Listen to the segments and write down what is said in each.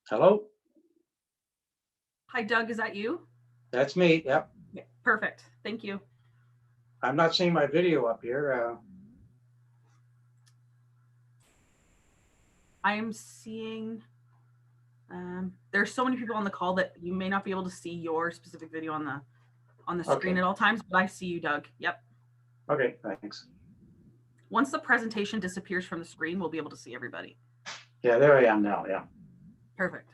Hello, Hi, Doug, is that you? that's me. Yep. Yeah, perfect. Thank you. I'm not seeing my video up here. I'm seeing, there's so many people on the call that you may not be able to see your specific video on the screen Okay. at all times, but I see you, Doug. Yep. Okay, thanks. Once the presentation disappears from the screen, we'll be able to see everybody. Yeah, there I am now. Yeah. Perfect.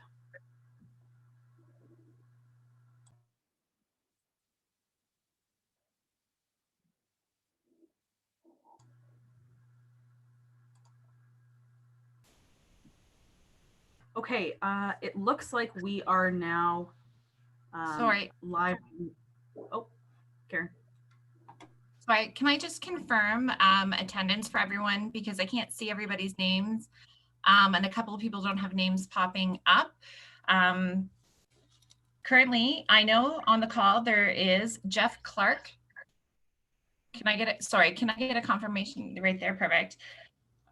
Okay, it looks like we are now Sorry. live. Oh, Karen. Sorry, can I just confirm attendance for everyone because I can't see everybody's names and a couple of people don't have names popping up. Currently, I know on the call there is Jeff Clark. Can I get it? Sorry, can I get a confirmation right there? Perfect.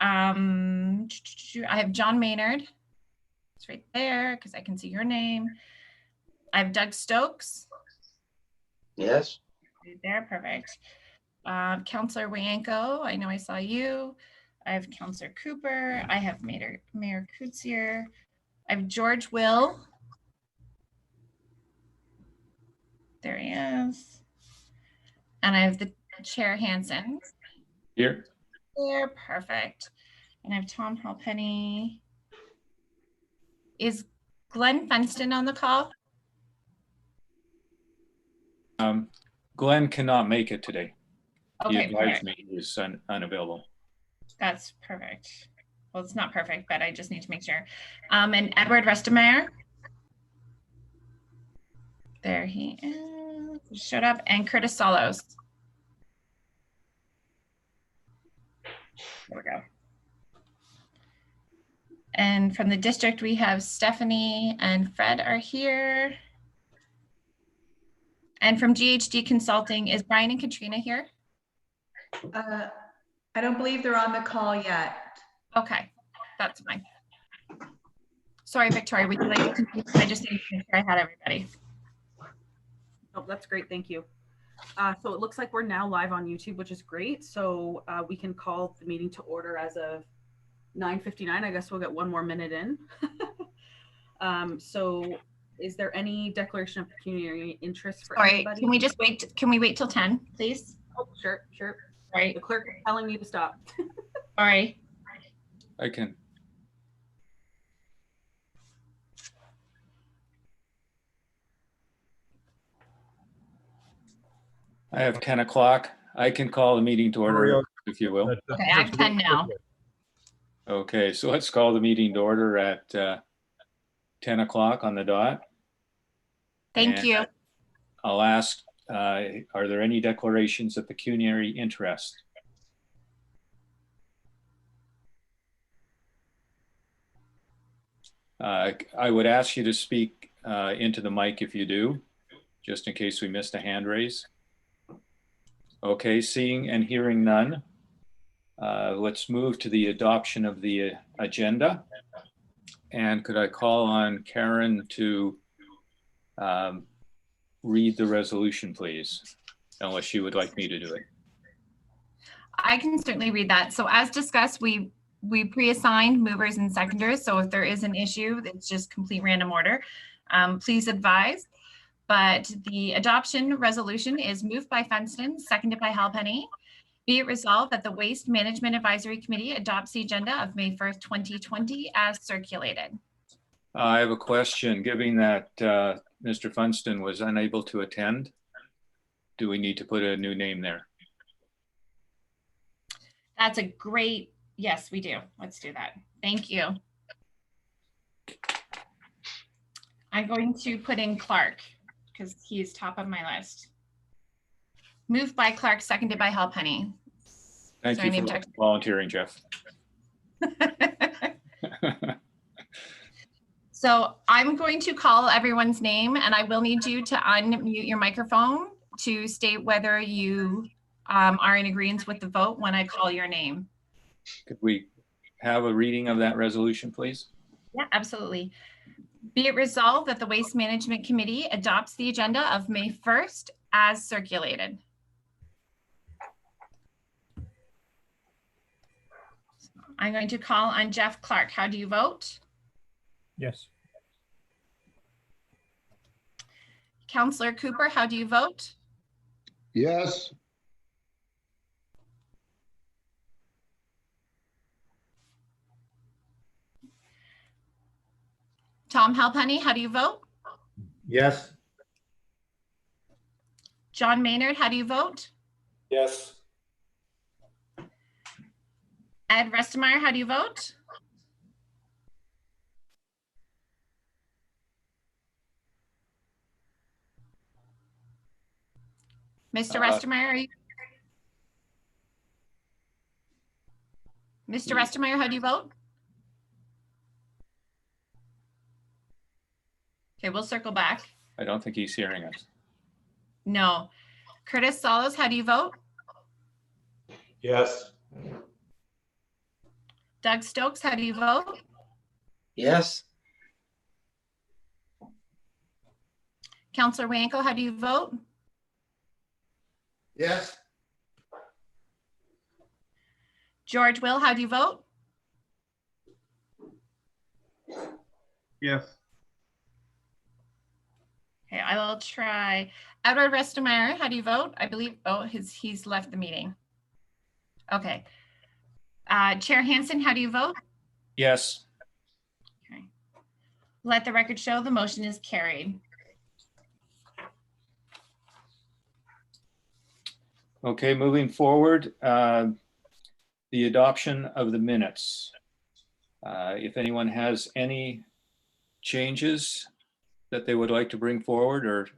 I have John Maynard. It's right there because I can see your name. I have Doug Stokes. Yes. Right there, perfect. Councillor Wayanko, I know I saw you. I have Councillor Cooper. I have Mayor Kutsier. I have George Will. There he is. And I have the Chair Hansen. Here. There, perfect. And I have Tom Halpenny. Is Glenn Funston on the call? Glenn cannot make it today. Okay, he advised perfect. me he was unavailable. That's perfect. Well, it's not perfect, but I just need to make sure. And Edward Restemeyer. There he is. Showed up. And Curtis Solos. There we go. And from the district, we have Stephanie and Fred are here. And from GHD Consulting, is Brian and Katrina here? I don't believe they're on the call yet. Okay, that's fine. Sorry, Victoria, would you like to continue? I just need to make sure I had everybody. Oh, that's great. Thank you. So it looks like we're now live on YouTube, which is great. So we can call the meeting to order as of 9:59. I guess we'll get one more minute in. So is there any declaration of pecuniary interest for anybody? Can we just wait? Can we wait till 10, please? Oh, sure. Sorry. The clerk is telling me to stop. Sorry. I can. I have 10 o'clock. I can call the meeting to order if you will. Okay, I have 10 now. Okay, so let's call the meeting to order at 10 o'clock on the dot. Thank you. I'll ask, are there any declarations of pecuniary interest? I would ask you to speak into the mic if you do, just in case we missed a hand raise. Okay, seeing and hearing none. Let's move to the adoption of the agenda. And could I call on Karen to read the resolution, please, unless you would like me to do it. I can certainly read that. So as discussed, we pre-assigned movers and seconders. So if there is an issue, it's just complete random order. Please advise. But the adoption resolution is moved by Funston, seconded by Halpenny. Be it resolved that the Waste Management Advisory Committee adopts the agenda of May 1st, 2020 as circulated. I have a question. Given that Mr. Funston was unable to attend, do we need to put a new name there? That's a great, yes, we do. Let's do that. Thank you. I'm going to put in Clark because he's top of my list. Moved by Clark, seconded by Halpenny. Thank you for volunteering, Jeff. So I'm going to call everyone's name and I will need you to unmute your microphone to state whether you are in agreement with the vote when I call your name. Could we have a reading of that resolution, please? Yeah, absolutely. Be it resolved that the Waste Management Committee adopts the agenda of May 1st as circulated. I'm going to call on Jeff Clark. How do you vote? Yes. Councillor Cooper, how do you vote? Yes. Tom Halpenny, how do you vote? Yes. John Maynard, how do you vote? Yes. Ed Restemeyer, how do you vote? Mr. Restemeyer, are you? Mr. Restemeyer, how do you vote? Okay, we'll circle back. I don't think he's hearing us. No. Curtis Solos, how do you vote? Yes. Doug Stokes, how do you vote? Yes. Councillor Wanko, how do you vote? Yes. George Will, how do you vote? Yes. Okay, I will try. Edward Restemeyer, how do you vote? I believe, oh, he's left the meeting. Okay. Chair Hansen, how do you vote? Yes. Okay. Let the record show the motion is carried. Okay, moving forward, the adoption of the minutes. If anyone has any changes that they would like to bring forward or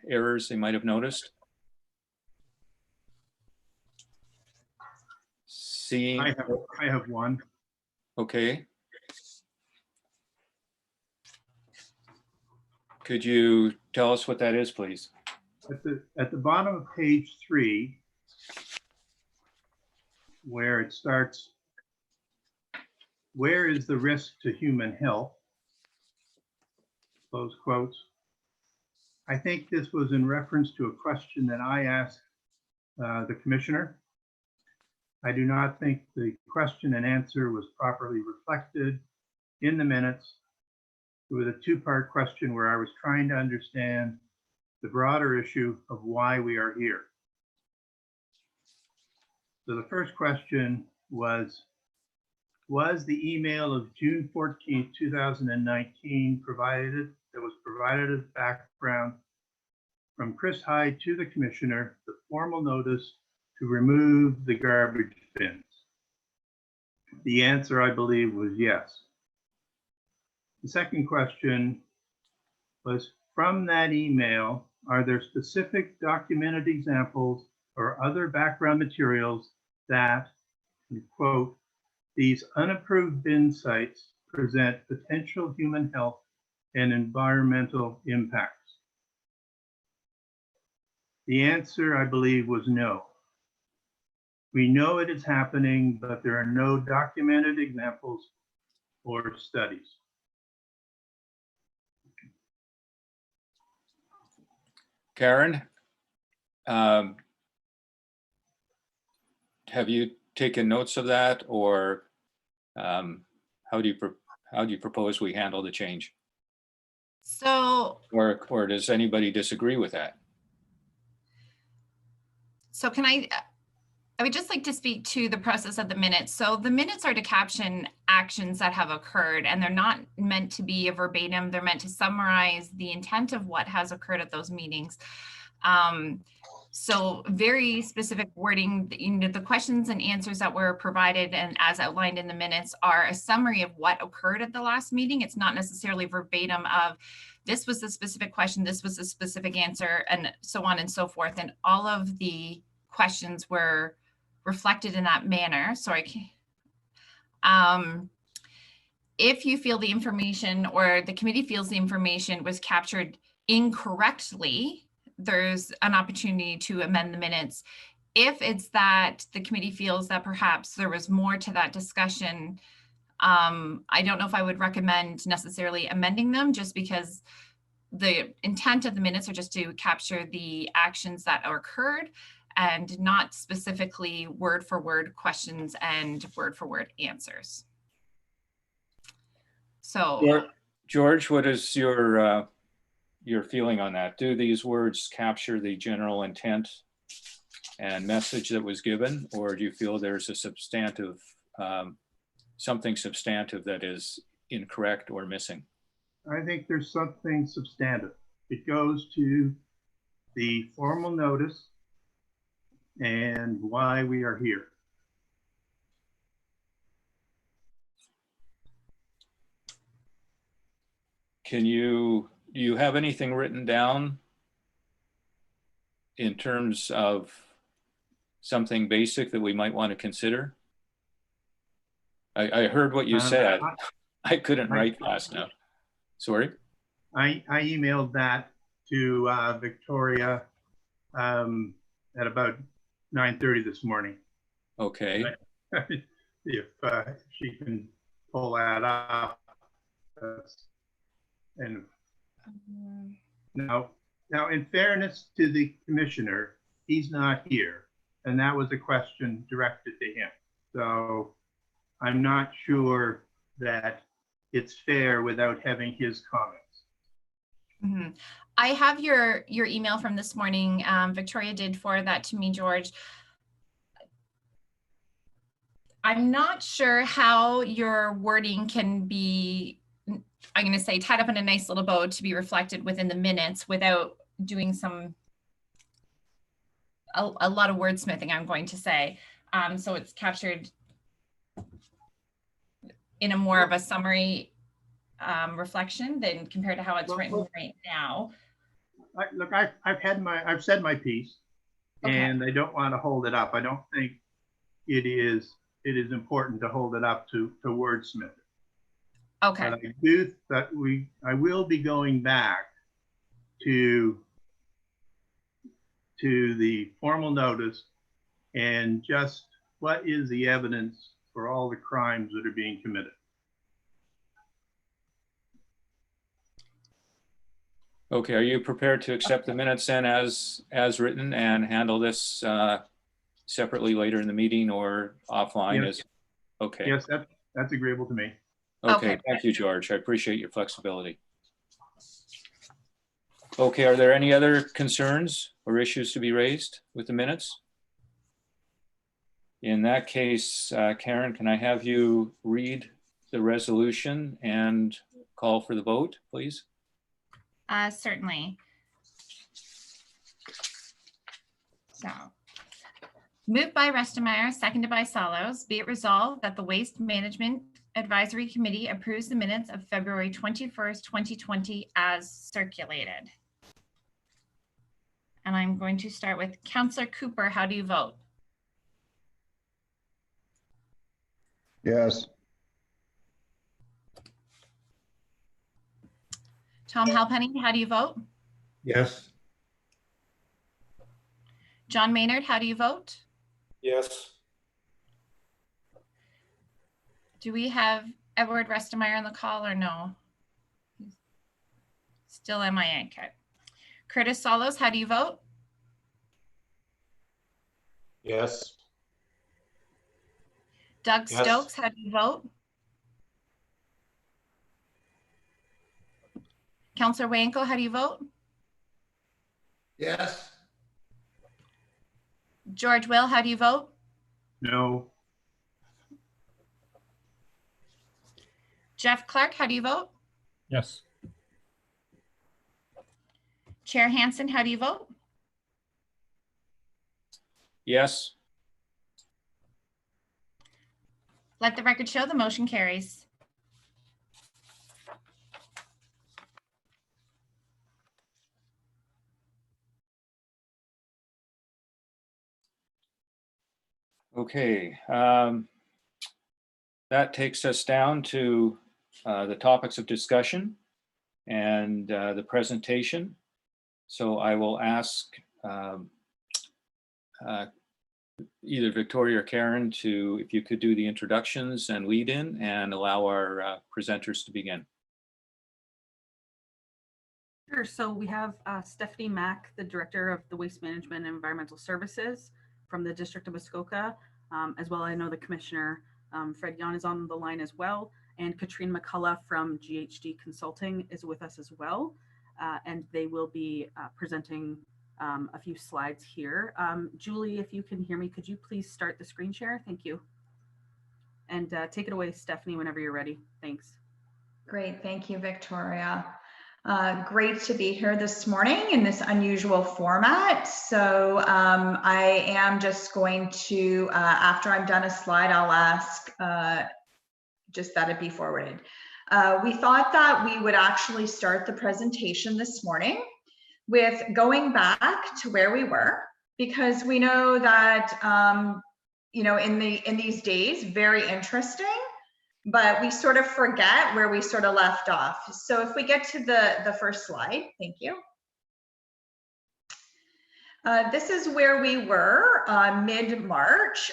errors they might have noticed. Seeing, I have one. okay. Could you tell us what that is, please? At the bottom of page 3, where it starts, where is the risk to human health? Close quotes. I think this was in reference to a question that I asked the commissioner. I do not think the question and answer was properly reflected in the minutes. It was a two-part question where I was trying to understand the broader issue of why we are here. So the first question was the email of June 14, 2019 that was provided as background from Chris Hyde to the commissioner, the formal notice to remove the garbage bins? The answer, I believe, was yes. The second question was, from that email, are there specific documented examples or other background materials that, quote, these unapproved bin sites present potential human health and environmental impacts? The answer, I believe, was no. We know it is happening, but there are no documented examples or studies. Karen, have you taken notes of that, or how do you propose we handle the change? So, Or does anybody disagree with that? so I would just like to speak to the process of the minutes. So the minutes are to caption actions that have occurred, and they're not meant to be a verbatim. They're meant to summarize the intent of what has occurred at those meetings. So very specific wording, the questions and answers that were provided and as outlined in the minutes are a summary of what occurred at the last meeting. It's not necessarily verbatim of this was the specific question, this was the specific answer, and so on and so forth. And all of the questions were reflected in that manner. So if you feel the information or the committee feels the information was captured incorrectly, there's an opportunity to amend the minutes. If it's that the committee feels that perhaps there was more to that discussion I don't know if I would recommend necessarily amending them, just because the intent of the minutes are just to capture the actions that occurred and not specifically word for word questions and word for word answers. So George, what is your feeling on that? Do these words capture the general intent and message that was given, or do you feel there's a substantive, something substantive that is incorrect or missing? I think there's something substantive. It goes to the formal notice and why we are here. Do you have anything written down in terms of something basic that we might want to consider? I heard what you said. I couldn't write fast enough. Sorry? I emailed that to Victoria at about 9:30 this morning. Okay. If she can pull that up. And now, in fairness to the commissioner, he's not here, and that was a question directed to him. So I'm not sure that it's fair without having his comments. mm-hmm. I have your email from this morning. Victoria did forward that to me, George. I'm not sure how your wording can be, I'm going to say, tied up in a nice little bow to be reflected within the minutes without doing a lot of wordsmithing, I'm going to say. So it's captured in a more of a summary reflection than compared to how it's written right now. Look, I've said my piece, Okay. and I don't want to hold it up. I don't think it is important to hold it up to wordsmith. Okay. But I will be going back to the formal notice and just what is the evidence for all the crimes that are being committed. Okay, are you prepared to accept the minutes then as written and handle this separately later in the meeting or offline? Yes. Okay. Yes, that's agreeable to me. Okay, thank you, George. I appreciate your flexibility. Okay, are there any other concerns or issues to be raised with the minutes? In that case, Karen, can I have you read the resolution and call for the vote, please? Certainly. So, moved by Restemeyer, seconded by Salos, be it resolved that the Waste Management Advisory Committee approves the minutes of February 21st, 2020 as circulated. And I'm going to start with Councillor Cooper. How do you vote? Yes. Tom Halpenny, how do you vote? Yes. John Maynard, how do you vote? Yes. Do we have Edward Restemeyer on the call or no? Still MIA. Okay. Curtis Salos, how do you vote? Yes. Doug Yes. Stokes, how do you vote? Councillor Wanko, how do you vote? Yes. George Will, how do you vote? No. Jeff Clark, how do you vote? Yes. Chair Hansen, how do you vote? Yes. Let the record show the motion carries. Okay. That takes us down to the topics of discussion and the presentation. So I will ask either Victoria or Karen to, if you could do the introductions and lead in and allow our presenters to begin. Sure. So we have Stephanie Mack, the Director of the Waste Management and Environmental Services from the District of Muskoka, as well. I know the Commissioner, Fred Yan, is on the line as well, and Katrine McCullough from GHD Consulting is with us as well, and they will be presenting a few slides here. Julie, if you can hear me, could you please start the screen share? Thank you. And take it away, Stephanie, whenever you're ready. Thanks. Great, thank you, Victoria. Great to be here this morning in this unusual format. So I am just going to, after I'm done a slide, I'll ask just that it be forwarded. We thought that we would actually start the presentation this morning with going back to where we were, because we know that, you know, in these days, very interesting, but we sort of forget where we sort of left off. So if we get to the first slide, thank you. This is where we were mid-March,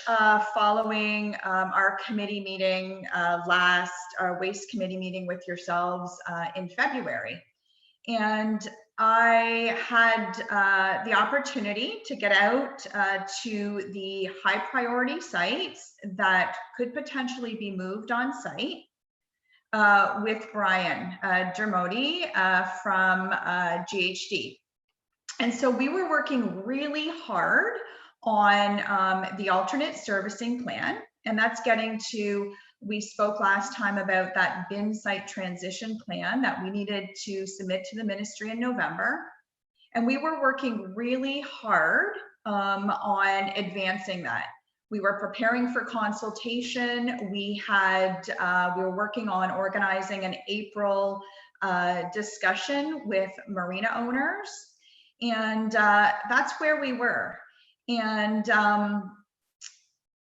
following our committee meeting, our waste committee meeting with yourselves in February. And I had the opportunity to get out to the high priority sites that could potentially be moved on site with Brian Dermody from GHD. And so we were working really hard on the alternate servicing plan, and that's getting to, we spoke last time about that bin site transition plan that we needed to submit to the ministry in November. And we were working really hard on advancing that. We were preparing for consultation. We were working on organizing an April discussion with marina owners. And that's where we were. And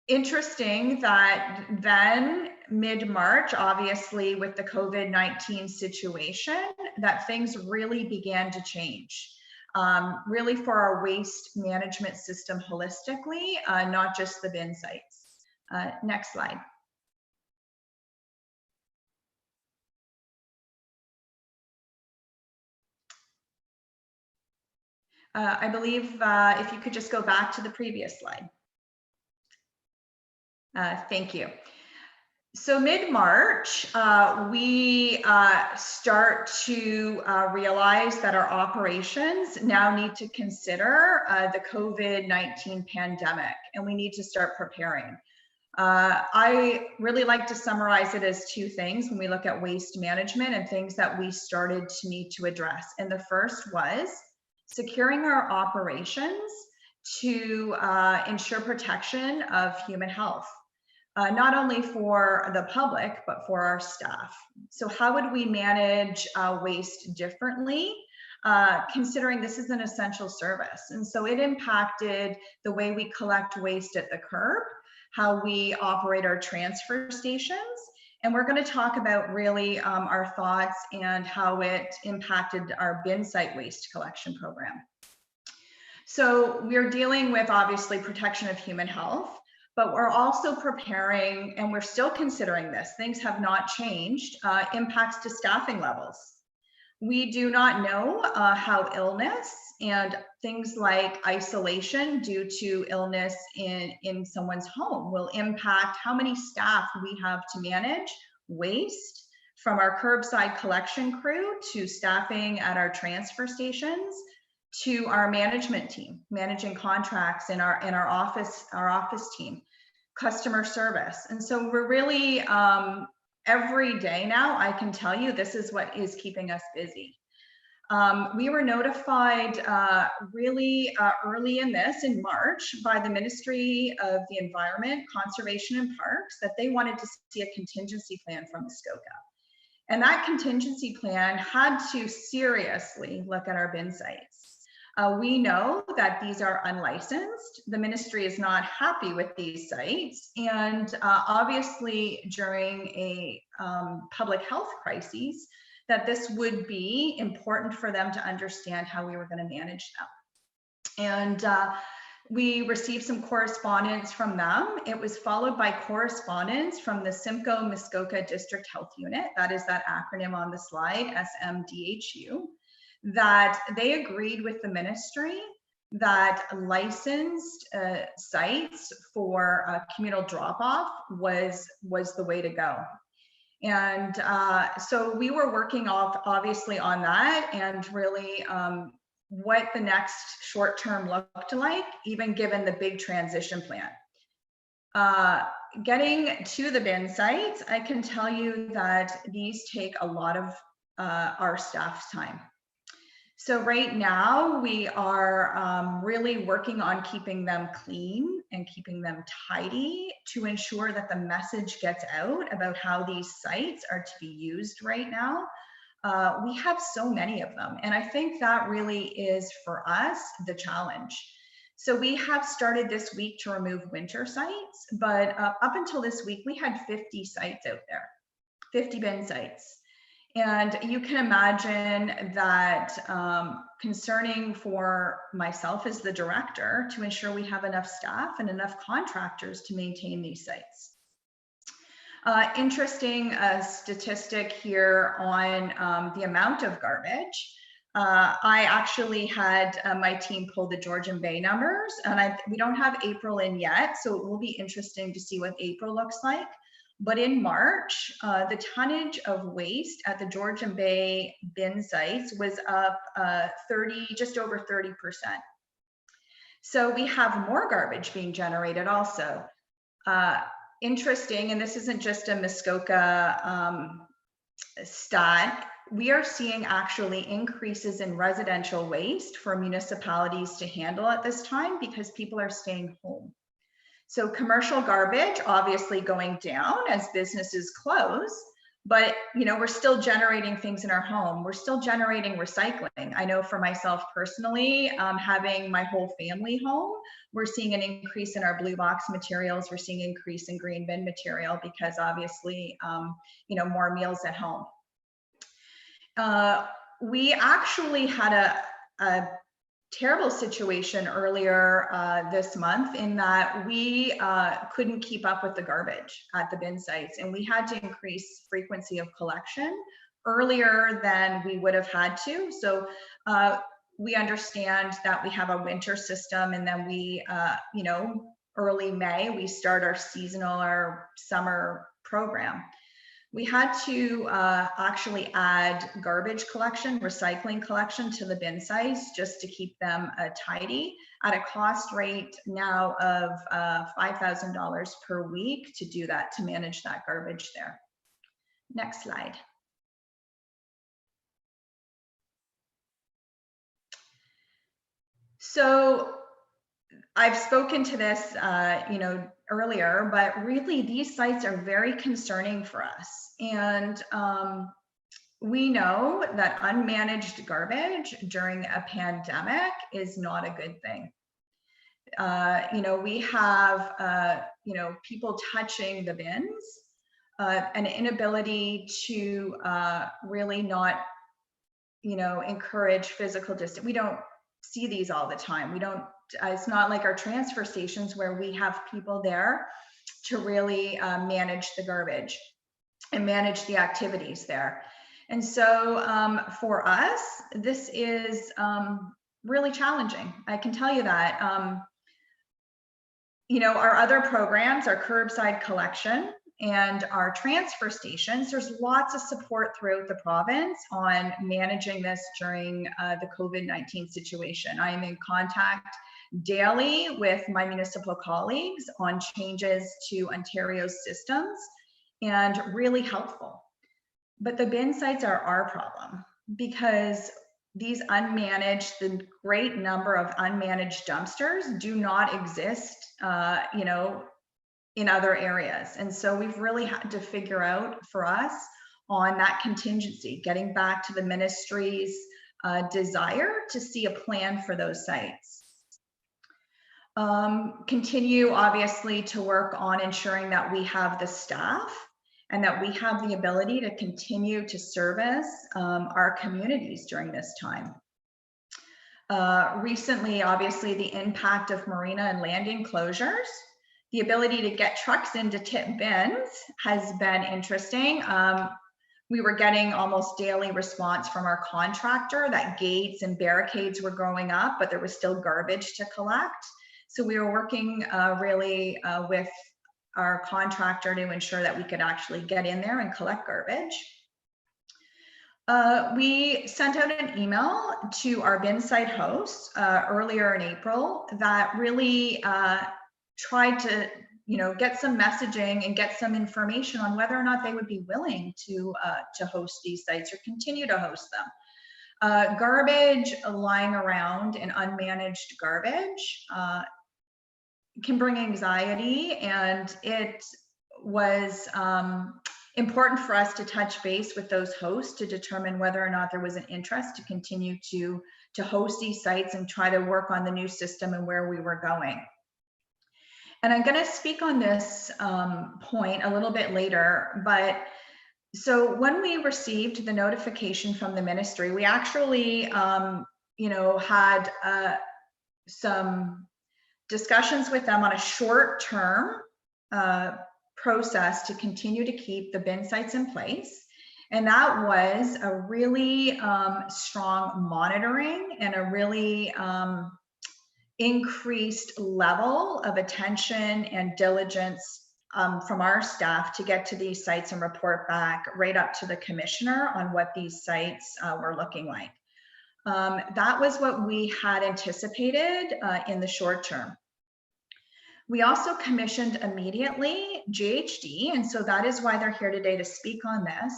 interesting that then mid-March, obviously with the COVID-19 situation, that things really began to change, really for our waste management system holistically, not just the bin sites. Next slide. I believe if you could just go back to the previous slide. Thank you. So mid-March, we start to realize that our operations now need to consider the COVID-19 pandemic, and we need to start preparing. I really like to summarize it as two things when we look at waste management and things that we started to need to address. And the first was securing our operations to ensure protection of human health. Not only for the public, but for our staff. So how would we manage waste differently, considering this is an essential service? And so it impacted the way we collect waste at the curb, how we operate our transfer stations, and we're going to talk about really our thoughts and how it impacted our bin site waste collection program. So we're dealing with obviously protection of human health, but we're also preparing, and we're still considering this, things have not changed, impacts to staffing levels. We do not know how illness and things like isolation due to illness in someone's home will impact how many staff we have to manage waste, from our curbside collection crew to staffing at our transfer stations, to our management team, managing contracts in our office team, customer service. And so we're really, every day now, I can tell you this is what is keeping us busy. We were notified really early in March by the Ministry of the Environment, Conservation and Parks that they wanted to see a contingency plan from Muskoka. And that contingency plan had to seriously look at our bin sites. We know that these are unlicensed. The ministry is not happy with these sites. And obviously during a public health crisis, that this would be important for them to understand how we were going to manage them. And We received some correspondence from them. It was followed by correspondence from the Simcoe Muskoka District Health Unit, that is that acronym on the slide, SMDHU, that they agreed with the ministry that licensed sites for communal drop-off was the way to go. And so we were working obviously on that, and really what the next short term looked like, even given the big transition plan. Getting to the bin sites, I can tell you that these take a lot of our staff's time. So right now we are really working on keeping them clean and keeping them tidy to ensure that the message gets out about how these sites are to be used right now. We have so many of them, and I think that really is for us the challenge. So we have started this week to remove winter sites, but up until this week we had 50 sites out there, 50 bin sites. And you can imagine that concerning for myself as the director to ensure we have enough staff and enough contractors to maintain these sites. Interesting statistic here on the amount of garbage. I actually had my team pull the Georgian Bay numbers, and we don't have April in yet, so it will be interesting to see what April looks like. But in March, the tonnage of waste at the Georgian Bay bin sites was up just over 30%. So we have more garbage being generated also. Interesting, and this isn't just a Muskoka stat, we are seeing actually increases in residential waste for municipalities to handle at this time because people are staying home. So commercial garbage obviously going down as businesses close, but we're still generating things in our home. We're still generating recycling. I know for myself personally, having my whole family home, we're seeing an increase in our blue box materials. We're seeing an increase in green bin material because obviously, more meals at home. We actually had a terrible situation earlier this month in that we couldn't keep up with the garbage at the bin sites, and we had to increase frequency of collection earlier than we would have had to. So we understand that we have a winter system, and then we, early May, we start our seasonal or summer program. We had to actually add garbage collection, recycling collection to the bin sites just to keep them tidy at a cost rate now of $5,000 per week to do that, to manage that garbage there. Next slide. So I've spoken to this, earlier, but really these sites are very concerning for us. And we know that unmanaged garbage during a pandemic is not a good thing. We have, people touching the bins, an inability to really not, encourage physical distance. We don't see these all the time. We don't, it's not like our transfer stations where we have people there to really manage the garbage and manage the activities there. And so for us, this is really challenging. I can tell you that. Our other programs, our curbside collection and our transfer stations, there's lots of support throughout the province on managing this during the COVID-19 situation. I am in contact daily with my municipal colleagues on changes to Ontario's systems, and really helpful. But the bin sites are our problem because these unmanaged, the great number of unmanaged dumpsters do not exist, in other areas. And so we've really had to figure out for us on that contingency, getting back to the ministry's desire to see a plan for those sites. Continue obviously to work on ensuring that we have the staff and that we have the ability to continue to service our communities during this time. Recently, obviously, the impact of marina and landing closures, the ability to get trucks into tip bins has been interesting. We were getting almost daily response from our contractor that gates and barricades were going up, but there was still garbage to collect. So we were working really with our contractor to ensure that we could actually get in there and collect garbage. We sent out an email to our bin site hosts earlier in April that really tried to, get some messaging and get some information on whether or not they would be willing to host these sites or continue to host them. Garbage lying around and unmanaged garbage can bring anxiety, and it was important for us to touch base with those hosts to determine whether or not there was an interest to continue to host these sites and try to work on the new system and where we were going. And I'm going to speak on this point a little bit later, but so when we received the notification from the ministry, we actually, had some discussions with them on a short-term process to continue to keep the bin sites in place. And that was a really strong monitoring and a really increased level of attention and diligence from our staff to get to these sites and report back right up to the commissioner on what these sites were looking like. That was what we had anticipated in the short term. We also commissioned immediately GHD, and so that is why they're here today to speak on this,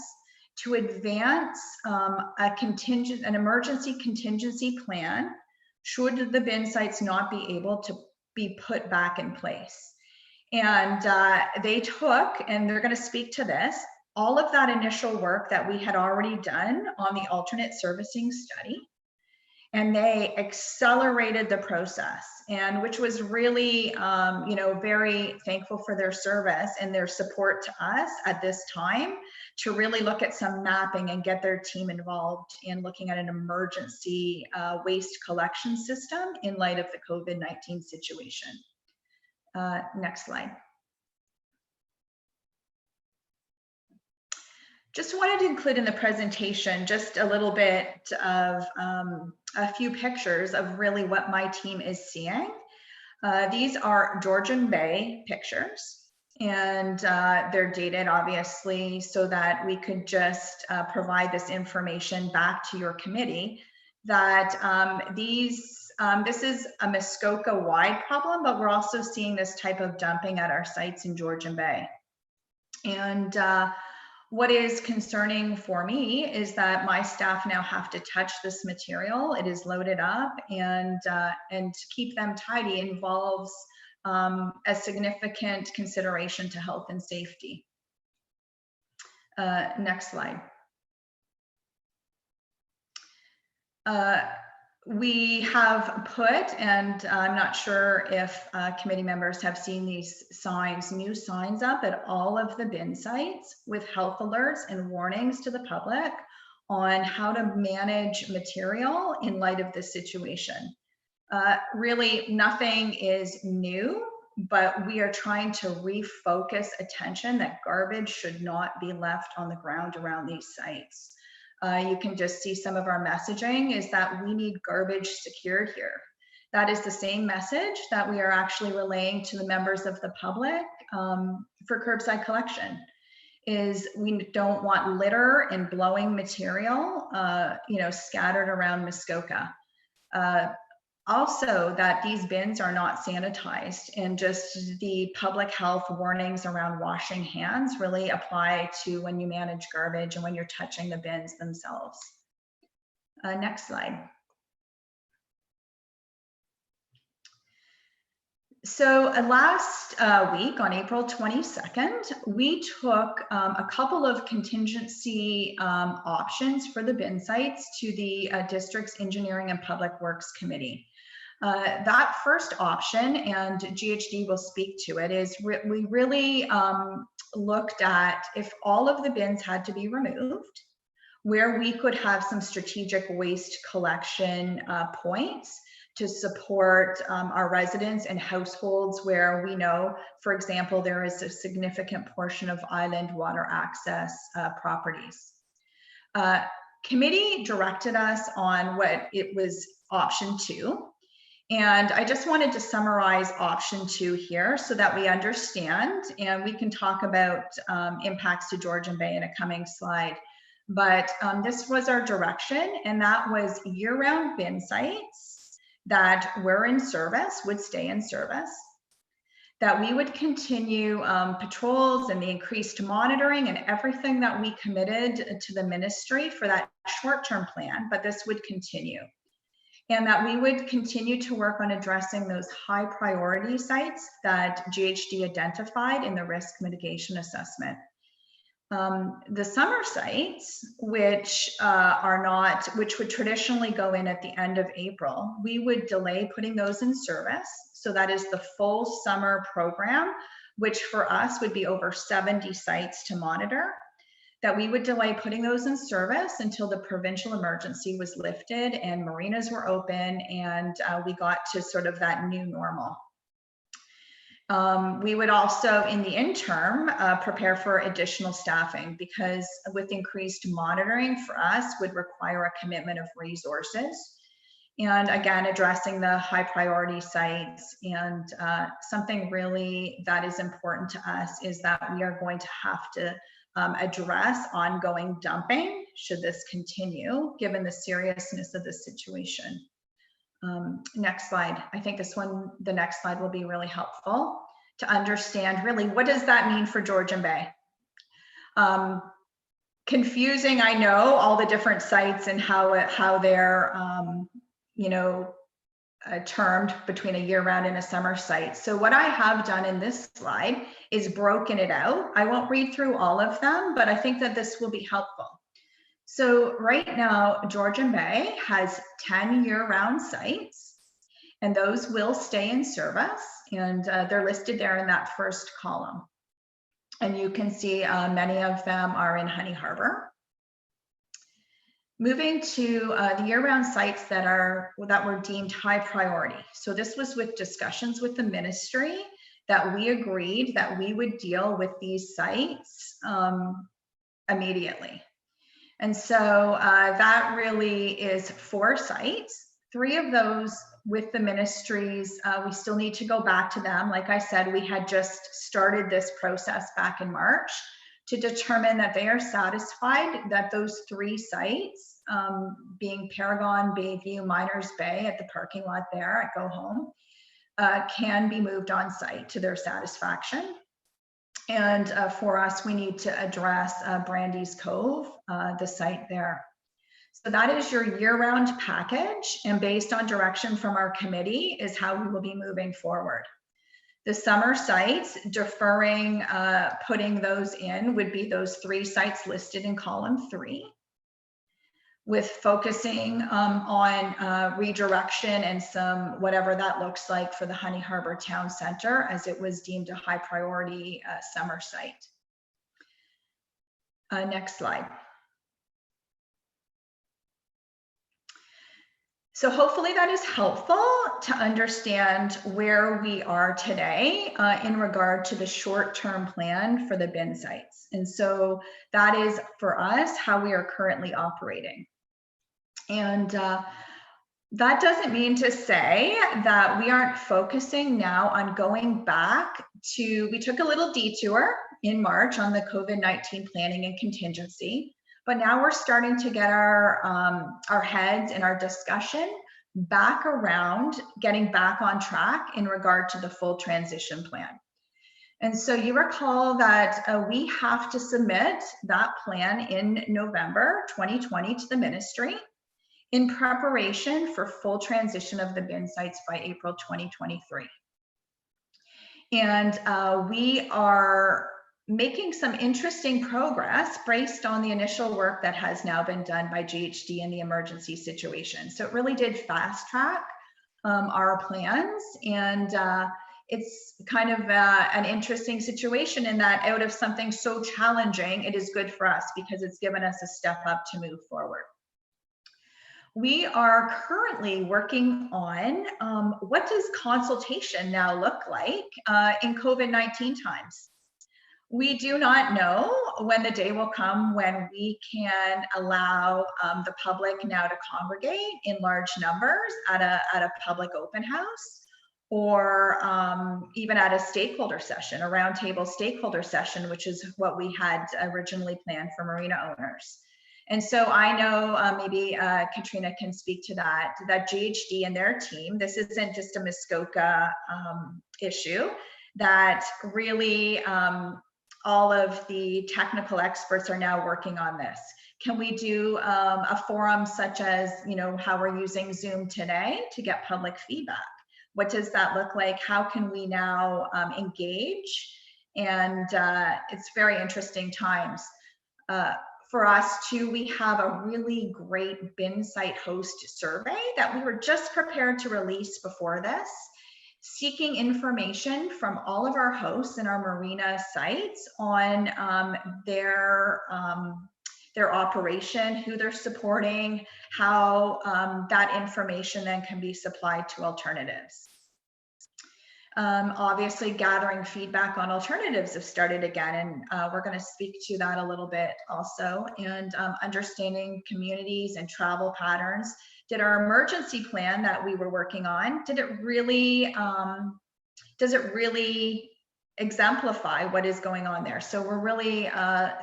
to advance an emergency contingency plan should the bin sites not be able to be put back in place. And they took, and they're going to speak to this, all of that initial work that we had already done on the alternate servicing study, and they accelerated the process, and which was really, very thankful for their service and their support to us at this time to really look at some mapping and get their team involved in looking at an emergency waste collection system in light of the COVID-19 situation. Next slide. Just wanted to include in the presentation just a little bit of a few pictures of really what my team is seeing. These are Georgian Bay pictures, and they're dated obviously so that we could just provide this information back to your committee that this is a Muskoka wide problem, but we're also seeing this type of dumping at our sites in Georgian Bay. And what is concerning for me is that my staff now have to touch this material. It is loaded up, and to keep them tidy involves a significant consideration to health and safety. Next slide. We have put, and I'm not sure if committee members have seen these signs, new signs up at all of the bin sites with health alerts and warnings to the public on how to manage material in light of this situation. Really, nothing is new, but we are trying to refocus attention that garbage should not be left on the ground around these sites. You can just see some of our messaging is that we need garbage secured here. That is the same message that we are actually relaying to the members of the public for curbside collection. Is we don't want litter and blowing material, scattered around Muskoka. Also, that these bins are not sanitized, and just the public health warnings around washing hands really apply to when you manage garbage and when you're touching the bins themselves. Next slide. So last week on April 22nd, we took a couple of contingency options for the bin sites to the district's Engineering and Public Works Committee. That first option, and GHD will speak to it, is we really looked at if all of the bins had to be removed, where we could have some strategic waste collection points to support our residents and households where we know, for example, there is a significant portion of island water access properties. Committee directed us on what it was option 2. And I just wanted to summarize option 2 here so that we understand, and we can talk about impacts to Georgian Bay in a coming slide. But this was our direction, and that was year-round bin sites that were in service, would stay in service, that we would continue patrols and the increased monitoring and everything that we committed to the ministry for that short-term plan, but this would continue. And that we would continue to work on addressing those high priority sites that GHD identified in the risk mitigation assessment. The summer sites, which would traditionally go in at the end of April, we would delay putting those in service. So that is the full summer program, which for us would be over 70 sites to monitor, that we would delay putting those in service until the provincial emergency was lifted and marinas were open and we got to sort of that new normal. We would also, in the interim, prepare for additional staffing, because with increased monitoring for us would require a commitment of resources. And again, addressing the high priority sites. And something really that is important to us is that we are going to have to address ongoing dumping should this continue, given the seriousness of the situation. Next slide. I think the next slide will be really helpful to understand really what does that mean for Georgian Bay. Confusing, I know, all the different sites and how they're termed between a year-round and a summer site. So what I have done in this slide is broken it out. I won't read through all of them, but I think that this will be helpful. So right now, Georgian Bay has 10 year-round sites, and those will stay in service, and they're listed there in that first column. And you can see many of them are in Honey Harbor. Moving to the year-round sites that were deemed high priority. So this was with discussions with the ministry that we agreed that we would deal with these sites immediately. And so that really is 4 sites. 3 of those with the ministries, we still need to go back to them. Like I said, we had just started this process back in March to determine that they are satisfied that those 3 sites, being Paragon, Bayview, Miners Bay at the parking lot there at Go Home, can be moved on site to their satisfaction. And for us, we need to address Brandy's Cove, the site there. So that is your year-round package, and based on direction from our committee is how we will be moving forward. The summer sites, deferring putting those in, would be those 3 sites listed in column 3, with focusing on redirection and some whatever that looks like for the Honey Harbor Town Center, as it was deemed a high priority summer site. Next slide. So hopefully that is helpful to understand where we are today in regard to the short-term plan for the bin sites. And so that is for us how we are currently operating. And that doesn't mean to say that we aren't focusing now on going back to, we took a little detour in March on the COVID-19 planning and contingency. But now we're starting to get our heads and our discussion back around getting back on track in regard to the full transition plan. And so you recall that we have to submit that plan in November 2020 to the ministry in preparation for full transition of the bin sites by April 2023. And we are making some interesting progress based on the initial work that has now been done by GHD in the emergency situation. So it really did fast track our plans, and it's kind of an interesting situation in that out of something so challenging, it is good for us because it's given us a step up to move forward. We are currently working on what does consultation now look like in COVID-19 times. We do not know when the day will come when we can allow the public now to congregate in large numbers at a public open house, or even at a stakeholder session, a roundtable stakeholder session, which is what we had originally planned for marina owners. And so I know maybe Katrina can speak to that GHD and their team, this isn't just a Muskoka issue, that really all of the technical experts are now working on this. Can we do a forum such as, you know, how we're using Zoom today to get public feedback? What does that look like? How can we now engage? And it's very interesting times. For us too, we have a really great bin site host survey that we were just prepared to release before this, seeking information from all of our hosts and our marina sites on their operation, who they're supporting, how that information then can be supplied to alternatives. Obviously, gathering feedback on alternatives have started again, and we're going to speak to that a little bit also, and understanding communities and travel patterns. Did our emergency plan that we were working on, did it really, does it really exemplify what is going on there? So we're really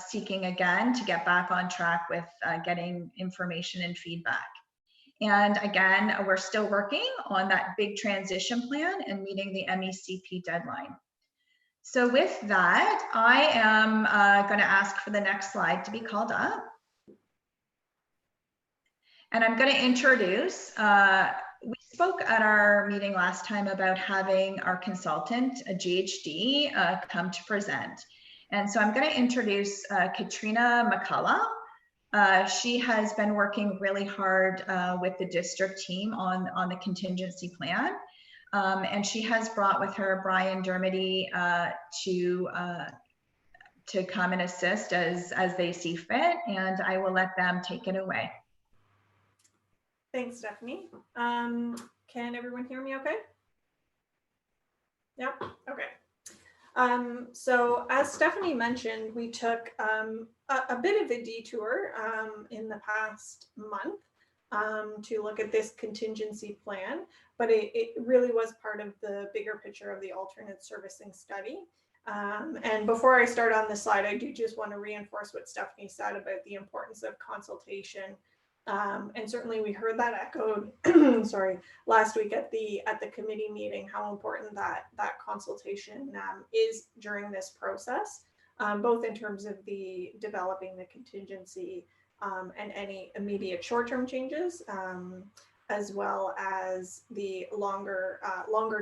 seeking again to get back on track with getting information and feedback. And again, we're still working on that big transition plan and meeting the MECP deadline. So with that, I am going to ask for the next slide to be called up. And I'm going to introduce, we spoke at our meeting last time about having our consultant, a GHD, come to present. And so I'm going to introduce Katrina McCullough. She has been working really hard with the district team on the contingency plan. And she has brought with her Brian Dermody to come and assist as they see fit. And I will let them take it away. Thanks, Stephanie. Can everyone hear me okay? Yep, okay. So as Stephanie mentioned, we took a bit of a detour in the past month to look at this contingency plan, but it really was part of the bigger picture of the alternate servicing study. And before I start on this slide, I do just want to reinforce what Stephanie said about the importance of consultation. And certainly we heard that echoed, sorry, last week at the committee meeting, how important that consultation is during this process, both in terms of the developing the contingency and any immediate short-term changes, as well as the longer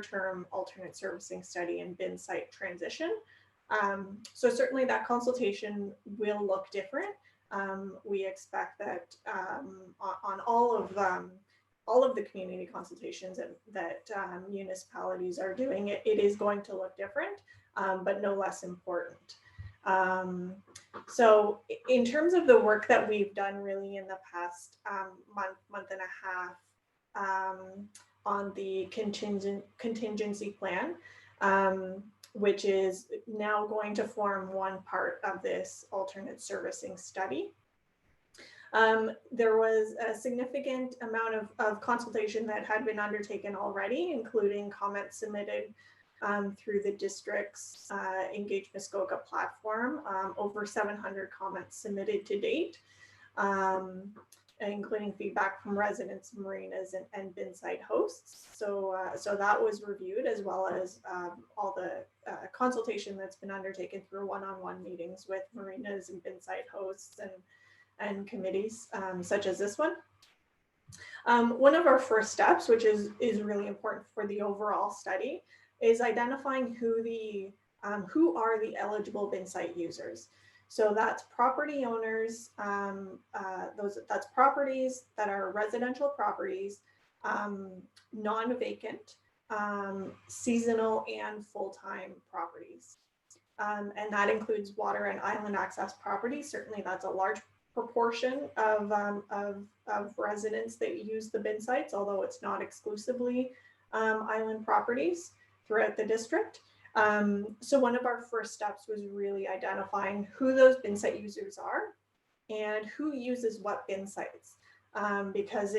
term alternate servicing study and bin site transition. So certainly that consultation will look different. We expect that on all of the community consultations that municipalities are doing, it is going to look different, but no less important. So in terms of the work that we've done really in the past month and a half on the contingency plan, which is now going to form one part of this alternate servicing study. There was a significant amount of consultation that had been undertaken already, including comments submitted through the district's Engage Muskoka platform, over 700 comments submitted to date, including feedback from residents, marinas, and bin site hosts. So that was reviewed, as well as all the consultation that's been undertaken through one-on-one meetings with marinas and bin site hosts and committees such as this one. One of our first steps, which is really important for the overall study, is identifying who are the eligible bin site users. So that's property owners, that's properties that are residential properties, non-vacant, seasonal and full-time properties. And that includes water and island access properties. Certainly that's a large proportion of residents that use the bin sites, although it's not exclusively island properties throughout the district. So one of our first steps was really identifying who those bin site users are and who uses what bin sites. Because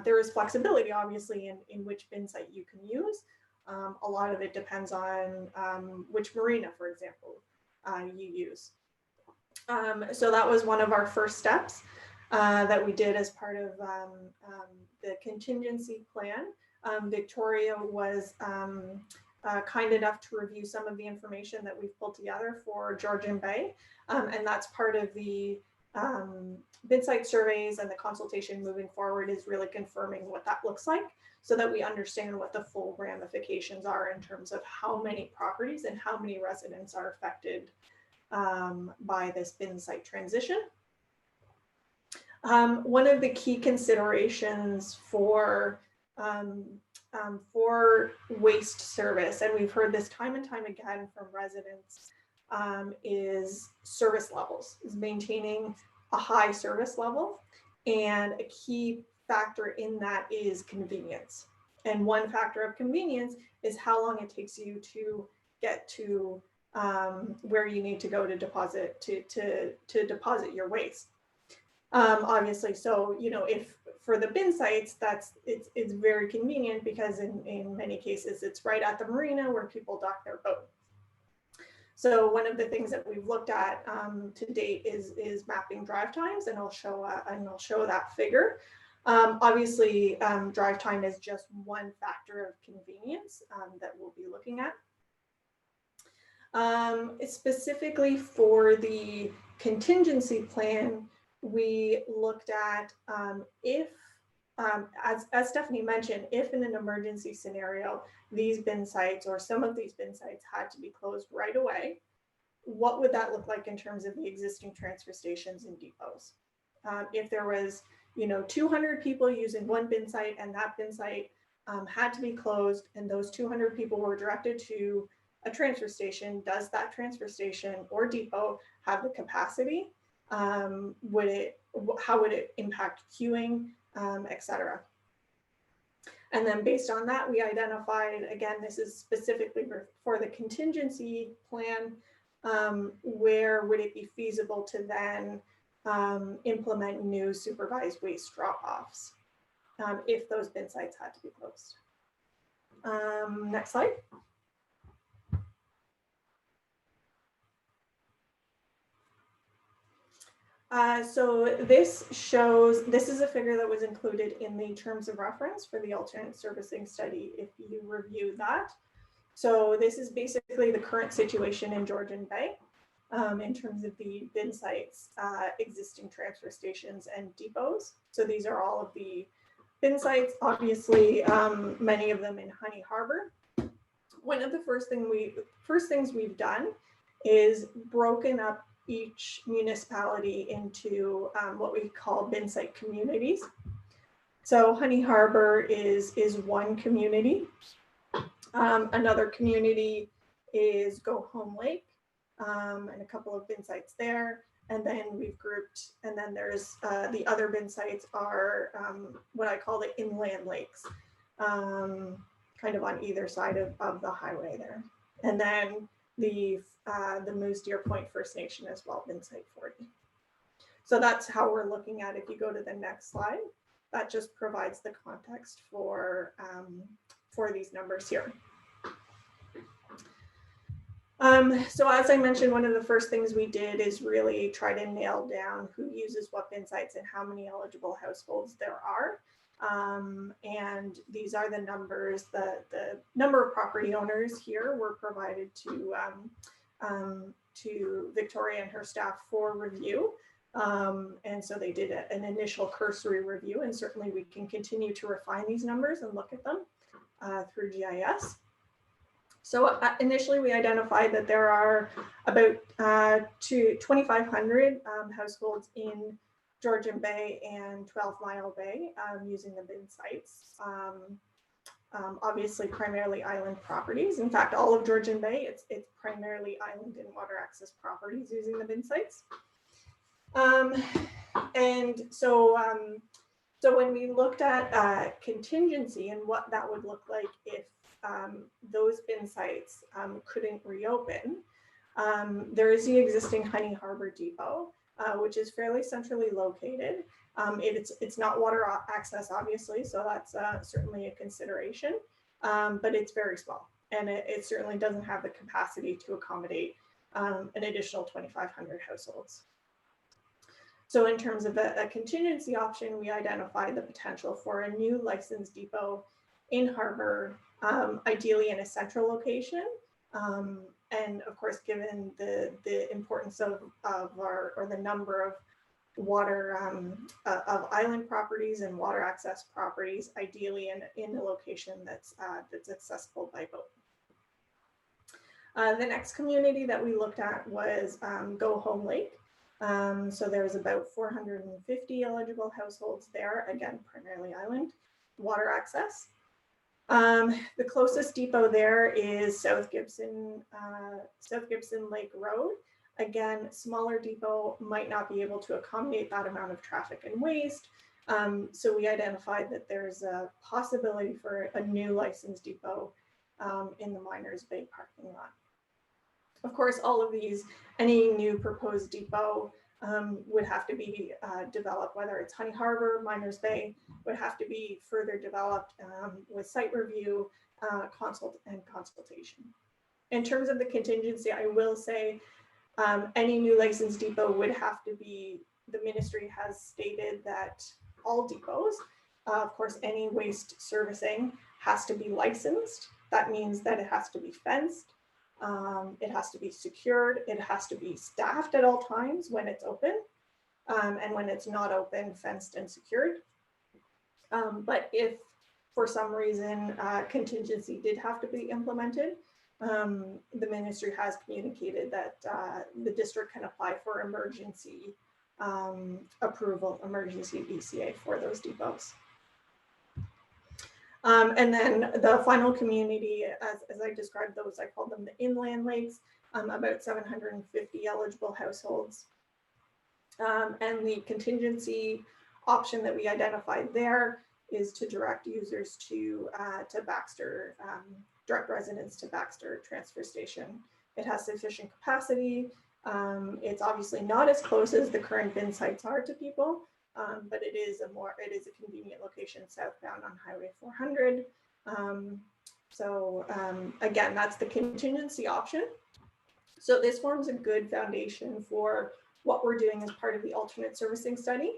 there is flexibility, obviously, in which bin site you can use. A lot of it depends on which marina, for example, you use. So that was one of our first steps that we did as part of the contingency plan. Victoria was kind enough to review some of the information that we've pulled together for Georgian Bay, and that's part of the bin site surveys, and the consultation moving forward is really confirming what that looks like, so that we understand what the full ramifications are in terms of how many properties and how many residents are affected by this bin site transition. One of the key considerations for waste service, and we've heard this time and time again from residents, is service levels, is maintaining a high service level. And a key factor in that is convenience. And one factor of convenience is how long it takes you to get to where you need to go to deposit to deposit your waste. Obviously, so if for the bin sites, it's very convenient, because in many cases it's right at the marina where people dock their boat. So one of the things that we've looked at to date is mapping drive times, and I'll show that figure. Obviously, drive time is just one factor of convenience that we'll be looking at. Specifically for the contingency plan, we looked at if, as Stephanie mentioned, if in an emergency scenario, these bin sites or some of these bin sites had to be closed right away, what would that look like in terms of the existing transfer stations and depots? If there was 200 people using one bin site, and that bin site had to be closed, and those 200 people were directed to a transfer station, does that transfer station or depot have the capacity? How would it impact queuing, et cetera? And then based on that, we identified, again, this is specifically for the contingency plan, where would it be feasible to then implement new supervised waste drop-offs if those bin sites had to be closed. Next slide. So this is a figure that was included in the terms of reference for the alternate servicing study, if you review that. So this is basically the current situation in Georgian Bay in terms of the bin sites, existing transfer stations and depots. So these are all of the bin sites, obviously many of them in Honey Harbor. One of the first things we've done is broken up each municipality into what we call bin site communities. So Honey Harbor is one community. Another community is Go Home Lake, and a couple of bin sites there. And then we've grouped, and then there's the other bin sites are what I call the inland lakes, kind of on either side of the highway there. And then the Moose Deer Point First Nation as well, bin site 40. So that's how we're looking at it. If you go to the next slide, that just provides the context for these numbers here. So as I mentioned, one of the first things we did is really try to nail down who uses what bin sites and how many eligible households there are. And these are the numbers, the number of property owners here were provided to Victoria and her staff for review. And so they did an initial cursory review, and certainly we can continue to refine these numbers and look at them through GIS. So initially we identified that there are about 2,500 households in Georgian Bay and 12 Mile Bay using the bin sites. obviously primarily island properties. In fact, all of Georgian Bay, it's primarily island and water access properties using the bin sites. And so when we looked at contingency and what that would look like if those bin sites couldn't reopen, there is the existing Honey Harbor Depot, which is fairly centrally located. It's not water access, obviously, so that's certainly a consideration, but it's very small, and it certainly doesn't have the capacity to accommodate an additional 2,500 households. So in terms of a contingency option, we identified the potential for a new licensed depot in Harbor, ideally in a central location. And of course, given the importance of the number of water of island properties and water access properties, ideally in a location that's accessible by boat. The next community that we looked at was Go Home Lake. So there's about 450 eligible households there, again, primarily island water access. The closest depot there is South Gibson Lake Road. Again, smaller depot might not be able to accommodate that amount of traffic and waste. So we identified that there's a possibility for a new licensed depot in the Miners Bay parking lot. Of course, all of these, any new proposed depot would have to be developed, whether it's Honey Harbor, Miners Bay, would have to be further developed with site review, consultation. In terms of the contingency, I will say any new licensed depot would have to be, the ministry has stated that all depots, of course, any waste servicing has to be licensed. That means that it has to be fenced. It has to be secured. It has to be staffed at all times when it's open, and when it's not open, fenced and secured. But if for some reason contingency did have to be implemented, the ministry has communicated that the district can apply for emergency approval, emergency ECA for those depots. And then the final community, as I described those, I call them the inland lakes, about 750 eligible households. And the contingency option that we identified there is to direct users to Baxter, direct residents to Baxter transfer station. It has sufficient capacity. It's obviously not as close as the current bin sites are to people, but it is a convenient location southbound on Highway 400. Again, that's the contingency option. So this forms a good foundation for what we're doing as part of the alternate servicing study.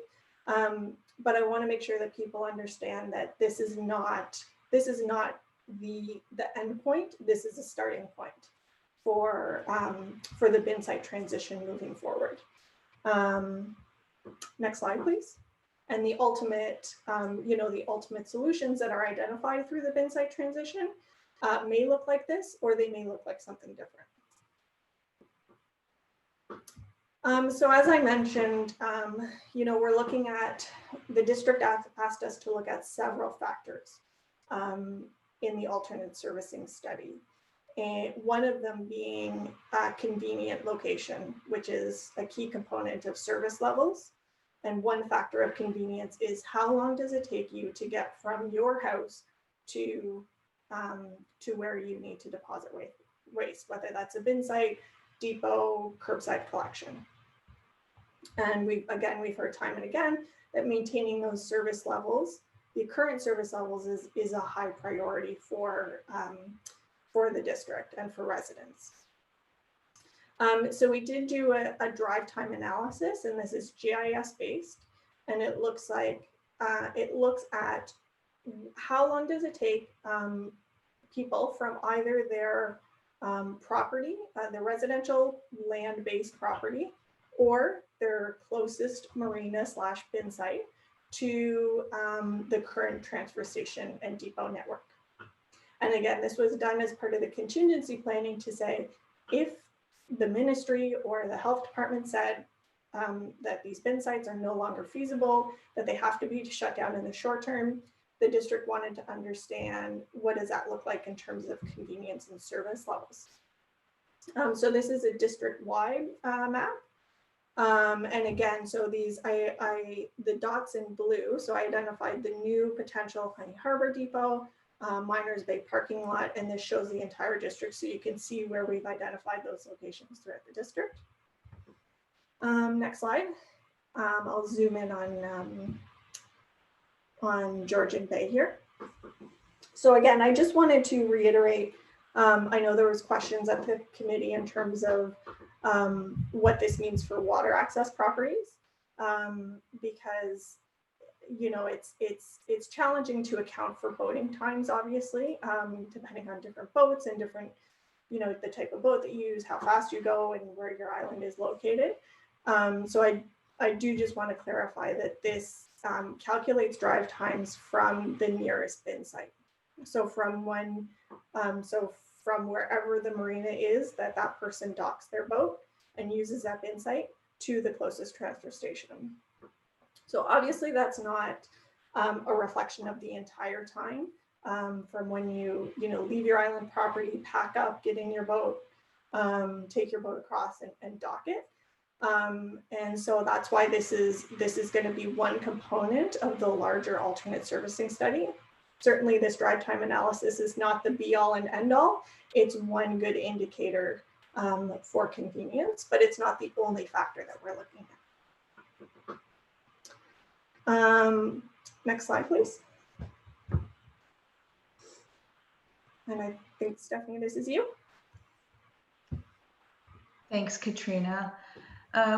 But I want to make sure that people understand that this is not the end point. This is a starting point for the bin site transition moving forward. Next slide, please. And the ultimate, the ultimate solutions that are identified through the bin site transition may look like this, or they may look like something different. So as I mentioned, we're looking at, the district asked us to look at several factors in the alternate servicing study. And one of them being a convenient location, which is a key component of service levels. And one factor of convenience is how long does it take you to get from your house to where you need to deposit waste, whether that's a bin site, depot, curbside collection. And we've heard time and again that maintaining those service levels, the current service levels, is a high priority for the district and for residents. So we did do a drive time analysis, and this is GIS based, and it looks like it looks at how long does it take people from either their property, the residential land-based property, or their closest marina / bin site to the current transfer station and depot network. And again, this was done as part of the contingency planning to say, if the ministry or the health department said that these bin sites are no longer feasible, that they have to be shut down in the short term, the district wanted to understand what does that look like in terms of convenience and service levels. So this is a district-wide map. And again, so these, the dots in blue, so I identified the new potential Honey Harbor Depot, Miners Bay parking lot, and this shows the entire district, so you can see where we've identified those locations throughout the district. Next slide. I'll zoom in on Georgian Bay here. So again, I just wanted to reiterate, I know there was questions at the committee in terms of what this means for water access properties, because you know it's challenging to account for boating times, obviously, depending on different boats and different, you know, the type of boat that you use, how fast you go, and where your island is located. So I do just want to clarify that this calculates drive times from the nearest bin site. So from when, from wherever the marina is that person docks their boat and uses that bin site to the closest transfer station. So obviously that's not a reflection of the entire time from when you leave your island property, pack up, get in your boat, take your boat across and dock it. And so that's why this is going to be one component of the larger alternate servicing study. Certainly this drive time analysis is not the be all and end all. It's one good indicator for convenience, but it's not the only factor that we're looking at. Next slide, please. And I think, Stephanie, this is you. Thanks, Katrina.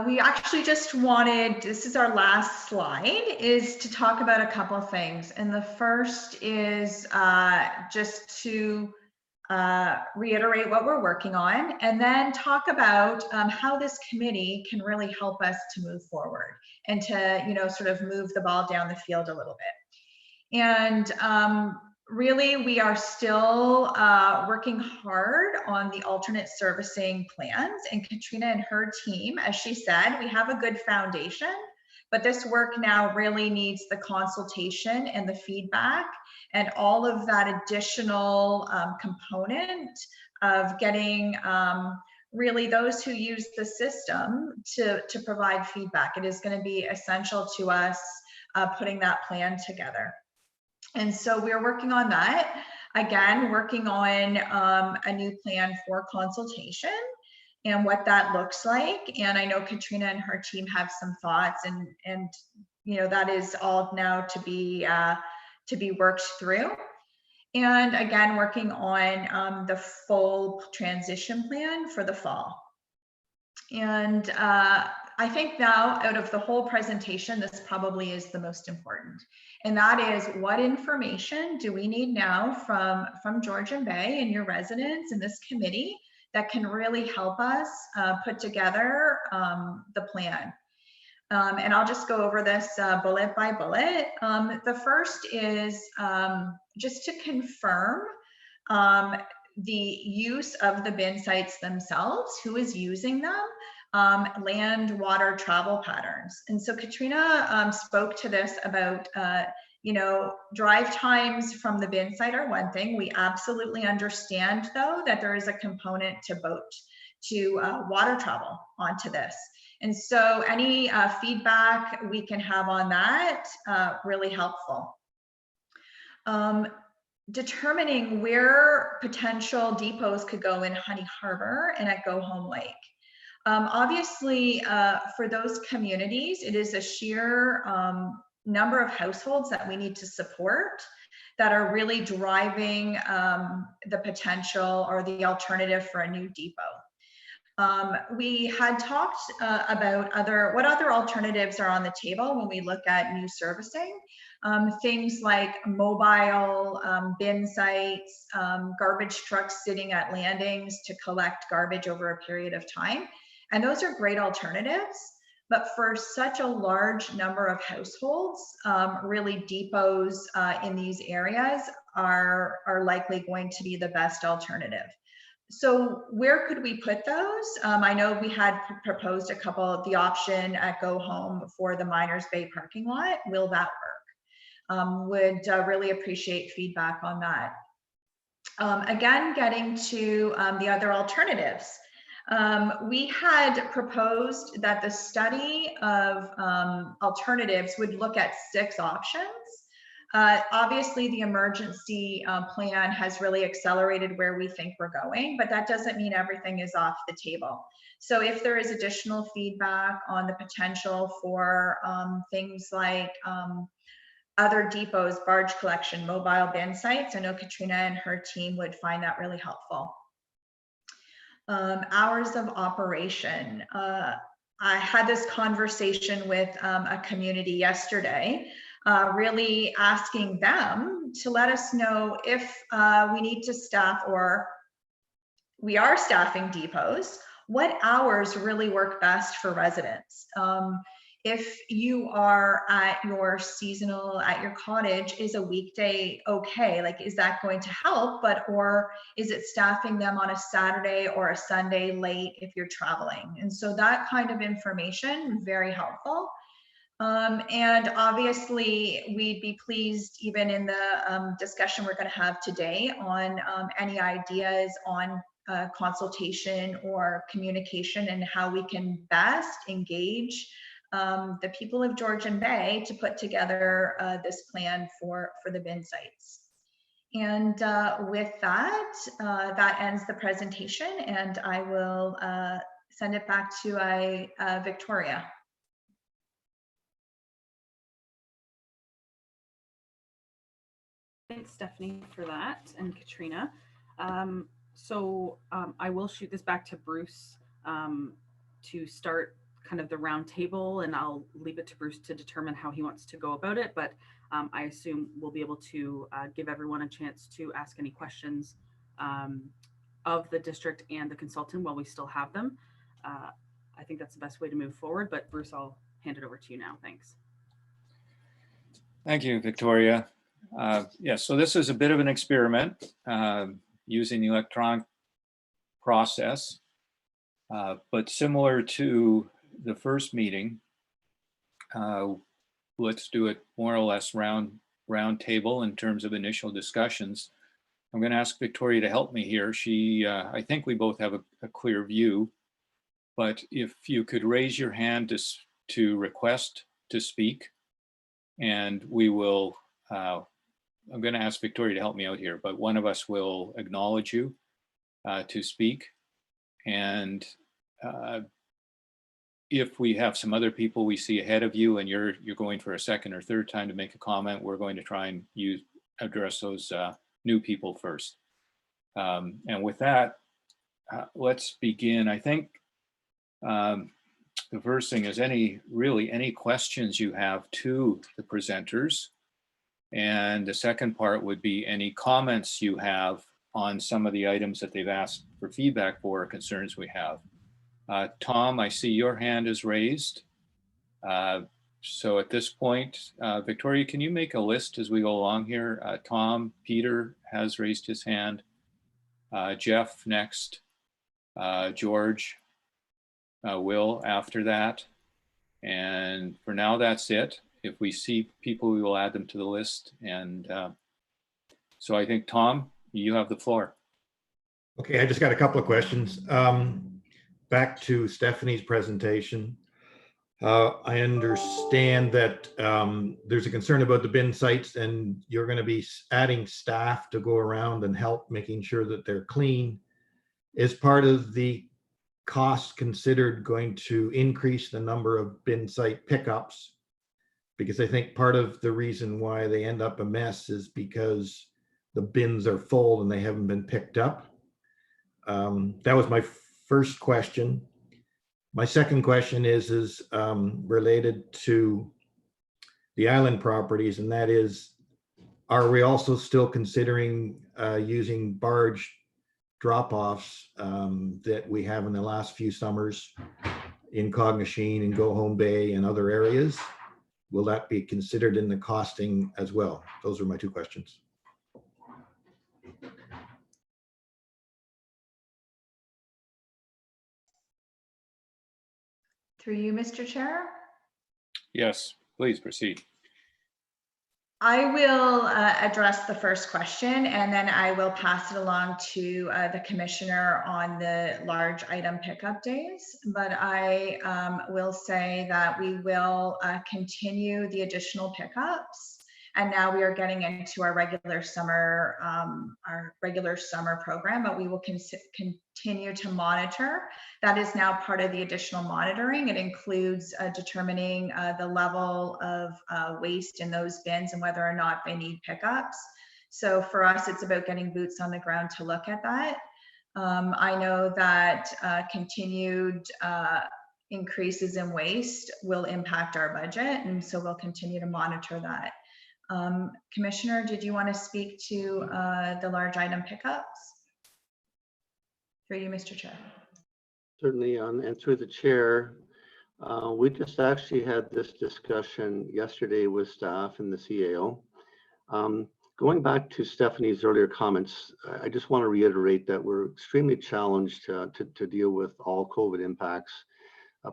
We actually just wanted, this is our last slide, is to talk about a couple of things. And the first is just to reiterate what we're working on, and then talk about how this committee can really help us to move forward and to, sort of move the ball down the field a little bit. And really, we are still working hard on the alternate servicing plans, and Katrina and her team, as she said, we have a good foundation, but this work now really needs the consultation and the feedback and all of that additional component of getting really those who use the system to provide feedback. It is going to be essential to us putting that plan together. And so we're working on that. Again, working on a new plan for consultation and what that looks like. And I know Katrina and her team have some thoughts, and that is all now to be worked through. And again, working on the full transition plan for the fall. And I think now, out of the whole presentation, this probably is the most important. And that is, what information do we need now from Georgian Bay and your residents and this committee that can really help us put together the plan? And I'll just go over this bullet by bullet. The first is just to confirm the use of the bin sites themselves, who is using them, land, water, travel patterns. And so Katrina spoke to this about, drive times from the bin site are one thing. We absolutely understand, though, that there is a component to water travel onto this. And so any feedback we can have on that, really helpful. Determining where potential depots could go in Honey Harbor and at Go Home Lake. Obviously, for those communities, it is a sheer number of households that we need to support that are really driving the potential or the alternative for a new depot. We had talked about what other alternatives are on the table when we look at new servicing. Things like mobile bin sites, garbage trucks sitting at landings to collect garbage over a period of time. And those are great alternatives, but for such a large number of households, really depots in these areas are likely going to be the best alternative. So where could we put those? I know we had proposed the option at Go Home for the Miners Bay parking lot. Will that Would really appreciate feedback on that. Again, getting to the other alternatives. We had proposed that the study of alternatives would look at 6 options. Obviously, the emergency plan has really accelerated where we think we're going, but that doesn't mean everything is off the table. So if there is additional feedback on the potential for things like other depots, barge collection, mobile bin sites, I know Katrina and her team would find that really helpful. Hours of operation. I had this conversation with a community yesterday, really asking them to let us know if we need to staff, or we are staffing depots, what hours really work best for residents. If you are at your seasonal, at your cottage, is a weekday okay? Like, is that going to help? Or is it staffing them on a Saturday or a Sunday late if you're traveling? And so that kind of information, very helpful. And obviously, we'd be pleased, even in the discussion we're going to have today, on any ideas on consultation or communication and how we can best engage the people of Georgian Bay to put together this plan for the bin sites. And with that, that ends the presentation, and I will send it back to Victoria. Thanks, Stephanie, for that, and Katrina. I will shoot this back to Bruce to start kind of the round table, and I'll leave it to Bruce to determine how he wants to go about it. But I assume we'll be able to give everyone a chance to ask any questions of the district and the consultant while we still have them. I think that's the best way to move forward. But Bruce, I'll hand it over to you now. Thanks. Thank you, Victoria. So this is a bit of an experiment using the electronic process, but similar to the first meeting, let's do it more or less round table in terms of initial discussions. I'm going to ask Victoria to help me here. I think we both have a clear view, but if you could raise your hand to request to speak, and we will, I'm going to ask Victoria to help me out here, but one of us will acknowledge you to speak. And if we have some other people we see ahead of you and you're going for a second or third time to make a comment, we're going to try and address those new people first. And with that, let's begin. I think the first thing is any questions you have to the presenters. And the second part would be any comments you have on some of the items that they've asked for feedback for or concerns we have. Tom, I see your hand is raised. So at this point, Victoria, can you make a list as we go along here? Tom, Peter has raised his hand. Jeff next. George, Will after that. And for now, that's it. If we see people, we will add them to the list. And so I think, Tom, you have the floor. Okay, I just got a couple of questions. Back to Stephanie's presentation. I understand that there's a concern about the bin sites, and you're going to be adding staff to go around and help making sure that they're clean. Is part of the cost considered going to increase the number of bin site pickups? Because I think part of the reason why they end up a mess is because the bins are full and they haven't been picked up. That was my first question. My second question is related to the island properties, and that is, are we also still considering using barge drop-offs that we have in the last few summers in Cognachine and Go Home Bay and other areas? Will that be considered in the costing as well? Those are my two questions. Through you, Mr. Chair. Yes, please proceed. I will address the first question, and then I will pass it along to the commissioner on the large item pickup days. But I will say that we will continue the additional pickups. And now we are getting into our regular summer program, but we will continue to monitor. That is now part of the additional monitoring. It includes determining the level of waste in those bins and whether or not they need pickups. So for us, it's about getting boots on the ground to look at that. I know that continued increases in waste will impact our budget, and so we'll continue to monitor that. Commissioner, did you want to speak to the large item pickups? Through you, Mr. Chair. Certainly, and through the chair, we just actually had this discussion yesterday with staff and the CAO. Going back to Stephanie's earlier comments, I just want to reiterate that we're extremely challenged to deal with all COVID impacts,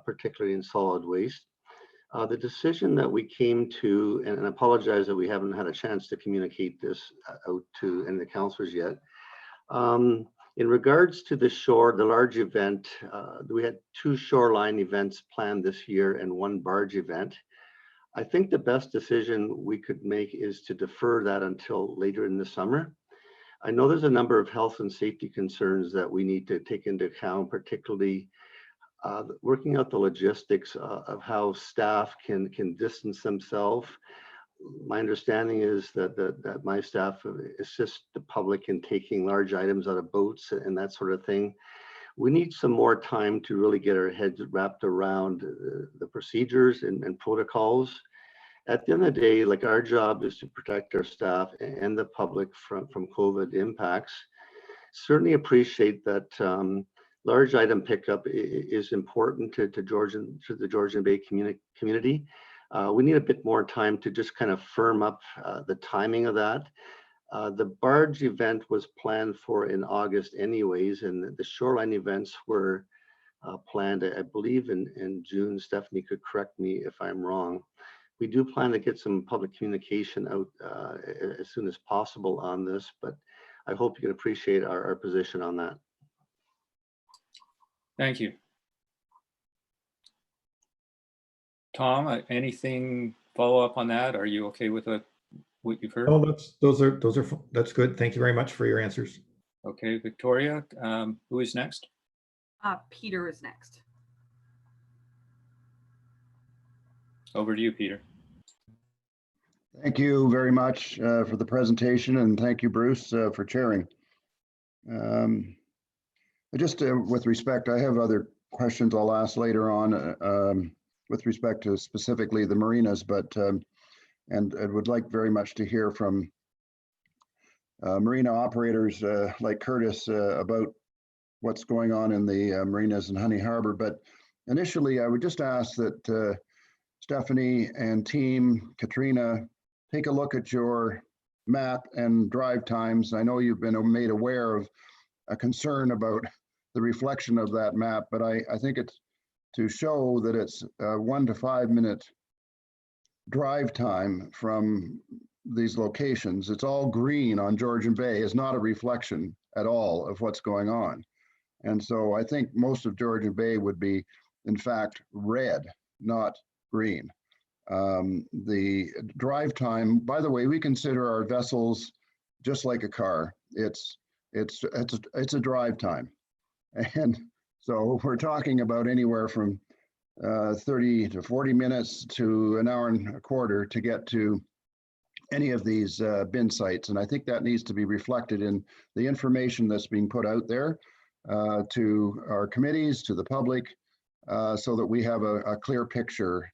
particularly in solid waste. The decision that we came to, and I apologize that we haven't had a chance to communicate this out to any of the councillors yet. In regards to the large event, we had 2 shoreline events planned this year and 1 barge event. I think the best decision we could make is to defer that until later in the summer. I know there's a number of health and safety concerns that we need to take into account, particularly working out the logistics of how staff can distance themselves. My understanding is that my staff assist the public in taking large items out of boats and that sort of thing. We need some more time to really get our heads wrapped around the procedures and protocols. At the end of the day, like, our job is to protect our staff and the public from COVID impacts. Certainly appreciate that large item pickup is important to the Georgian Bay community. We need a bit more time to just kind of firm up the timing of that. The barge event was planned for in August anyways, and the shoreline events were planned, I believe, in June. Stephanie could correct me if I'm wrong. We do plan to get some public communication out as soon as possible on this, but I hope you can appreciate our position on that. Thank you. Tom, anything follow up on that? Are you okay with what you've heard? Oh, that's good. Thank you very much for your answers. Okay, Victoria, who is next? Peter is next. Over to you, Peter. Thank you very much for the presentation, and thank you, Bruce, for chairing. Just with respect, I have other questions I'll ask later on with respect to specifically the marinas, but and I would like very much to hear from marina operators like Curtis about what's going on in the marinas in Honey Harbor. But initially, I would just ask that Stephanie and team, Katrina, take a look at your map and drive times. I know you've been made aware of a concern about the reflection of that map, but I think it's to show that it's a 1 to 5 minute drive time from these locations. It's all green on Georgian Bay is not a reflection at all of what's going on. And so I think most of Georgian Bay would be, in fact, red, not green. The drive time, by the way, we consider our vessels just like a car. It's a drive time. And so we're talking about anywhere from 30 to 40 minutes to an hour and a quarter to get to any of these bin sites. And I think that needs to be reflected in the information that's being put out there to our committees, to the public, so that we have a clear picture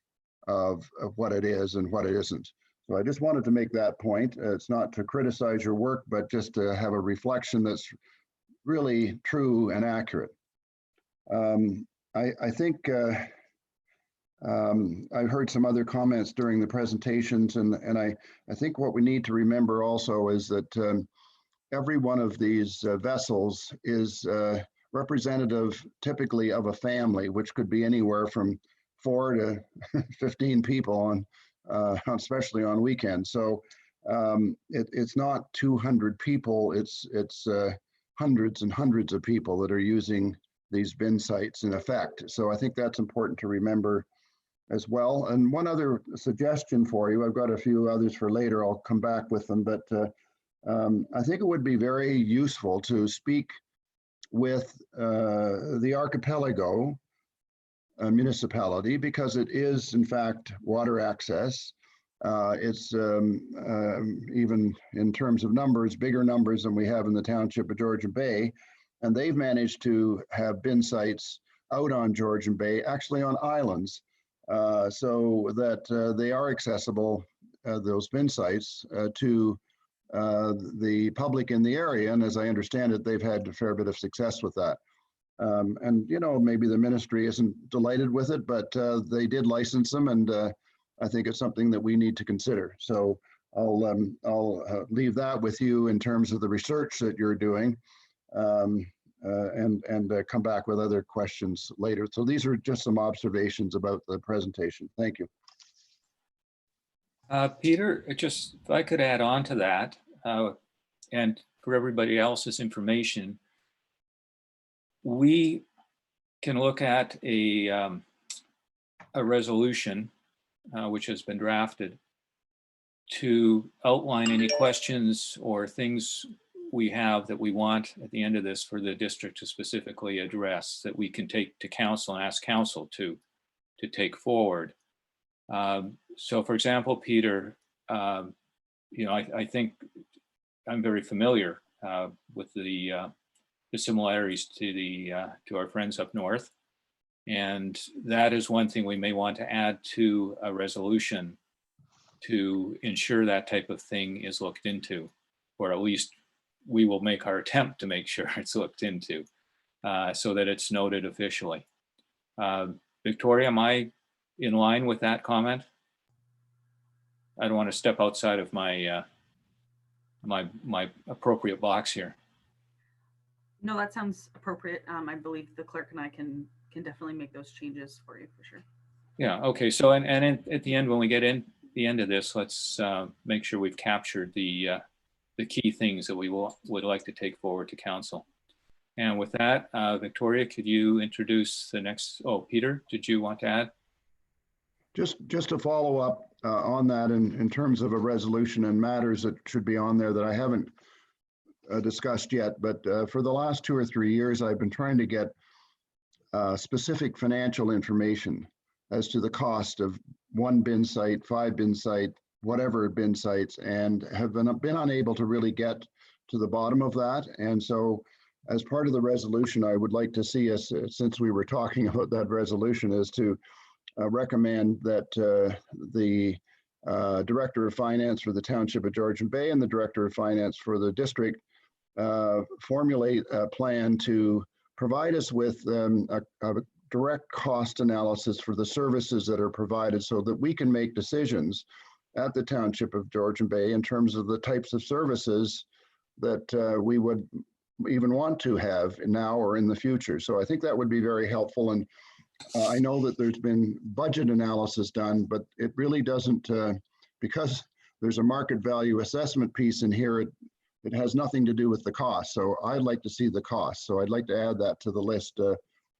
of what it is and what it isn't. So I just wanted to make that point. It's not to criticize your work, but just to have a reflection that's really true and accurate. I think I heard some other comments during the presentations, and I think what we need to remember also is that every one of these vessels is representative typically of a family, which could be anywhere from 4 to 15 people on especially on weekends. So it's not 200 people, it's hundreds and hundreds of people that are using these bin sites in effect. So I think that's important to remember as well. And one other suggestion for you, I've got a few others for later, I'll come back with them, but I think it would be very useful to speak with the archipelago municipality, because it is in fact water access. It's even in terms of numbers, bigger numbers than we have in the township of Georgian Bay. And they've managed to have bin sites out on Georgian Bay, actually on islands, so that they are accessible, those bin sites, to the public in the area. And as I understand it, they've had a fair bit of success with that. And, you know, maybe the ministry isn't delighted with it, but they did license them, and I think it's something that we need to consider. So I'll leave that with you in terms of the research that you're doing, and come back with other questions later. So these are just some observations about the presentation. Thank you. Peter, just if I could add on to that, and for everybody else's information, we can look at a resolution which has been drafted to outline any questions or things we have that we want at the end of this for the district to specifically address, that we can take to council and ask council to take forward. So for example, Peter, you know, I think I'm very familiar with the similarities to our friends up north. And that is one thing we may want to add to a resolution to ensure that type of thing is looked into, or at least we will make our attempt to make sure it's looked into, so that it's noted officially. Victoria, am I in line with that comment? I don't want to step outside of my my appropriate box here. No, that sounds appropriate. I believe the clerk and I can definitely make those changes for you for sure. Yeah, okay. So, at the end, when we get in the end of this, let's make sure we've captured the key things that we would like to take forward to council. And with that, Victoria, could you introduce the next? Oh, Peter, did you want to add? Just to follow up on that, in terms of a resolution and matters that should be on there that I haven't discussed yet, but for the last 2 or 3 years, I've been trying to get specific financial information as to the cost of 1 bin site, 5 bin site, whatever bin sites, and have been unable to really get to the bottom of that. And so as part of the resolution, I would like to see us, since we were talking about that resolution, is to recommend that the Director of Finance for the Township of Georgian Bay and the Director of Finance for the district formulate a plan to provide us with a direct cost analysis for the services that are provided, so that we can make decisions at the Township of Georgian Bay in terms of the types of services that we would even want to have now or in the future. So I think that would be very helpful. And I know that there's been budget analysis done, but it really doesn't, because there's a market value assessment piece in here, it has nothing to do with the cost. So I'd like to see the cost. So I'd like to add that to the list,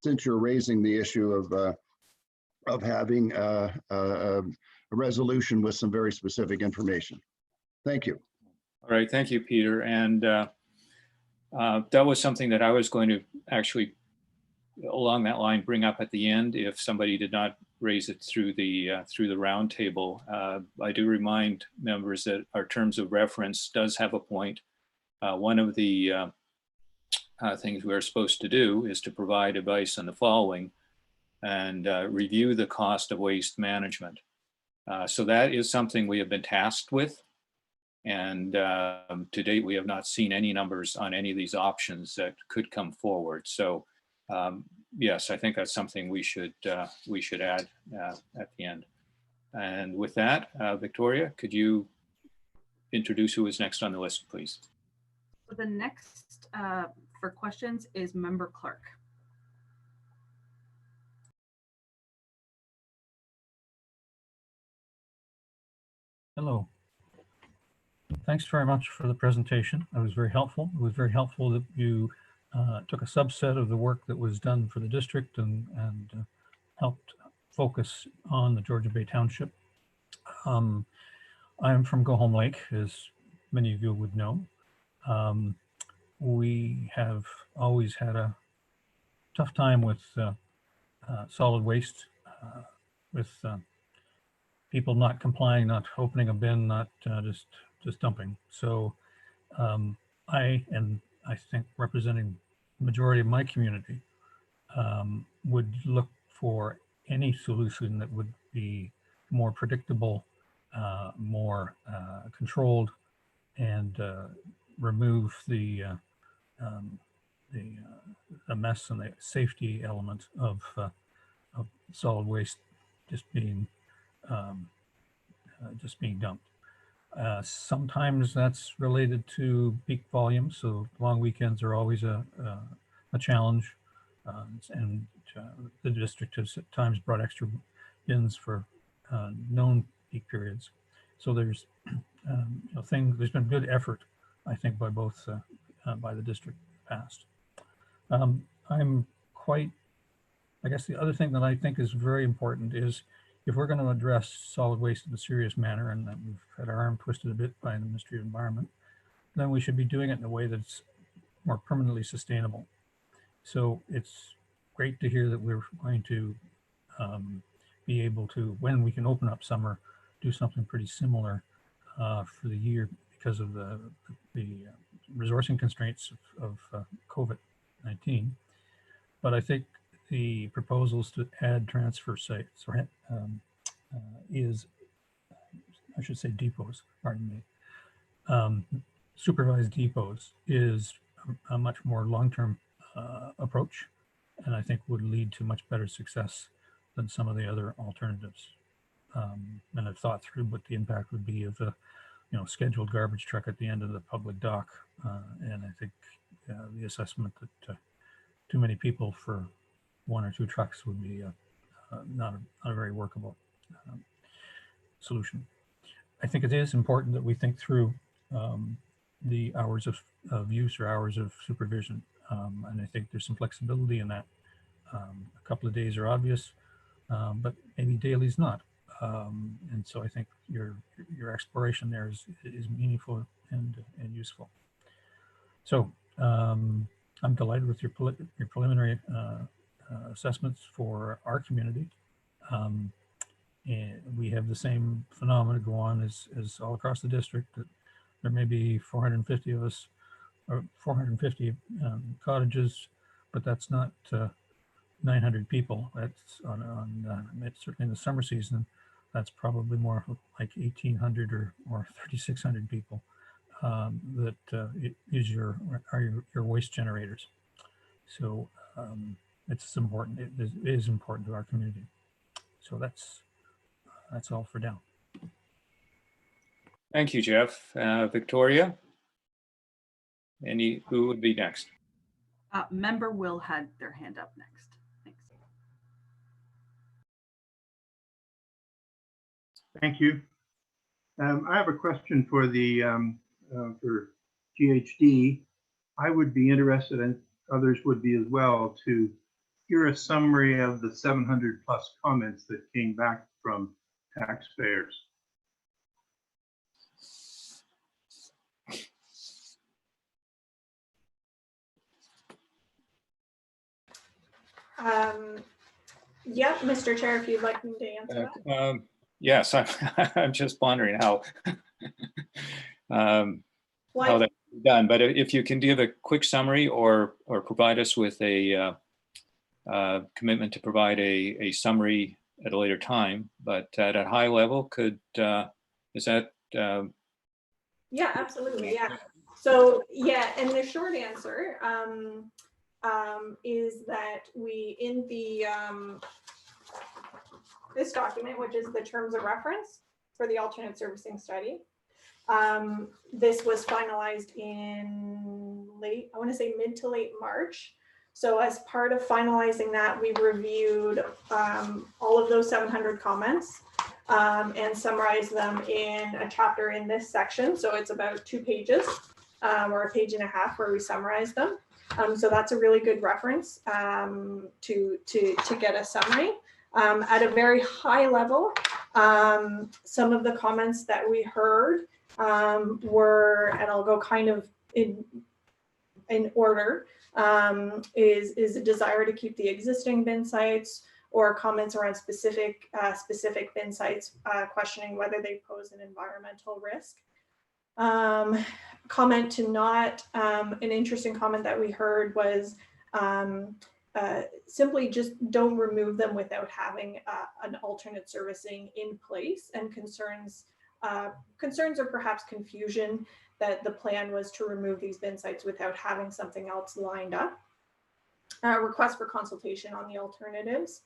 since you're raising the issue of having a resolution with some very specific information. Thank you. All right, thank you, Peter. And that was something that I was going to actually, along that line, bring up at the end if somebody did not raise it through the round table. I do remind members that our terms of reference does have a point. One of the things we're supposed to do is to provide advice on the following and review the cost of waste management. So that is something we have been tasked with. And to date, we have not seen any numbers on any of these options that could come forward. So yes, I think that's something we should add at the end. And with that, Victoria, could you introduce who is next on the list, please? So the next for questions is Member Clark. Hello. Thanks very much for the presentation. It was very helpful. It was very helpful that you took a subset of the work that was done for the district and helped focus on the Georgian Bay Township. I am from Go Home Lake, as many of you would know. We have always had a tough time with solid waste, with people not complying, not opening a bin, not just dumping. So I think representing the majority of my community would look for any solution that would be more predictable, more controlled, and remove the mess and the safety element of solid waste just being dumped. Sometimes that's related to peak volume, so long weekends are always a challenge, and the district has at times brought extra bins for known peak periods. So there's there's been good effort, I think, by both by the district past. I'm quite, I guess the other thing that I think is very important is if we're going to address solid waste in a serious manner, and we've had our arm twisted a bit by the Ministry of Environment, then we should be doing it in a way that's more permanently sustainable. So it's great to hear that we're going to be able to, when we can open up summer, do something pretty similar for the year because of the resourcing constraints of COVID-19. But I think the proposals to add transfer sites I should say depots, pardon me, supervised depots is a much more long-term approach, and I think would lead to much better success than some of the other alternatives. And I've thought through what the impact would be of a scheduled garbage truck at the end of the public dock, and I think the assessment that too many people for one or two trucks would be not a very workable solution. I think it is important that we think through the hours of use or hours of supervision, and I think there's some flexibility in that. A couple of days are obvious, but maybe daily is not. And so I think your exploration there is meaningful and useful. So I'm delighted with your preliminary assessments for our community. And we have the same phenomena go on as all across the district, that there may be 450 of us, or 450 cottages, but that's not 900 people. That's certainly in the summer season, that's probably more like 1,800 or 3,600 people that is your waste generators. So it's important. It is important to our community. So that's all for now. Thank you, Jeff. Victoria, who would be next? Member Will had their hand up next. Thanks. Thank you. I have a question for the for GHD. I would be interested, and others would be as well, to hear a summary of the 700 plus comments that came back from taxpayers. Yeah, Mr. Chair, if you'd like me to answer that. Yes, I'm just wondering how that's done. But if you can give a quick summary or provide us with a commitment to provide a summary at a later time, but at a high level, is that? Yeah, absolutely. Yeah. So yeah, and the short answer is that we, in the this document, which is the terms of reference for the alternate servicing study, this was finalized in I want to say mid to late March. So as part of finalizing that, we reviewed all of those 700 comments. and summarize them in a chapter in this section. So it's about 2 pages or a page and a half where we summarize them. So that's a really good reference to get a summary. At a very high level, some of the comments that we heard were, and I'll go kind of in order, is a desire to keep the existing bin sites, or comments around specific bin sites, questioning whether they pose an environmental risk. Comment to not, an interesting comment that we heard was simply just don't remove them without having an alternate servicing in place, and concerns or perhaps confusion that the plan was to remove these bin sites without having something else lined up. Request for consultation on the alternatives.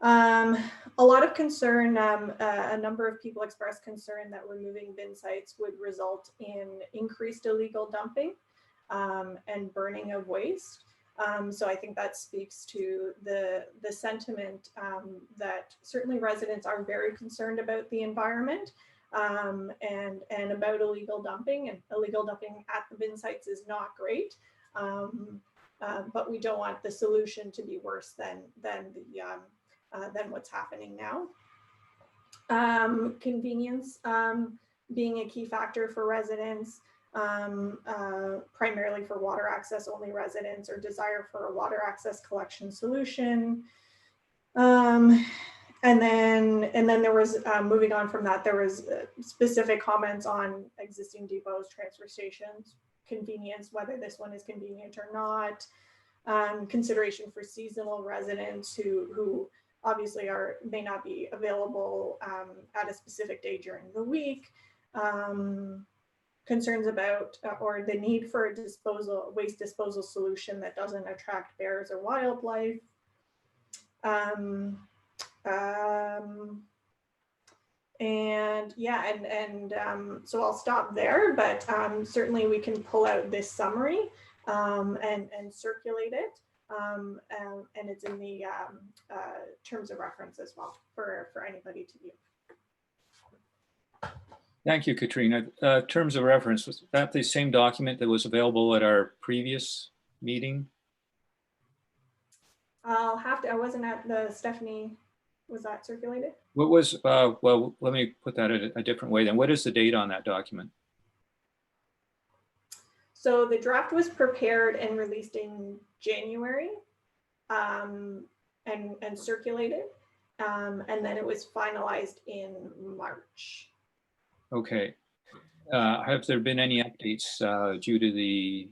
A lot of concern, a number of people expressed concern that removing bin sites would result in increased illegal dumping and burning of waste. So I think that speaks to the sentiment that certainly residents are very concerned about the environment and about illegal dumping, and illegal dumping at the bin sites is not great. But we don't want the solution to be worse than what's happening now. Convenience being a key factor for residents, primarily for water access only residents, or desire for a water access collection solution. And then there was, moving on from that, there was specific comments on existing depots, transfer stations, convenience, whether this one is convenient or not, consideration for seasonal residents who obviously may not be available at a specific day during the week, concerns about or the need for a waste disposal solution that doesn't attract bears or wildlife. So I'll stop there, but certainly we can pull out this summary and circulate it. And it's in the terms of reference as well for anybody to view. Thank you, Katrina. Terms of reference, was that the same document that was available at our previous meeting? I'll have to, I wasn't at the Stephanie, was that circulated? What was, well, let me put that a different way then. What is the date on that document? So the draft was prepared and released in January and circulated. And then it was finalized in March. Okay. Have there been any updates due to the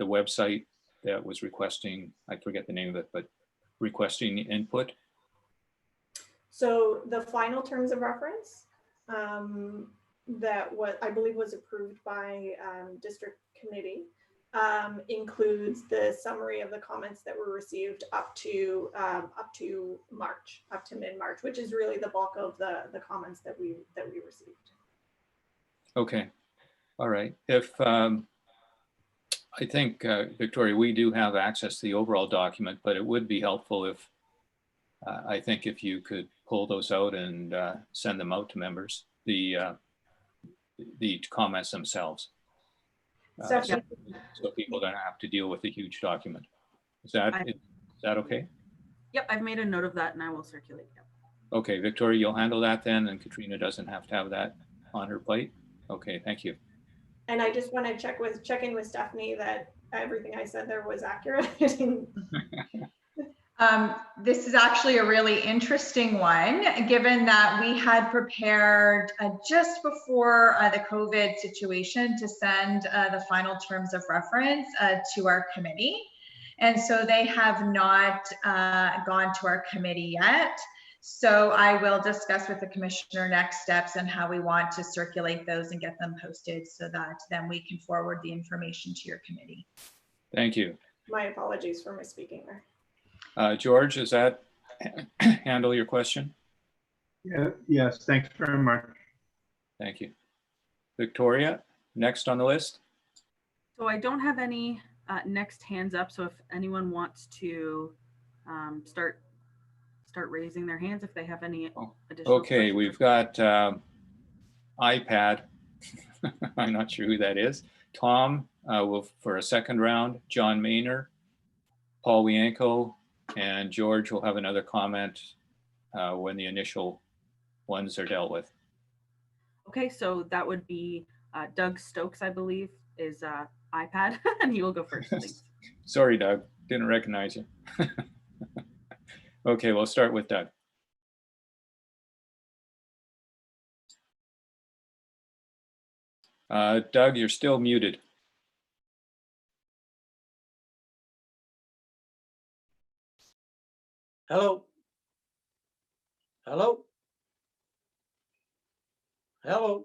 website that was requesting, I forget the name of it, but requesting input? So the final terms of reference that what I believe was approved by district committee includes the summary of the comments that were received up to March, up to mid-March, which is really the bulk of the comments that we received. Okay, all right. If I think Victoria, we do have access to the overall document, but it would be helpful if I think if you could pull those out and send them out to members, the comments themselves. So people don't have to deal with a huge document. Is that okay? Yep, I've made a note of that and I will circulate. Yep. Okay, Victoria, you'll handle that then, and Katrina doesn't have to have that on her plate. Okay, thank you. And I just want to check in with Stephanie that everything I said there was accurate. This is actually a really interesting one, given that we had prepared just before the COVID situation to send the final terms of reference to our committee. And so they have not gone to our committee yet. So I will discuss with the commissioner next steps and how we want to circulate those and get them posted so that then we can forward the information to your committee. Thank you. My apologies for misspeaking there. George, does that handle your question? Yeah, yes, thanks very much. Thank you. Victoria, next on the list. So I don't have any next hands up. So if anyone wants to start start raising their hands if they have any Oh, additional Okay, questions. we've got iPad. I'm not sure who that is. Tom will for a second round. John Maynard, Paul Wianco, and George will have another comment when the initial ones are dealt with. Okay, so that would be Doug Stokes, I believe, is iPad, and he will go first. Thanks. Sorry, Doug, didn't recognize you. Okay, we'll start with Doug. Doug, you're still muted. Hello? Hello? Hello?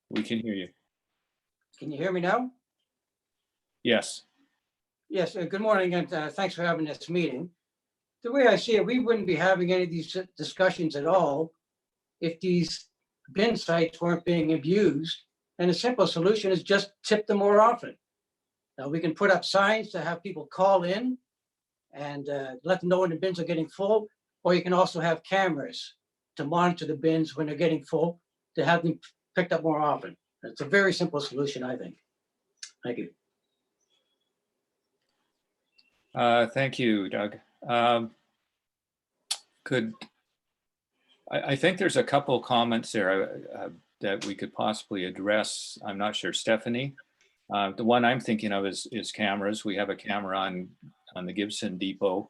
We can hear you. Can you hear me now? Yes. Yes, good morning, and thanks for having this meeting. The way I see it, we wouldn't be having any of these discussions at all if these bin sites weren't being abused. And the simple solution is just tip them more often. Now, we can put up signs to have people call in and let them know when the bins are getting full, or you can also have cameras to monitor the bins when they're getting full, to have them picked up more often. It's a very simple solution, I think. Thank you. Thank you, Doug. I think there's a couple comments there that we could possibly address. I'm not sure, Stephanie. The one I'm thinking of is cameras. We have a camera on the Gibson Depot,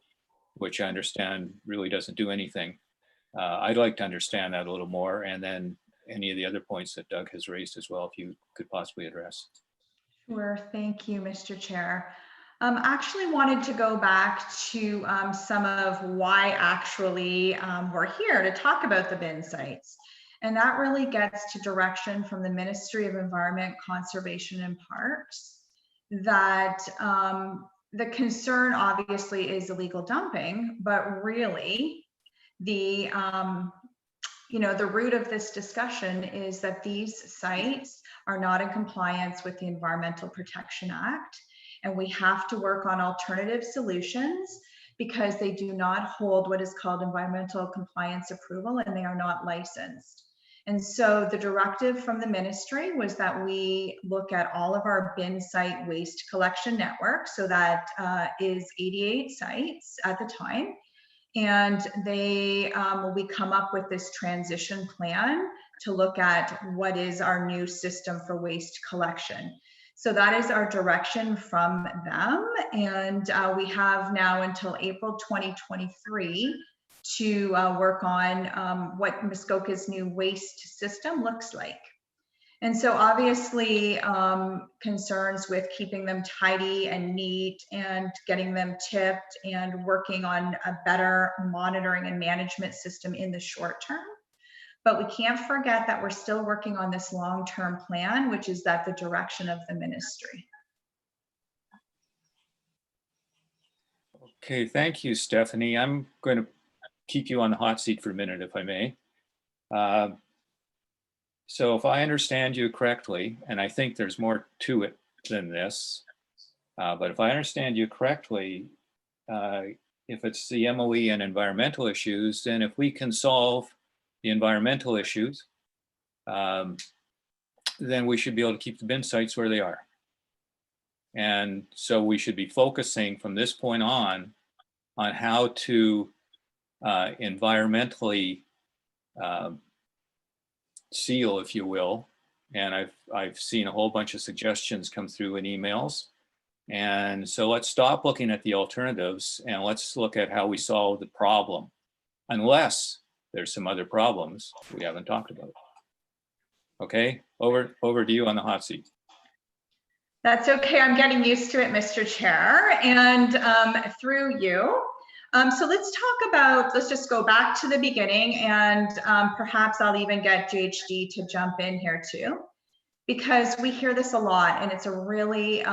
which I understand really doesn't do anything. I'd like to understand that a little more, and then any of the other points that Doug has raised as well, if you could possibly address. Sure, thank you, Mr. Chair. Actually wanted to go back to some of why actually we're here to talk about the bin sites. And that really gets to direction from the Ministry of Environment, Conservation and Parks that the concern obviously is illegal dumping, but really the the root of this discussion is that these sites are not in compliance with the Environmental Protection Act. And we have to work on alternative solutions because they do not hold what is called environmental compliance approval and they are not licensed. And so the directive from the ministry was that we look at all of our bin site waste collection network. So that is 88 sites at the time. And we come up with this transition plan to look at what is our new system for waste collection. So that is our direction from them. And we have now until April 2023 to work on what Muskoka's new waste system looks like. And so obviously concerns with keeping them tidy and neat and getting them tipped and working on a better monitoring and management system in the short term. But we can't forget that we're still working on this long-term plan, which is that the direction of the ministry. Okay, thank you, Stephanie. I'm going to keep you on the hot seat for a minute, if I may. So if I understand you correctly, and I think there's more to it than this, but if I understand you correctly, if it's the MOE and environmental issues, then if we can solve the environmental issues, then we should be able to keep the bin sites where they are. And so we should be focusing from this point on how to environmentally seal, if you will. And I've seen a whole bunch of suggestions come through in emails. And so let's stop looking at the alternatives and let's look at how we solve the problem, unless there's some other problems we haven't talked about. Okay, over to you on the hot seat. That's okay, I'm getting used to it, Mr. Chair, and through you. So let's just go back to the beginning, and perhaps I'll even get JHD to jump in here too, because we hear this a lot and it's a really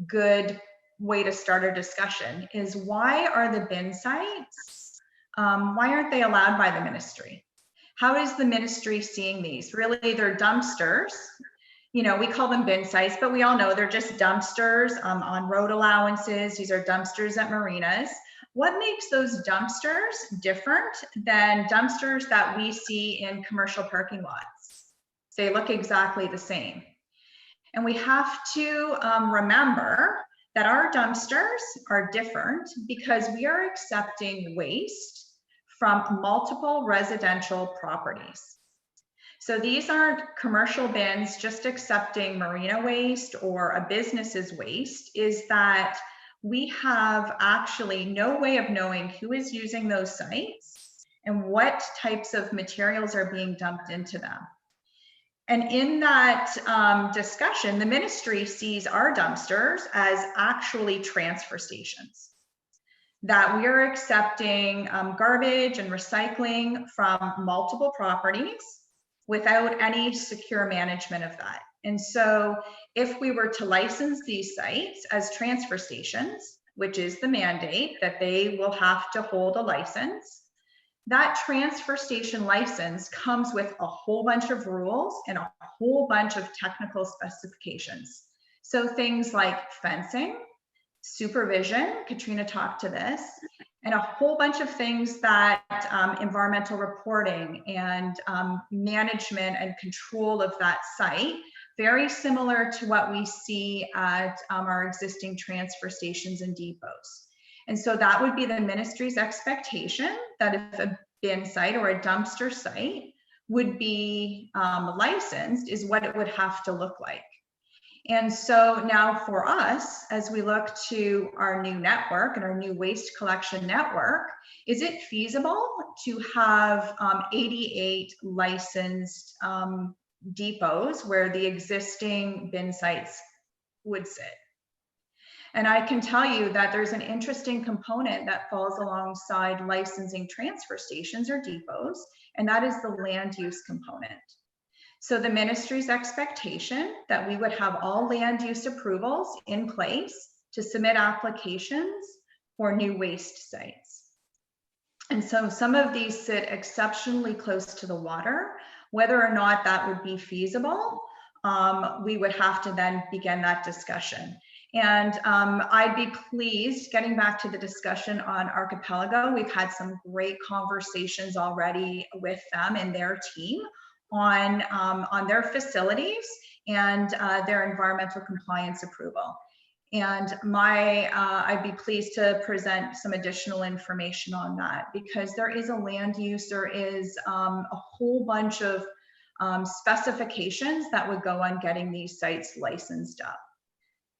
good way to start our discussion is why are the bin sites, why aren't they allowed by the ministry? How is the ministry seeing these? Really, they're dumpsters. we call them bin sites, but we all know they're just dumpsters on road allowances. These are dumpsters at marinas. What makes those dumpsters different than dumpsters that we see in commercial parking lots? They look exactly the same. And we have to remember that our dumpsters are different because we are accepting waste from multiple residential properties. So these aren't commercial bins just accepting marina waste or a business's waste, is that we have actually no way of knowing who is using those sites and what types of materials are being dumped into them. And in that discussion, the ministry sees our dumpsters as actually transfer stations, that we are accepting garbage and recycling from multiple properties without any secure management of that. And so if we were to license these sites as transfer stations, which is the mandate that they will have to hold a license, that transfer station license comes with a whole bunch of rules and a whole bunch of technical specifications. So things like fencing, supervision, Katrina talked to this, and a whole bunch of things that environmental reporting and management and control of that site, very similar to what we see at our existing transfer stations and depots. And so that would be the ministry's expectation, that if a bin site or a dumpster site would be licensed, is what it would have to look like. And so now for us, as we look to our new network and our new waste collection network, is it feasible to have 88 licensed depots where the existing bin sites would sit? And I can tell you that there's an interesting component that falls alongside licensing transfer stations or depots, and that is the land use component. So the ministry's expectation that we would have all land use approvals in place to submit applications for new waste sites. And so some of these sit exceptionally close to the water. Whether or not that would be feasible, we would have to then begin that discussion. And I'd be pleased, getting back to the discussion on Archipelago, we've had some great conversations already with them and their team on their facilities and their environmental compliance approval. And I'd be pleased to present some additional information on that, because there is a land use, there is a whole bunch of specifications that would go on getting these sites licensed up.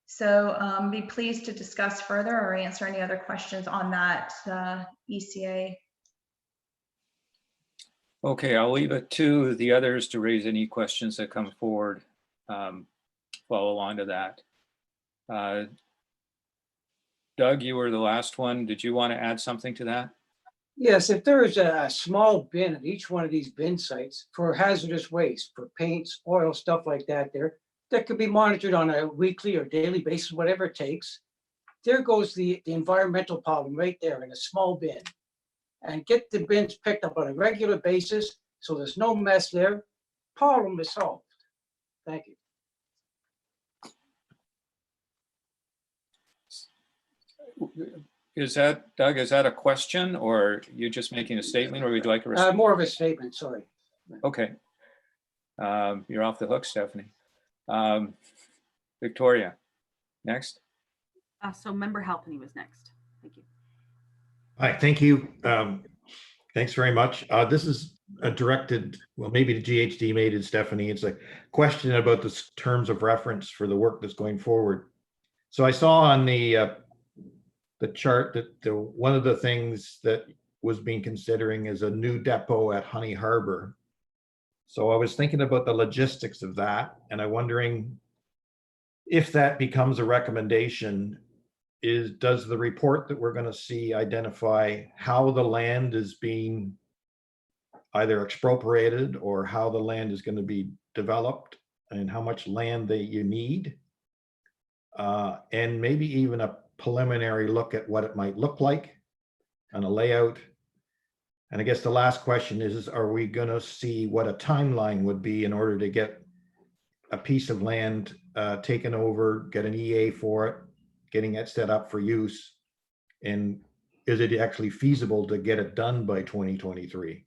So be pleased to discuss further or answer any other questions on that ECA. Okay, I'll leave it to the others to raise any questions that come forward, follow on to that. Doug, you were the last one. Did you want to add something to that? Yes, if there is a small bin at each one of these bin sites for hazardous waste, for paints, oil, stuff like that that could be monitored on a weekly or daily basis, whatever it takes. There goes the environmental problem right there in a small bin. And get the bins picked up on a regular basis so there's no mess there. Problem is solved. Thank you. Is that, Doug, is that a question, or you just making a statement, or would you like a response? More of a statement, sorry. Okay. You're off the hook, Stephanie. Victoria, next. So Member Halpenny was next. Thank you. Hi, thank you. Thanks very much. This is directed, well, maybe to GHD, maybe to Stephanie. It's a question about the terms of reference for the work that's going forward. So I saw on the chart that one of the things that was being considering is a new depot at Honey Harbor. So I was thinking about the logistics of that, and I'm wondering if that becomes a recommendation, does the report that we're going to see identify how the land is being either expropriated or how the land is going to be developed and how much land that you need, and maybe even a preliminary look at what it might look like and a layout. And I guess the last question is, are we going to see what a timeline would be in order to get a piece of land taken over, get an EA for it, getting it set up for use? And is it actually feasible to get it done by 2023?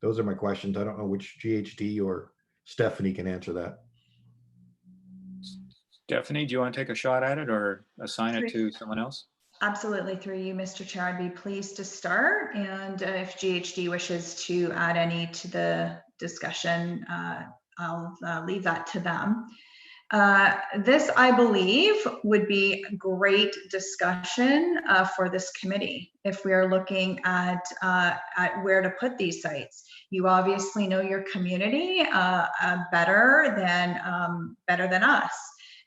Those are my questions. I don't know which GHD or Stephanie can answer that. Stephanie, do you want to take a shot at it or assign it to someone else? Absolutely, through you, Mr. Chair, I'd be pleased to start. And if GHD wishes to add any to the discussion, I'll leave that to them. This, I believe, would be great discussion for this committee if we are looking at where to put these sites. You obviously know your community better than us.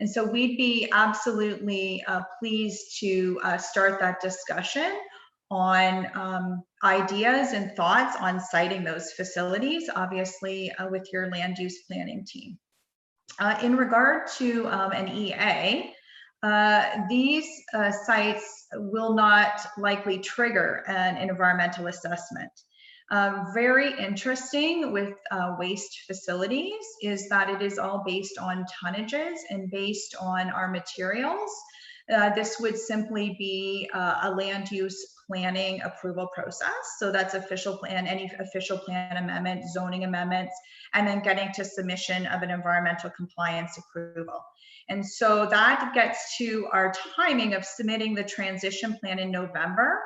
And so we'd be absolutely pleased to start that discussion on ideas and thoughts on siting those facilities, obviously with your land use planning team. In regard to an EA, these sites will not likely trigger an environmental assessment. Very interesting with waste facilities is that it is all based on tonnages and based on our materials. This would simply be a land use planning approval process. So that's official plan, any official plan amendment, zoning amendments, and then getting to submission of an environmental compliance approval. And so that gets to our timing of submitting the transition plan in November.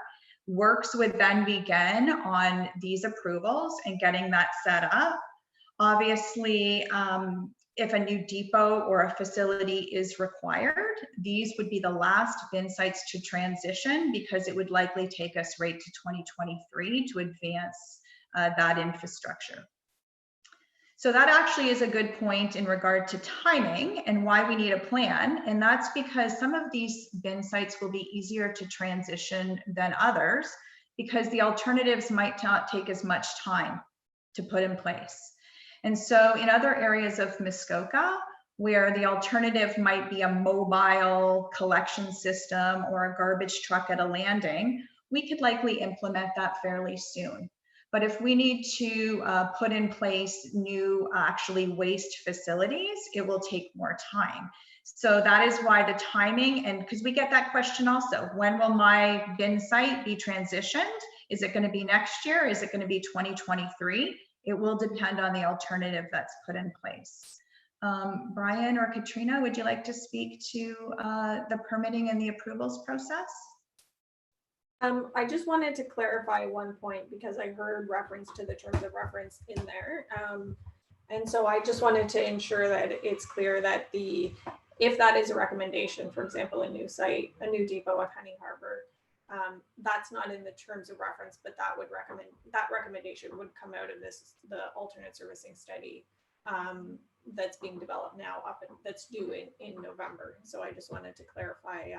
Works would then begin on these approvals and getting that set up. Obviously, if a new depot or a facility is required, these would be the last bin sites to transition because it would likely take us right to 2023 to advance that infrastructure. So that actually is a good point in regard to timing and why we need a plan. And that's because some of these bin sites will be easier to transition than others because the alternatives might not take as much time to put in place. And so in other areas of Muskoka, where the alternative might be a mobile collection system or a garbage truck at a landing, we could likely implement that fairly soon. But if we need to put in place new actually waste facilities, it will take more time. So that is why the timing, and because we get that question also, when will my bin site be transitioned? Is it going to be next year? Is it going to be 2023? It will depend on the alternative that's put in place. Brian or Katrina, would you like to speak to the permitting and the approvals process? I just wanted to clarify one point because I heard reference to the terms of reference in there. And so I just wanted to ensure that it's clear that if that is a recommendation, for example, a new site, a new depot at Honey Harbor, that's not in the terms of reference, but that recommendation would come out of the alternate servicing study that's being developed now that's due in November. So I just wanted to clarify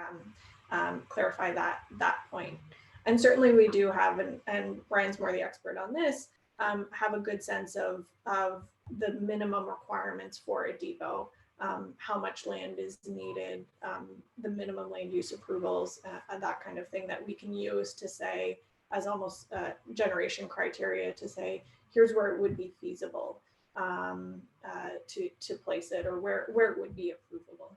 that point. And certainly we do have, and Brian's more the expert on this, have a good sense of the minimum requirements for a depot, how much land is needed, the minimum land use approvals, and that kind of thing that we can use to say as almost generation criteria to say, here's where it would be feasible to place it, or where it would be approvable.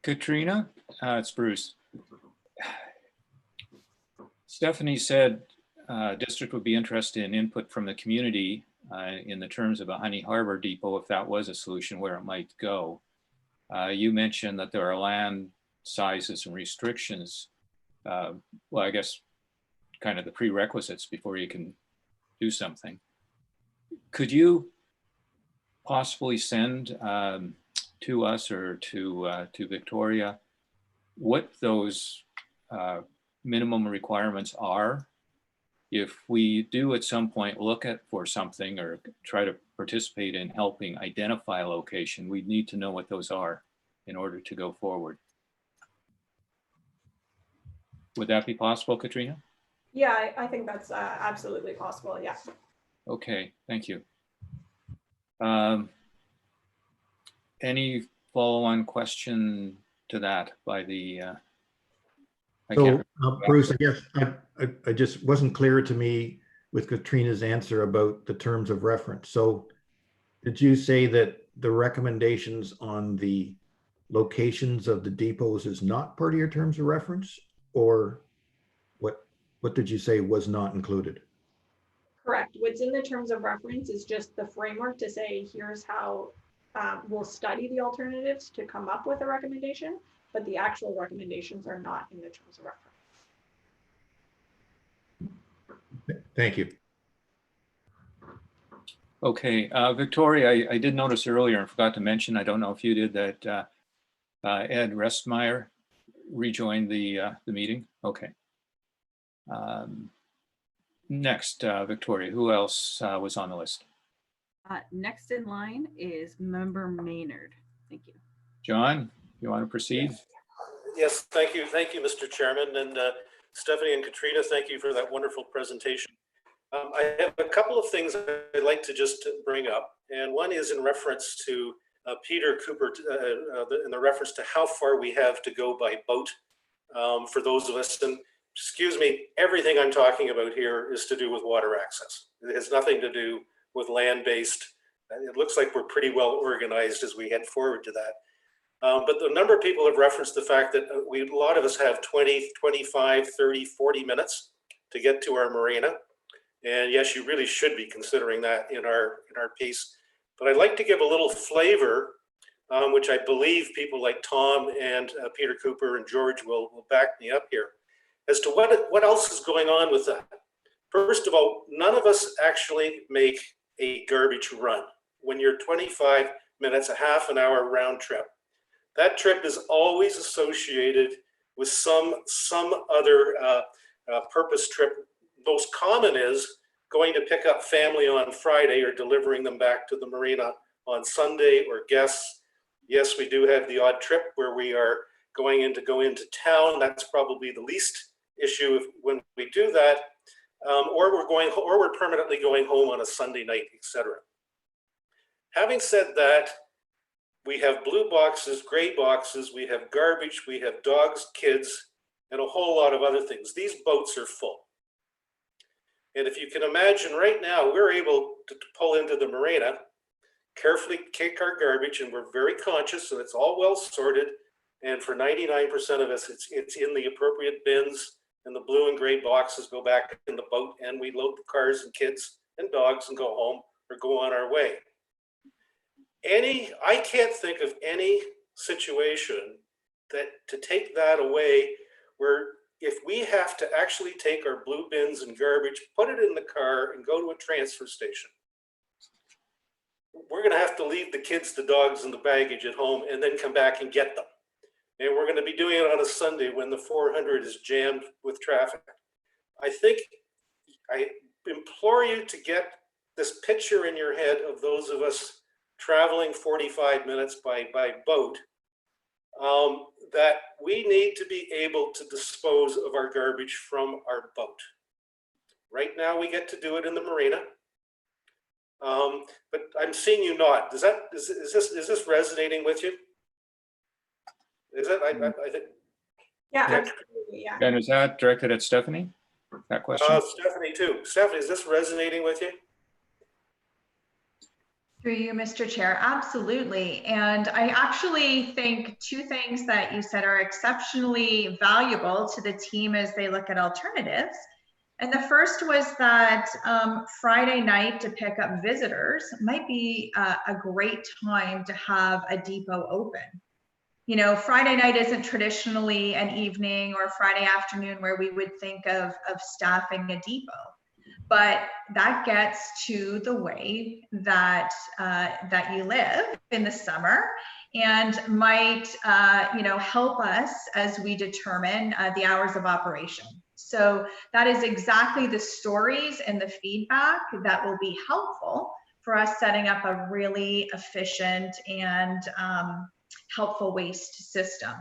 Katrina, it's Bruce. Stephanie said district would be interested in input from the community in the terms of a Honey Harbor depot, if that was a solution, where it might go. You mentioned that there are land sizes and restrictions. Well, I guess kind of the prerequisites before you can do something. Could you possibly send to us or to Victoria what those minimum requirements are? If we do at some point look for something or try to participate in helping identify a location, we need to know what those are in order to go forward. Would that be possible, Katrina? Yeah, I think that's absolutely possible. Yeah. Okay, thank you. Any follow-on question to that by the? Bruce, I guess I just wasn't clear to me with Katrina's answer about the terms of reference. So Did you say that the recommendations on the locations of the depots is not part of your terms of reference? Or what did you say was not included? Correct. What's in the terms of reference is just the framework to say, here's how we'll study the alternatives to come up with a recommendation, but the actual recommendations are not in the terms of reference. Thank you. Okay, Victoria, I did notice earlier and forgot to mention, I don't know if you did, that Ed Restmeyer rejoined the meeting. Okay. Next, Victoria, who else was on the list? Next in line is Member Maynard. Thank you. John, you want to proceed? Yes, thank you, Mr. Chairman, and Stephanie and Katrina, thank you for that wonderful presentation. I have a couple of things I'd like to just bring up, and one is in reference to Peter Cooper, in the reference to how far we have to go by boat for those of us. And excuse me, everything I'm talking about here is to do with water access. It has nothing to do with land-based. It looks like we're pretty well organized as we head forward to that. But the number of people have referenced the fact that a lot of us have 20, 25, 30, 40 minutes to get to our marina. And yes, you really should be considering that in our piece. But I'd like to give a little flavor, which I believe people like Tom and Peter Cooper and George will back me up here, as to what else is going on with that. First of all, none of us actually make a garbage run. When you're 25 minutes, a half an hour round trip, that trip is always associated with some other purpose trip. Most common is going to pick up family on Friday or delivering them back to the marina on Sunday, or guests. Yes, we do have the odd trip where we are go into town. That's probably the least issue when we do that, or we're permanently going home on a Sunday night, etc. Having said that, we have blue boxes, gray boxes, we have garbage, we have dogs, kids, and a whole lot of other things. These boats are full. And if you can imagine right now, we're able to pull into the marina, carefully take our garbage, and we're very conscious, and it's all well sorted. And for 99% of us, it's in the appropriate bins, and the blue and gray boxes go back in the boat, and we load the cars and kids and dogs and go home or go on our way. I can't think of any situation that to take that away where if we have to actually take our blue bins and garbage, put it in the car and go to a transfer station, we're going to have to leave the kids, the dogs, and the baggage at home and then come back and get them. And we're going to be doing it on a Sunday when the 400 is jammed with traffic. I think I implore you to get this picture in your head of those of us traveling 45 minutes by boat, that we need to be able to dispose of our garbage from our boat. Right now we get to do it in the marina, but I'm seeing you nod. Is this resonating with you? Is it? I think. Yeah, Yeah. absolutely. Yeah. And is that directed at Stephanie? That question? Stephanie too. Stephanie, is this resonating with you? Through you, Mr. Chair, absolutely. And I actually think two things that you said are exceptionally valuable to the team as they look at alternatives. And the first was that Friday night to pick up visitors might be a great time to have a depot open. You know, Friday night isn't traditionally an evening or Friday afternoon where we would think of staffing a depot. But that gets to the way that that you live in the summer, and might help us as we determine the hours of operation. So that is exactly the stories and the feedback that will be helpful for us setting up a really efficient and helpful waste system.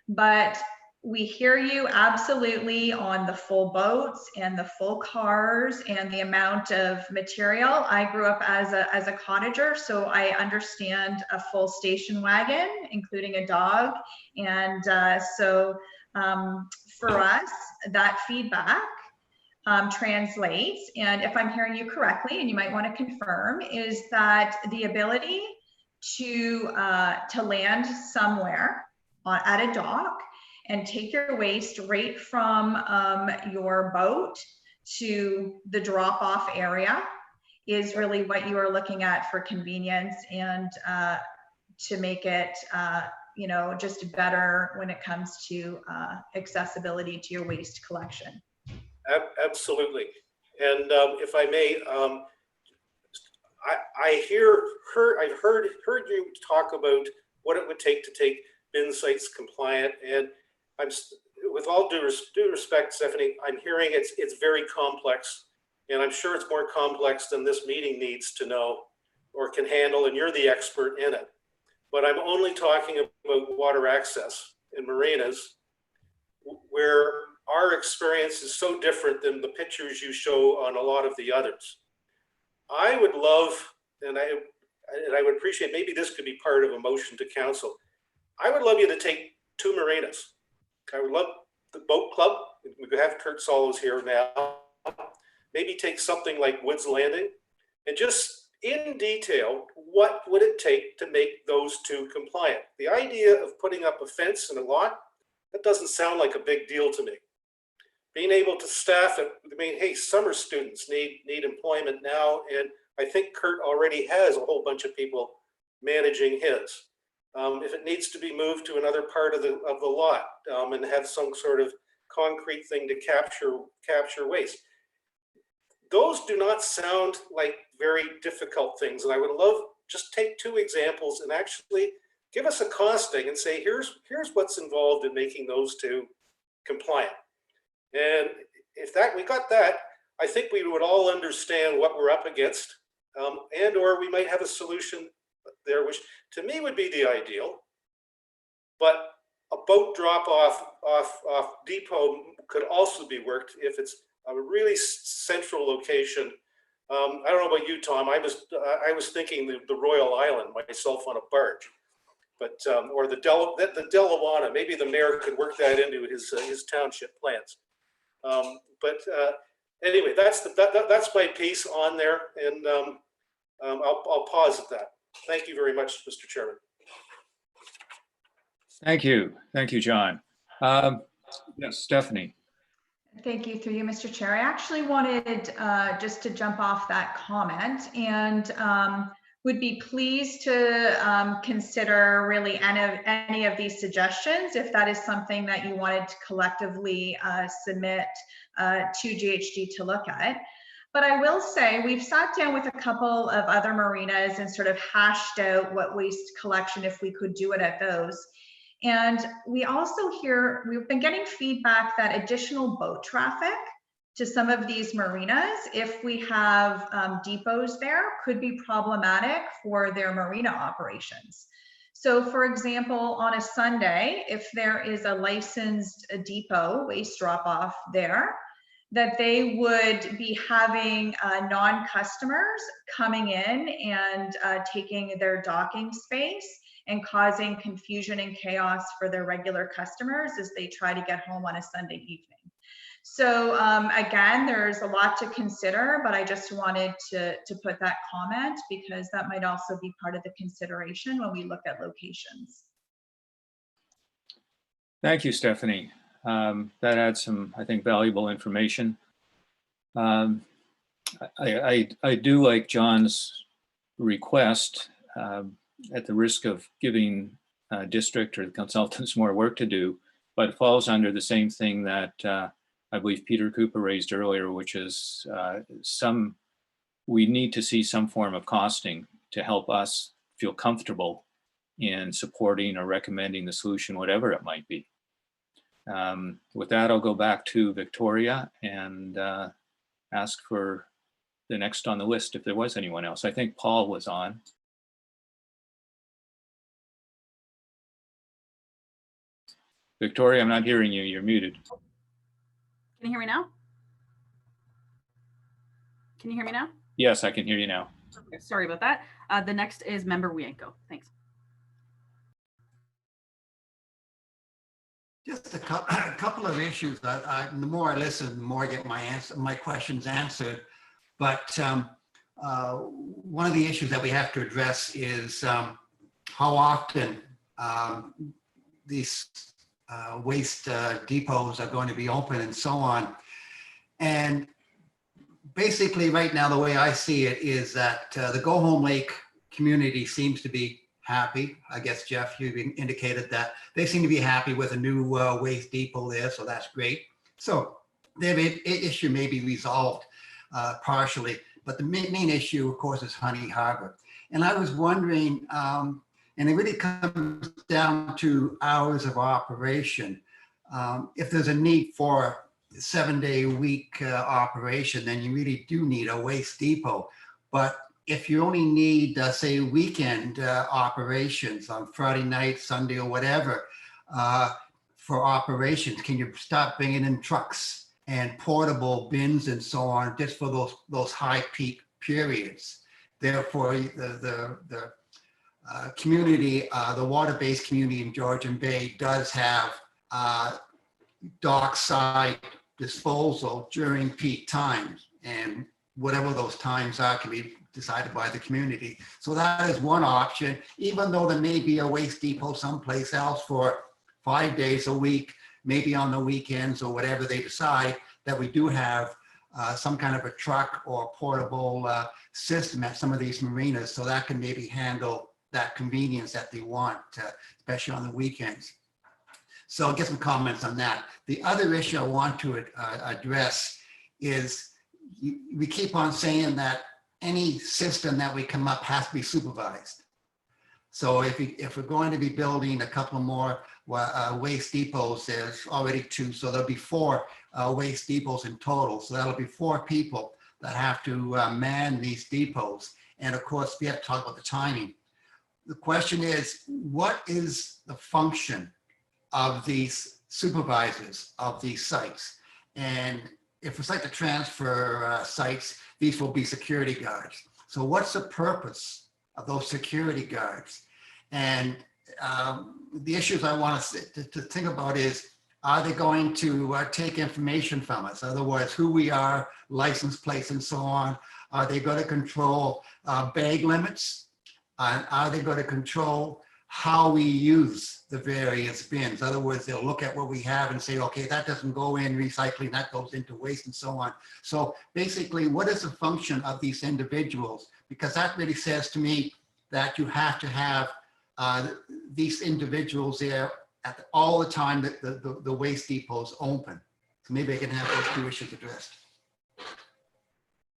But we hear you absolutely on the full boats and the full cars and the amount of material. I grew up as a cottager, so I understand a full station wagon, including a dog. And for us, that feedback translates, and if I'm hearing you correctly, and you might want to confirm, is that the ability to land somewhere at a dock and take your waste right from your boat to the drop-off area is really what you are looking at for convenience and to make it you know, just better when it comes to accessibility to your waste collection. Absolutely. And if I may, I've heard you talk about what it would take to take bin sites compliant, and with all due respect, Stephanie, I'm hearing it's very complex, and I'm sure it's more complex than this meeting needs to know or can handle, and you're the expert in it. But I'm only talking about water access in marinas, where our experience is so different than the pictures you show on a lot of the others. I would love, and I would appreciate, maybe this could be part of a motion to council. I would love you to take 2 marinas. I would love the boat club. We could have Kurt Solos here now. Maybe take something like Woods Landing and just in detail, what would it take to make those 2 compliant? The idea of putting up a fence and a lot, that doesn't sound like a big deal to me. Being able to staff it, I mean, hey, summer students need employment now, and I think Kurt already has a whole bunch of people managing his. If it needs to be moved to another part of the lot and have some sort of concrete thing to capture waste. Those do not sound like very difficult things. And I would love, just take 2 examples and actually give us a costing and say, here's what's involved in making those 2 compliant. And if we got that, I think we would all understand what we're up against, and or we might have a solution there, which to me would be the ideal. But a boat drop off depot could also be worked if it's a really central location. I don't know about you, Tom. I was thinking the Royal Island myself on a barge, but or the Delawana. Maybe the mayor could work that into his township plans. But anyway, that's my piece on there, and I'll pause at that. Thank you very much, Mr. Chairman. Thank you, John. Yes, Stephanie. Thank you, through you, Mr. Chair. I actually wanted just to jump off that comment and would be pleased to consider really any of these suggestions if that is something that you wanted to collectively submit to GHG to look at. But I will say we've sat down with a couple of other marinas and sort of hashed out what waste collection, if we could do it at those. And we also we've been getting feedback that additional boat traffic to some of these marinas, if we have depots there, could be problematic for their marina operations. So for example, on a Sunday, if there is a licensed depot waste drop off there, that they would be having non-customers coming in and taking their docking space and causing confusion and chaos for their regular customers as they try to get home on a Sunday evening. So again, there's a lot to consider, but I just wanted to put that comment because that might also be part of the consideration when we look at locations. Thank you, Stephanie. That adds some, I think, valuable information. I do like John's request, at the risk of giving district or the consultants more work to do, but it falls under the same thing that I believe Peter Cooper raised earlier, which is we need to see some form of costing to help us feel comfortable in supporting or recommending the solution, whatever it might be. With that, I'll go back to Victoria and ask for the next on the list if there was anyone else. I think Paul was on. Victoria, I'm not hearing you. You're muted. Can you hear me now? Can you hear me now? Yes, I can hear you now. Okay, sorry about that. The next is Member Wienko. Thanks. Just a couple of issues. The more I listen, the more I get my questions answered. But one of the issues that we have to address is how often these waste depots are going to be open and so on. And basically right now, the way I see it is that the Go Home Lake community seems to be happy. I guess, Jeff, you indicated that they seem to be happy with a new waste depot there, so that's great. So their issue may be resolved partially, but the main issue, of course, is Honey Harbor. And I was wondering, and it really comes down to hours of operation. If there's a need for a 7-day-a-week operation, then you really do need a waste depot. But if you only need, say, weekend operations on Friday night, Sunday, or whatever, for operations, can you start bringing in trucks and portable bins and so on, just for those high peak periods? Therefore, the community, the water-based community in Georgian Bay does have dockside disposal during peak times, and whatever those times are can be decided by the community. So that is one option, even though there may be a waste depot someplace else for 5 days a week, maybe on the weekends or whatever they decide, that we do have some kind of a truck or portable system at some of these marinas, so that can maybe handle that convenience that they want, especially on the weekends. So I'll get some comments on that. The other issue I want to address is we keep on saying that any system that we come up has to be supervised. So if we're going to be building a couple more waste depots, there's already 2, so there'll be 4 waste depots in total. So that'll be 4 people that have to man these depots. And of course, we have to talk about the timing. The question is, what is the function of these supervisors of these sites? And if it's like the transfer sites, these will be security guards. So what's the purpose of those security guards? And the issues I want us to think about is, are they going to take information from us? In other words, who we are, license plates and so on. Are they going to control bag limits? Are they going to control how we use the various bins? In other words, they'll look at what we have and say, okay, that doesn't go in recycling, that goes into waste and so on. So basically, what is the function of these individuals? Because that really says to me that you have to have these individuals there at all the time that the waste depot's open. So maybe I can have those 2 issues addressed.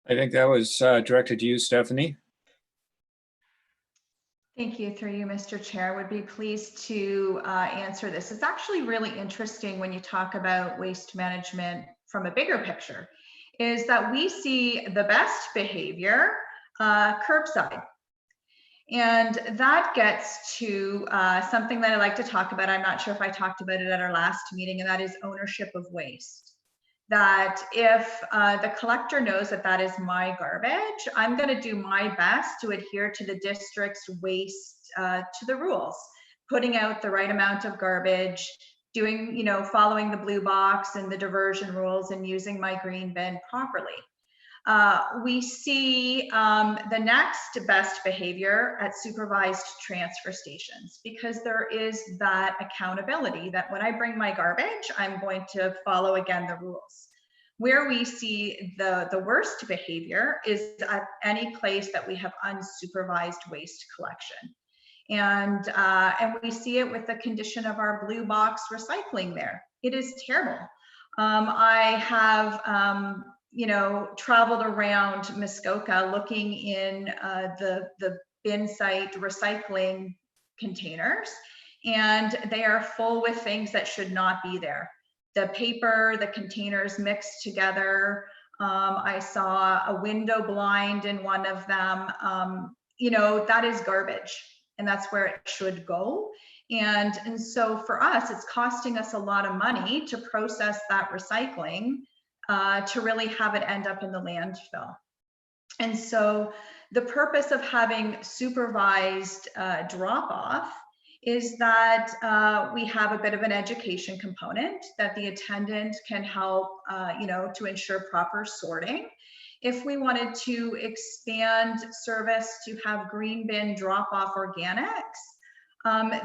I think that was directed to you, Stephanie. Thank you. Through you, Mr. Chair, would be pleased to answer this. It's actually really interesting when you talk about waste management from a bigger picture, is that we see the best behavior curbside. And that gets to something that I like to talk about. I'm not sure if I talked about it at our last meeting, and that is ownership of waste. That if the collector knows that that is my garbage, I'm going to do my best to adhere to the district's waste to the rules, putting out the right amount of garbage, doing, following the blue box and the diversion rules, and using my green bin properly. We see the next best behavior at supervised transfer stations, because there is that accountability that when I bring my garbage, I'm going to follow again the rules. Where we see the worst behavior is at any place that we have unsupervised waste collection. And we see it with the condition of our blue box recycling there. It is terrible. I have traveled around Muskoka looking in the bin site recycling containers, and they are full with things that should not be there. The paper, the containers mixed together. I saw a window blind in one of them. That is garbage, and that's where it should go. And so for us, it's costing us a lot of money to process that recycling to really have it end up in the landfill. And so the purpose of having supervised drop-off is that we have a bit of an education component that the attendant can help, to ensure proper sorting. If we wanted to expand service to have green bin drop-off organics,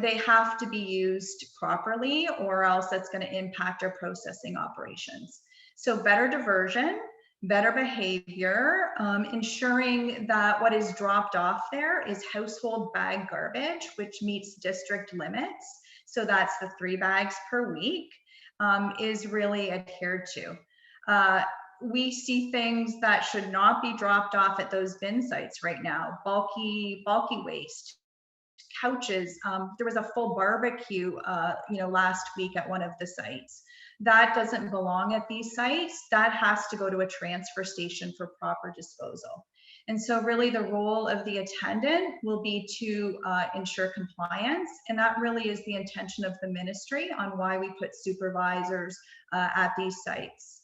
they have to be used properly, or else that's going to impact our processing operations. So better diversion, better behavior, ensuring that what is dropped off there is household bag garbage, which meets district limits. So that's the 3 bags per week, is really adhered to. We see things that should not be dropped off at those bin sites right now. Bulky waste, couches. There was a full barbecue, last week at one of the sites. That doesn't belong at these sites. That has to go to a transfer station for proper disposal. And so really the role of the attendant will be to ensure compliance. And that really is the intention of the ministry on why we put supervisors at these sites.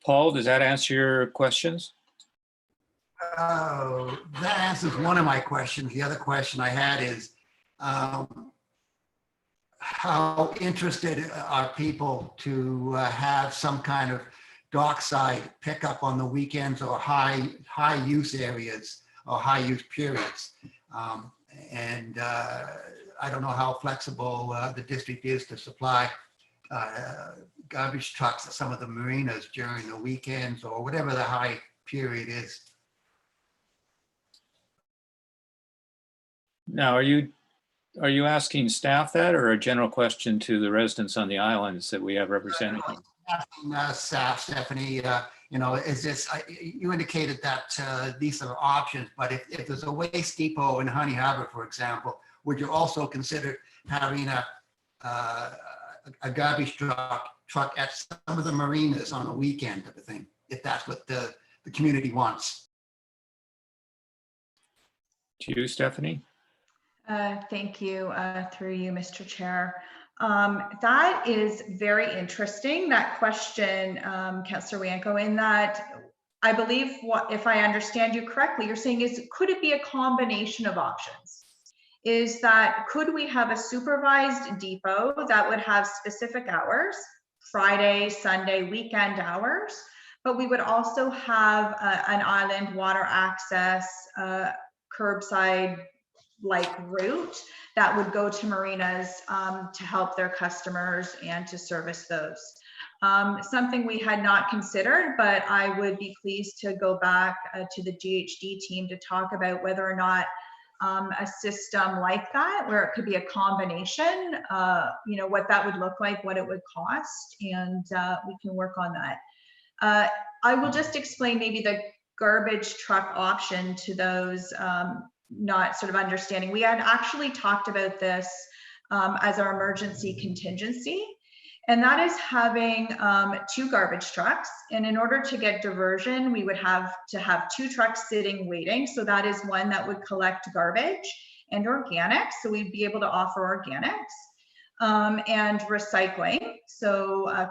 Paul, does that answer your questions? Oh, that answers one of my questions. The other question I had is, how interested are people to have some kind of dockside pickup on the weekends or high use areas or high use periods? And I don't know how flexible the district is to supply garbage trucks at some of the marinas during the weekends or whatever the high period is. Now, are you asking staff that, or a general question to the residents on the islands that we have represented? Staff, Stephanie, is this, you indicated that these are options, but if there's a waste depot in Honey Harbor, for example, would you also consider having a garbage truck at some of the marinas on a weekend type of thing, if that's what the community wants? To you, Stephanie? Thank you, through you, Mr. Chair. That is very interesting, that question, Councillor Wienko, in that I believe, if I understand you correctly, you're saying is, could it be a combination of options? Is that, could we have a supervised depot that would have specific hours, Friday, Sunday, weekend hours, but we would also have an island water access, curbside like route that would go to marinas to help their customers and to service those. Something we had not considered, but I would be pleased to go back to the GHD team to talk about whether or not a system like that, where it could be a combination, what that would look like, what it would cost, and we can work on that. I will just explain maybe the garbage truck option to those not sort of understanding. We had actually talked about this as our emergency contingency, and that is having 2 garbage trucks. And in order to get diversion, we would have to have 2 trucks sitting waiting. So that is one that would collect garbage and organics. So we'd be able to offer organics and recycling. So,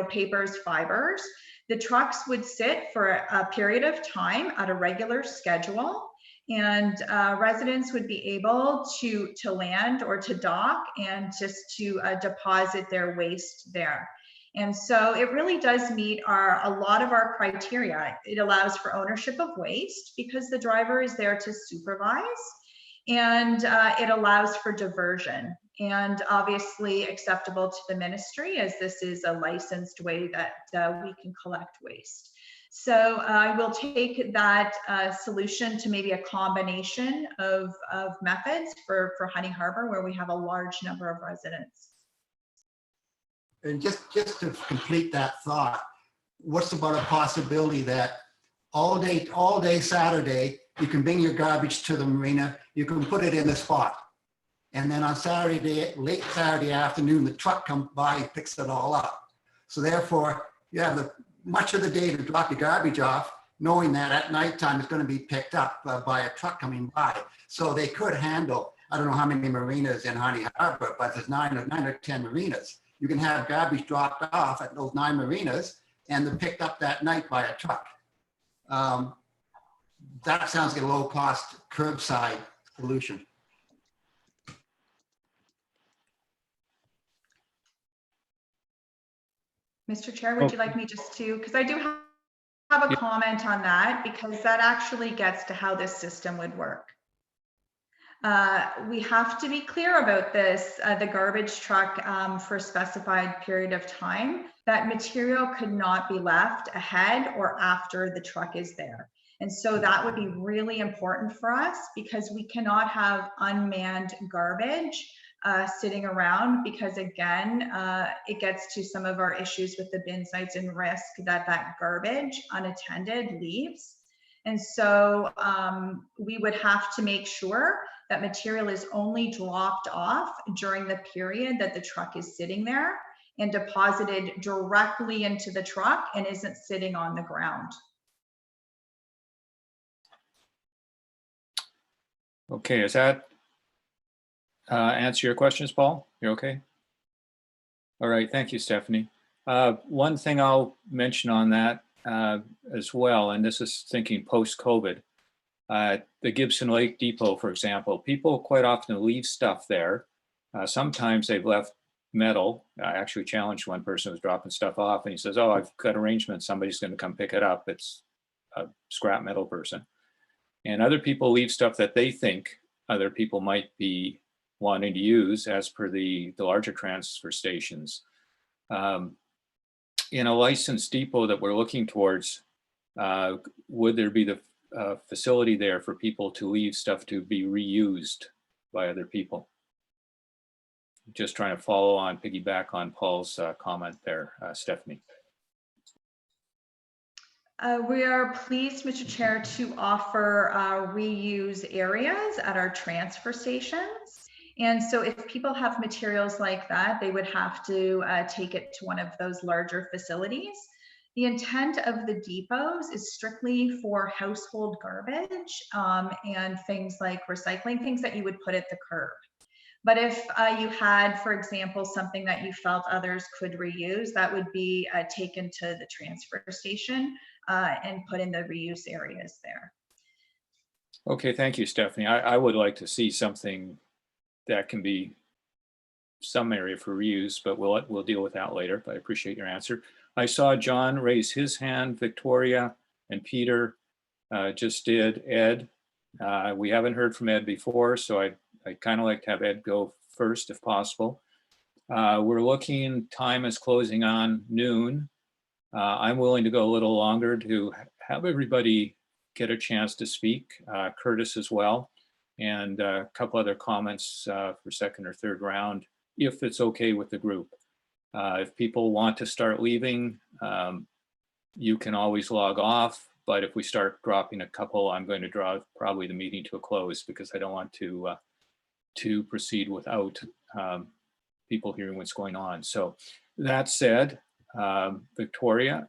papers, fibers. The trucks would sit for a period of time at a regular schedule. And residents would be able to land or to dock and just to deposit their waste there. And so it really does meet a lot of our criteria. It allows for ownership of waste because the driver is there to supervise, and it allows for diversion, and obviously acceptable to the ministry, as this is a licensed way that we can collect waste. So I will take that solution to maybe a combination of methods for Honey Harbor, where we have a large number of residents. And just to complete that thought, what's about a possibility that all day Saturday, you can bring your garbage to the marina, you can put it in the spot. And then on Saturday, late Saturday afternoon, the truck comes by, picks it all up. So therefore, you have much of the day to drop your garbage off, knowing that at nighttime it's going to be picked up by a truck coming by. So they could handle, I don't know how many marinas in Honey Harbor, but there's 9 or 10 marinas. You can have garbage dropped off at those 9 marinas and they're picked up that night by a truck. That sounds like a low cost curbside solution. Mr. Chair, would you like me just to, because I do have a comment on that, because that actually gets to how this system would work. We have to be clear about this, the garbage truck for a specified period of time. That material could not be left ahead or after the truck is there. And so that would be really important for us, because we cannot have unmanned garbage sitting around, because again, it gets to some of our issues with the bin sites and risk that that garbage unattended leaves. And so we would have to make sure that material is only dropped off during the period that the truck is sitting there and deposited directly into the truck and isn't sitting on the ground. Okay, does that answer your questions, Paul? You're okay? All right, thank you, Stephanie. One thing I'll mention on that as well, and this is thinking post-COVID, the Gibson Lake Depot, for example, people quite often leave stuff there. Sometimes they've left metal. I actually challenged one person who was dropping stuff off, and he says, oh, I've got arrangements. Somebody's going to come pick it up. It's a scrap metal person. And other people leave stuff that they think other people might be wanting to use as per the larger transfer stations. In a licensed depot that we're looking towards, would there be the facility there for people to leave stuff to be reused by other people? Just trying to follow on, piggyback on Paul's comment there, Stephanie. We are pleased, Mr. Chair, to offer reuse areas at our transfer stations. And so if people have materials like that, they would have to take it to one of those larger facilities. The intent of the depots is strictly for household garbage and things like recycling, things that you would put at the curb. But if you had, for example, something that you felt others could reuse, that would be taken to the transfer station and put in the reuse areas there. Okay, thank you, Stephanie. I would like to see something that can be some area for reuse, but we'll deal with that later. But I appreciate your answer. I saw John raise his hand, Victoria and Peter just did. Ed, we haven't heard from Ed before, so I'd kind of like to have Ed go first if possible. We're looking, time is closing on noon. I'm willing to go a little longer to have everybody get a chance to speak, Curtis as well, and a couple other comments for second or third round, if it's okay with the group. If people want to start leaving, you can always log off, but if we start dropping a couple, I'm going to draw probably the meeting to a close, because I don't want to proceed without people hearing what's going on. So that said, Victoria,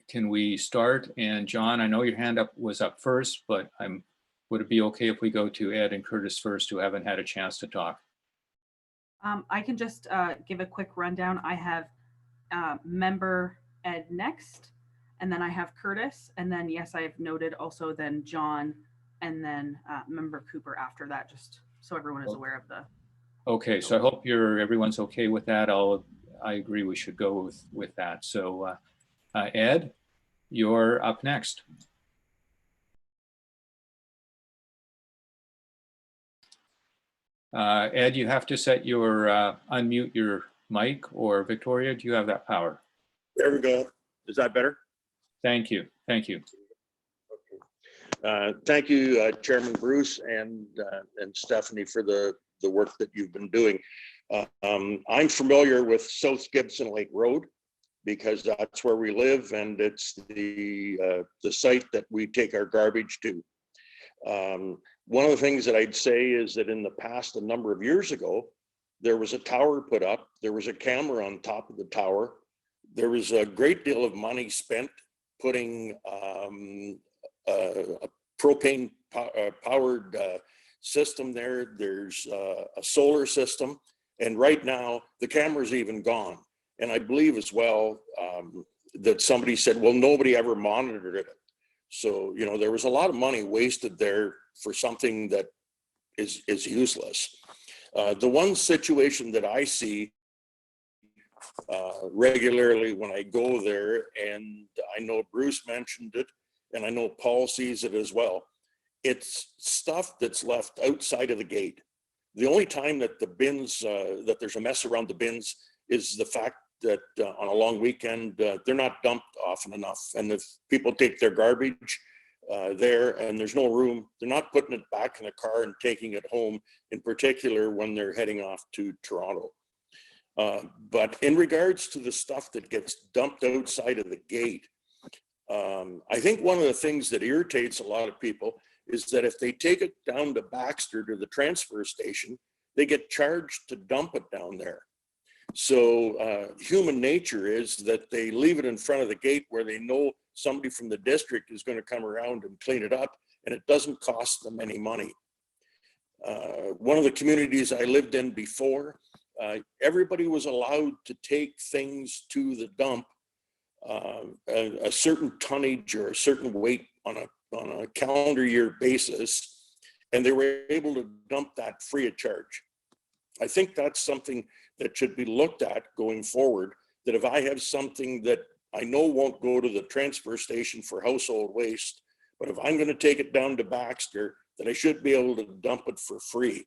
can we start? And John, I know your hand was up first, but would it be okay if we go to Ed and Curtis first, who haven't had a chance to talk? I can just give a quick rundown. I have member Ed next, and then I have Curtis, and then yes, I have noted also then John, and then member Cooper after that, just so everyone is aware of the. Okay, so I hope everyone's okay with that. I agree we should go with that. So Ed, you're up next. Ed, you have to set your unmute your mic, or Victoria, do you have that power? There we go. Is that better? Thank you. Thank you. Thank you, Chairman Bruce and Stephanie, for the work that you've been doing. I'm familiar with South Gibson Lake Road because that's where we live, and it's the site that we take our garbage to. One of the things that I'd say is that in the past, a number of years ago, there was a tower put up. There was a camera on top of the tower. There was a great deal of money spent putting a propane powered system there. There's a solar system. And right now, the camera's even gone. And I believe as well that somebody said, well, nobody ever monitored it. So, you know, there was a lot of money wasted there for something that is useless. The one situation that I see regularly when I go there, and I know Bruce mentioned it, and I know Paul sees it as well. It's stuff that's left outside of the gate. The only time that the bins, that there's a mess around the bins is the fact that on a long weekend, they're not dumped often enough. And if people take their garbage there and there's no room, they're not putting it back in the car and taking it home, in particular when they're heading off to Toronto. But in regards to the stuff that gets dumped outside of the gate, I think one of the things that irritates a lot of people is that if they take it down to Baxter to the transfer station, they get charged to dump it down there. So human nature is that they leave it in front of the gate where they know somebody from the district is going to come around and clean it up, and it doesn't cost them any money. One of the communities I lived in before, everybody was allowed to take things to the dump, a certain tonnage or a certain weight on a calendar year basis, and they were able to dump that free of charge. I think that's something that should be looked at going forward, that if I have something that I know won't go to the transfer station for household waste, but if I'm going to take it down to Baxter, that I should be able to dump it for free.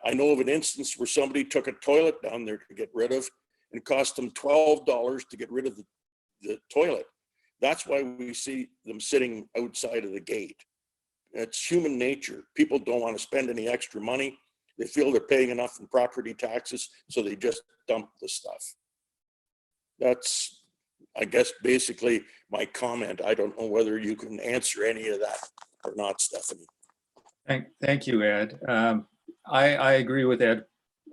I know of an instance where somebody took a toilet down there to get rid of, and it cost them $12 to get rid of the toilet. That's why we see them sitting outside of the gate. It's human nature. People don't want to spend any extra money. They feel they're paying enough in property taxes, so they just dump the stuff. That's, I guess, basically my comment. I don't know whether you can answer any of that or not, Stephanie. Thank you, Ed. I agree with Ed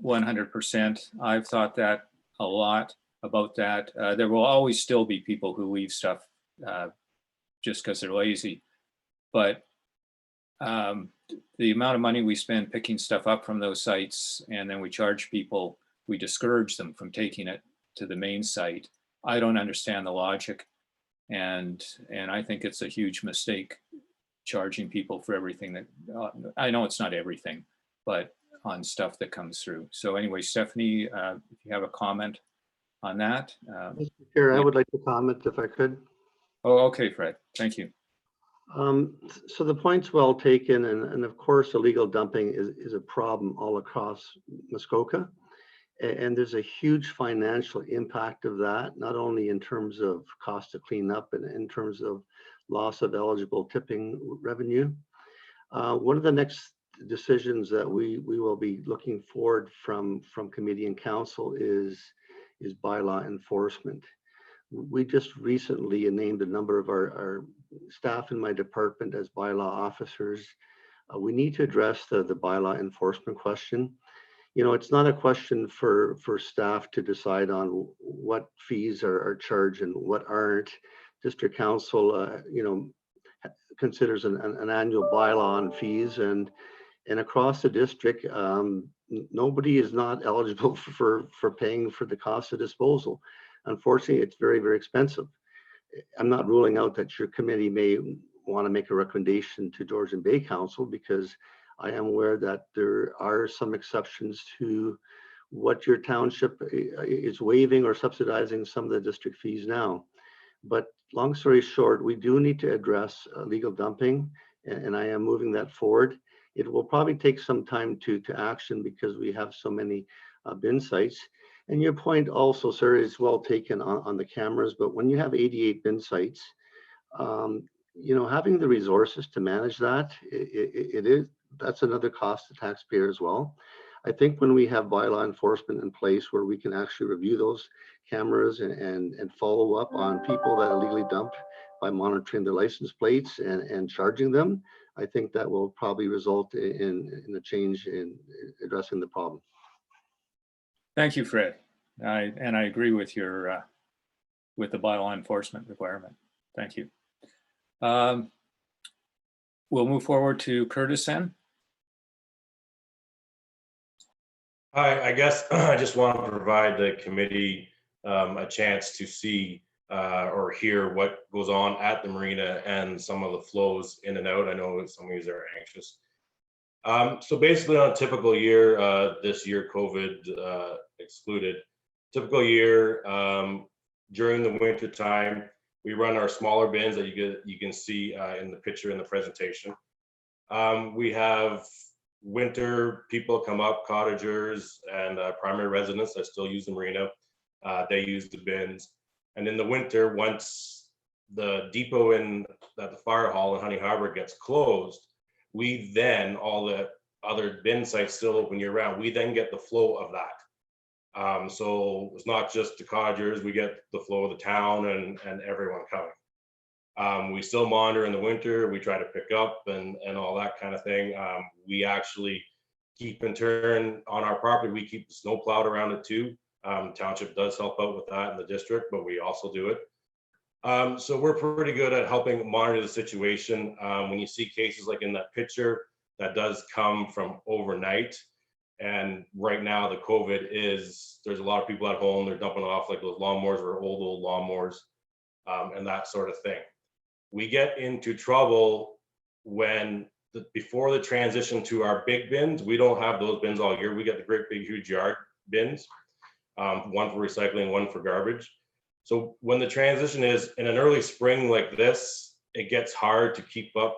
100%. I've thought that a lot about that. There will always still be people who leave stuff just because they're lazy. But the amount of money we spend picking stuff up from those sites, and then we charge people, we discourage them from taking it to the main site. I don't understand the logic, and I think it's a huge mistake charging people for everything that, I know it's not everything, but on stuff that comes through. So anyway, Stephanie, if you have a comment on that. Mr. Chair, I would like to comment if I could. Oh, okay, Fred, thank you. So the point's well taken, and of course illegal dumping is a problem all across Muskoka, and there's a huge financial impact of that, not only in terms of cost to clean up and in terms of loss of eligible tipping revenue. One of the next decisions that we will be looking forward from committee and council is bylaw enforcement. We just recently named a number of our staff in my department as bylaw officers. We need to address the bylaw enforcement question. You know, it's not a question for staff to decide on what fees are charged and what aren't. District council, you know, considers an annual bylaw on fees, and across the district, nobody is not eligible for paying for the cost of disposal. Unfortunately, it's very, very expensive. I'm not ruling out that your committee may want to make a recommendation to Georgian Bay Council, because I am aware that there are some exceptions to what your township is waiving or subsidizing some of the district fees now. But long story short, we do need to address illegal dumping, and I am moving that forward. It will probably take some time to action because we have so many bin sites. And your point also, sir, is well taken on the cameras, but when you have 88 bin sites, you know, having the resources to manage that, that's another cost to taxpayer as well. I think when we have bylaw enforcement in place where we can actually review those cameras and follow up on people that illegally dump by monitoring their license plates and charging them, I think that will probably result in a change in addressing the problem. Thank you, Fred. I agree with your with the bylaw enforcement requirement. Thank you. We'll move forward to Curtis then. Hi, I guess I just want to provide the committee a chance to see or hear what goes on at the marina and some of the flows in and out. I know some of you are anxious. So basically on a typical year, this year COVID excluded, typical year, during the winter time, we run our smaller bins that you can see in the picture in the presentation. We have winter people come up, cottagers and primary residents that still use the marina. They use the bins. And in the winter, once the depot at the fire hall in Honey Harbor gets closed, we then, all the other bin sites still open year round, we then get the flow of that. So it's not just the cottagers, we get the flow of the town and everyone coming. We still monitor in the winter, we try to pick up and all that kind of thing. We actually keep in turn on our property, we keep the snow plowed around it too. Township does help out with that in the district, but we also do it. So we're pretty good at helping monitor the situation. When you see cases like in that picture, that does come from overnight. And right now the COVID there's a lot of people at home, they're dumping off like those lawnmowers or old lawnmowers and that sort of thing. We get into trouble when before the transition to our big bins, we don't have those bins all year. We get the great big huge yard bins, one for recycling, one for garbage. So when the transition is in an early spring like this, it gets hard to keep up.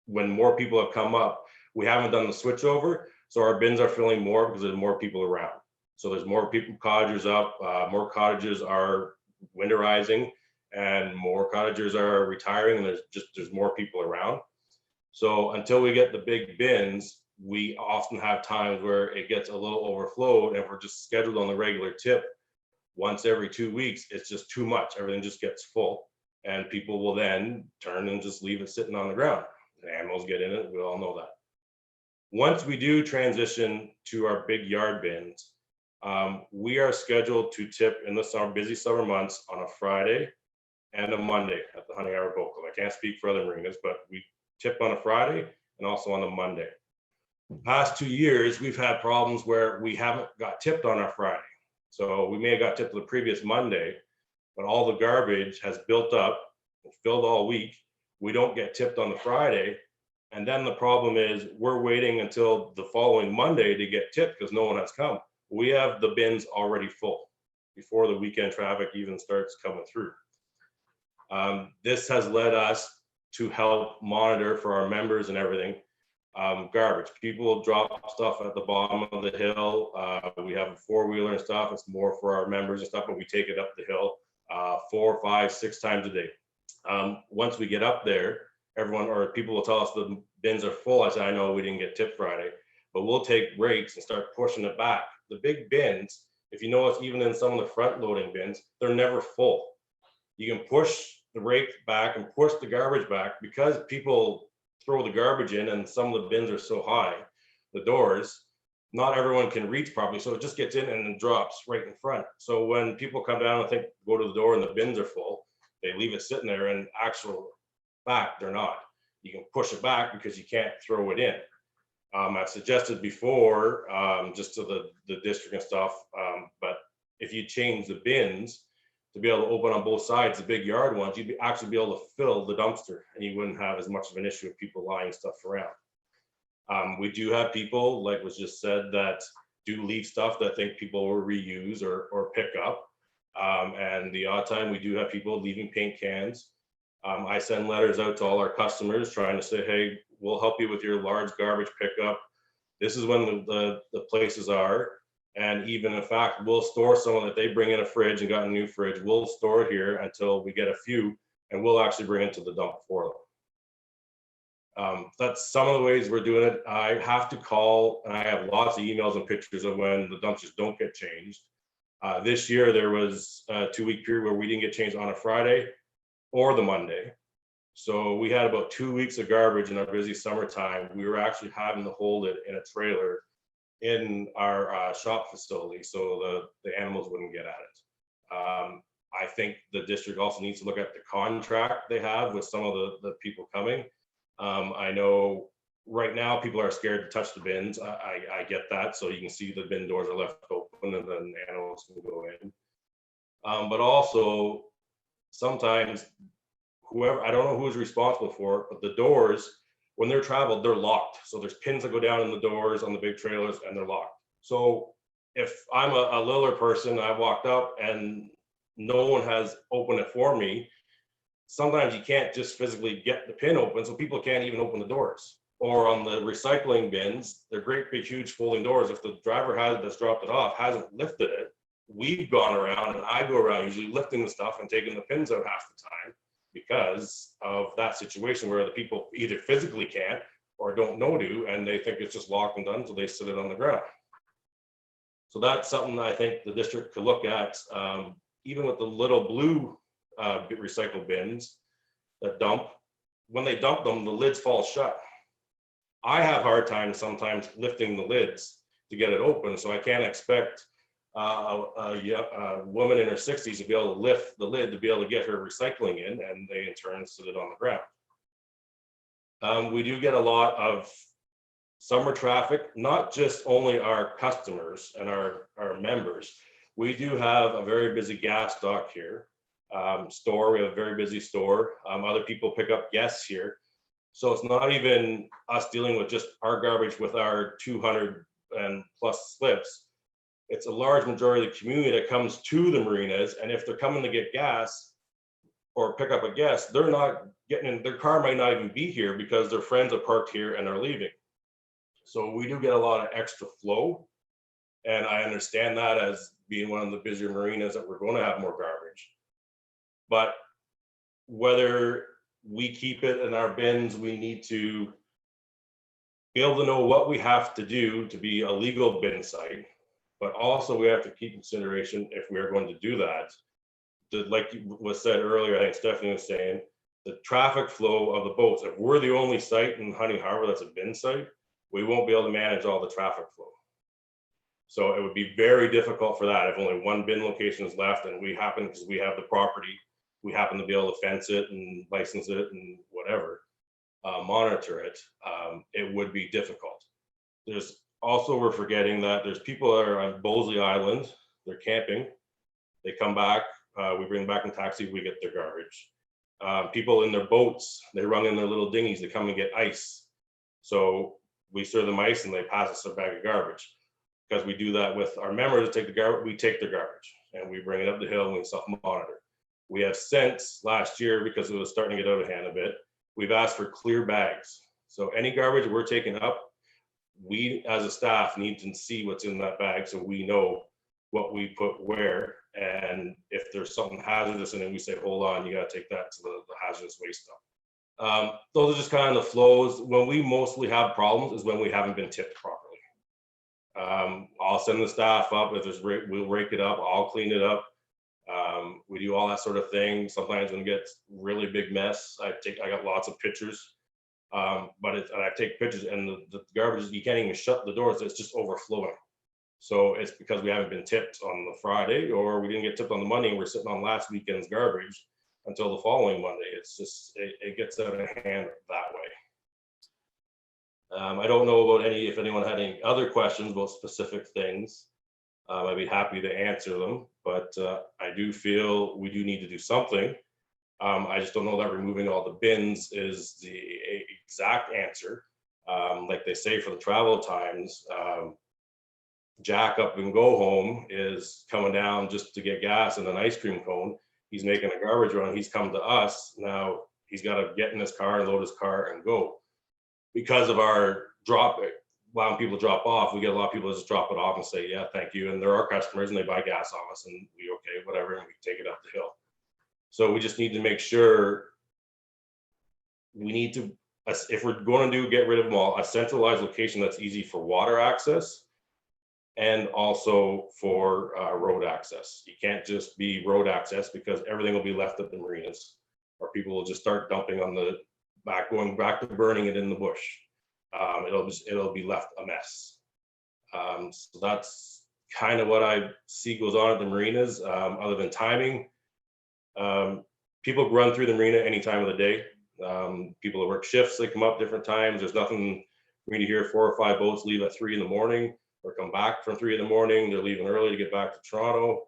When more people have come up, we haven't done the switch over. So our bins are filling more because there's more people around. So there's more people, cottagers up, more cottages are winterizing and more cottagers are retiring and there's more people around. So until we get the big bins, we often have times where it gets a little overflowed and if we're just scheduled on the regular tip once every 2 weeks, it's just too much. Everything just gets full and people will then turn and just leave it sitting on the ground. The animals get in it, we all know that. Once we do transition to our big yard bins, we are scheduled to tip in the summer, busy summer months on a Friday and a Monday at the Honey Harbor Boat Club. I can't speak for other marinas, but we tip on a Friday and also on a Monday. Past 2 years, we've had problems where we haven't got tipped on our Friday. So we may have got tipped the previous Monday, but all the garbage has built up, filled all week. We don't get tipped on the Friday. And then the problem is we're waiting until the following Monday to get tipped because no one has come. We have the bins already full before the weekend traffic even starts coming through. This has led us to help monitor for our members and everything. Garbage, people drop stuff at the bottom of the hill. We have a four-wheeler and stuff. It's more for our members and stuff, but we take it up the hill 4, 5, 6 times a day. Once we get up there, everyone or people will tell us the bins are full. I said, I know we didn't get tipped Friday, but we'll take rakes and start pushing it back. The big bins, if you notice, even in some of the front loading bins, they're never full. You can push the rake back and push the garbage back because people throw the garbage in and some of the bins are so high, the doors, not everyone can reach properly. So it just gets in and then drops right in front. So when people come down and think, go to the door and the bins are full, they leave it sitting there and actual fact, they're not. You can push it back because you can't throw it in. I've suggested before, just to the district and stuff, but if you change the bins to be able to open on both sides, the big yard ones, you'd actually be able to fill the dumpster and you wouldn't have as much of an issue of people lying stuff around. We do have people, like was just said, that do leave stuff that think people will reuse or pick up. And the odd time we do have people leaving paint cans. I send letters out to all our customers trying to say, hey, we'll help you with your large garbage pickup. This is when the places are. And even in fact, we'll store someone that they bring in a fridge and got a new fridge. We'll store it here until we get a few and we'll actually bring it to the dump for them. That's some of the ways we're doing it. I have to call and I have lots of emails and pictures of when the dumpsters don't get changed. This year, there was a 2-week period where we didn't get changed on a Friday or the Monday. So we had about 2 weeks of garbage in our busy summertime. We were actually having to hold it in a trailer in our shop facility so the animals wouldn't get at it. I think the district also needs to look at the contract they have with some of the people coming. I know right now people are scared to touch the bins. I get that. So you can see the bin doors are left open and then animals can go in. But also sometimes whoever, I don't know who's responsible for it, but the doors, when they're traveled, they're locked. So there's pins that go down in the doors on the big trailers and they're locked. So if I'm a littler person, I walked up and no one has opened it for me, sometimes you can't just physically get the pin open, so people can't even open the doors. Or on the recycling bins, they're great big huge folding doors. If the driver that's dropped it off hasn't lifted it, we've gone around, and I go around usually lifting the stuff and taking the pins out half the time because of that situation where the people either physically can't or don't know to, and they think it's just locked and done, so they sit it on the ground. So that's something I think the district could look at, even with the little blue recycle bins that dump. When they dump them, the lids fall shut. I have a hard time sometimes lifting the lids to get it open, so I can't expect a woman in her 60s to be able to lift the lid to be able to get her recycling in, and they in turn sit it on the ground. We do get a lot of summer traffic, not just only our customers and our members. We do have a very busy gas dock here. Store, we have a very busy store. Other people pick up guests here. So it's not even us dealing with just our garbage with our 200 and plus slips. It's a large majority of the community that comes to the marinas, and if they're coming to get gas or pick up a guest, they're not getting in, their car might not even be here because their friends are parked here and are leaving. So we do get a lot of extra flow, and I understand that as being one of the busier marinas that we're going to have more garbage. But whether we keep it in our bins, we need to be able to know what we have to do to be a legal bin site, but also we have to keep consideration if we are going to do that. Like was said earlier, I think Stephanie was saying, the traffic flow of the boats. If we're the only site in Honey Harbor that's a bin site, we won't be able to manage all the traffic flow. So it would be very difficult for that if only one bin location is left, and we happen, because we have the property, we happen to be able to fence it and license it and whatever, monitor it, it would be difficult. There's also, we're forgetting that there's people that are on Bosley Island, they're camping, they come back, we bring them back in taxi, we get their garbage. People in their boats, they run in their little dinghies, they come and get ice. So we serve them ice and they pass us a bag of garbage. Because we do that with our members, take the garbage, we take their garbage and we bring it up the hill and we self-monitor. We have since last year, because it was starting to get out of hand a bit, we've asked for clear bags. So any garbage we're taking up, we as a staff need to see what's in that bag so we know what we put where. And if there's something hazardous in it, we say, hold on, you got to take that to the hazardous waste dump. Those are just kind of the flows. When we mostly have problems is when we haven't been tipped properly. I'll send the staff up, if there's, we'll rake it up, I'll clean it up. We do all that sort of thing. Sometimes when it gets really big mess, I got lots of pictures, and I take pictures, and the garbage, you can't even shut the doors, it's just overflowing. So it's because we haven't been tipped on the Friday, or we didn't get tipped on the Monday, and we're sitting on last weekend's garbage until the following Monday. It's just, it gets out of hand that way. I don't know about if anyone had any other questions about specific things. I'd be happy to answer them, but I do feel we do need to do something. I just don't know that removing all the bins is the exact answer. Like they say for the travel times, Jack up and go home is coming down just to get gas and an ice cream cone. He's making a garbage run. He's come to us. Now he's got to get in his car and load his car and go. Because of our allowing people to drop off, we get a lot of people just drop it off and say, yeah, thank you. And they're our customers and they buy gas off us and we, okay, whatever, and we take it up the hill. So we just need to make sure we need to, if we're going to get rid of them all, a centralized location that's easy for water access and also for road access. You can't just be road access because everything will be left at the marinas, or people will just start dumping on the going back to burning it in the bush. It'll be left a mess. So that's kind of what I see goes on at the marinas. Other than timing, people run through the marina any time of the day. People that work shifts, they come up different times. There's nothing for me to hear 4 or 5 boats leave at 3 in the morning or come back from 3 in the morning. They're leaving early to get back to Toronto.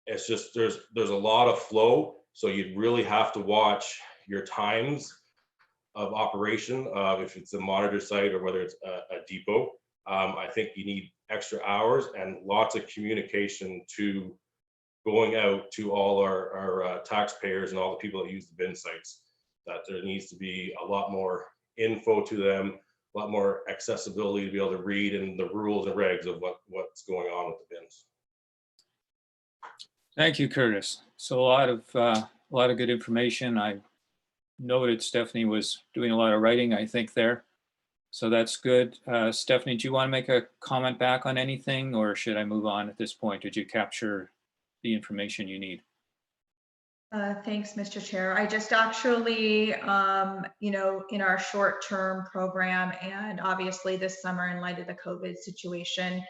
It's just, there's a lot of flow. So you'd really have to watch your times of operation, if it's a monitor site or whether it's a depot. I think you need extra hours and lots of communication to going out to all our taxpayers and all the people that use the bin sites, that there needs to be a lot more info to them, a lot more accessibility to be able to read and the rules and regs of what's going on with the bins. Thank you, Curtis. So a lot of good information. I noted Stephanie was doing a lot of writing, I think, there. So that's good. Stephanie, do you want to make a comment back on anything, or should I move on at this point? Did you capture the information you need? Thanks, Mr. Chair. I just actually, you know, in our short-term program and obviously this summer in light of the COVID situation,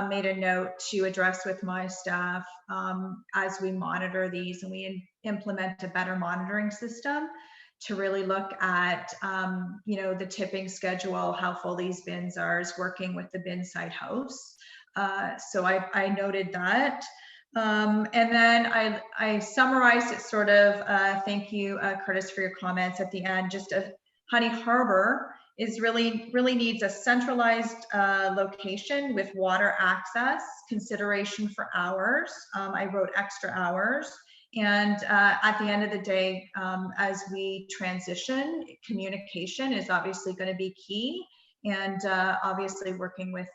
made a note to address with my staff as we monitor these and we implement a better monitoring system to really look at, you know, the tipping schedule, how full these bins are, is working with the bin site hosts. So I noted that. And then I summarized it sort of, thank you, Curtis, for your comments at the end. Just Honey Harbor is really needs a centralized location with water access, consideration for hours. I wrote extra hours. And at the end of the day, as we transition, communication is obviously going to be key. And obviously working with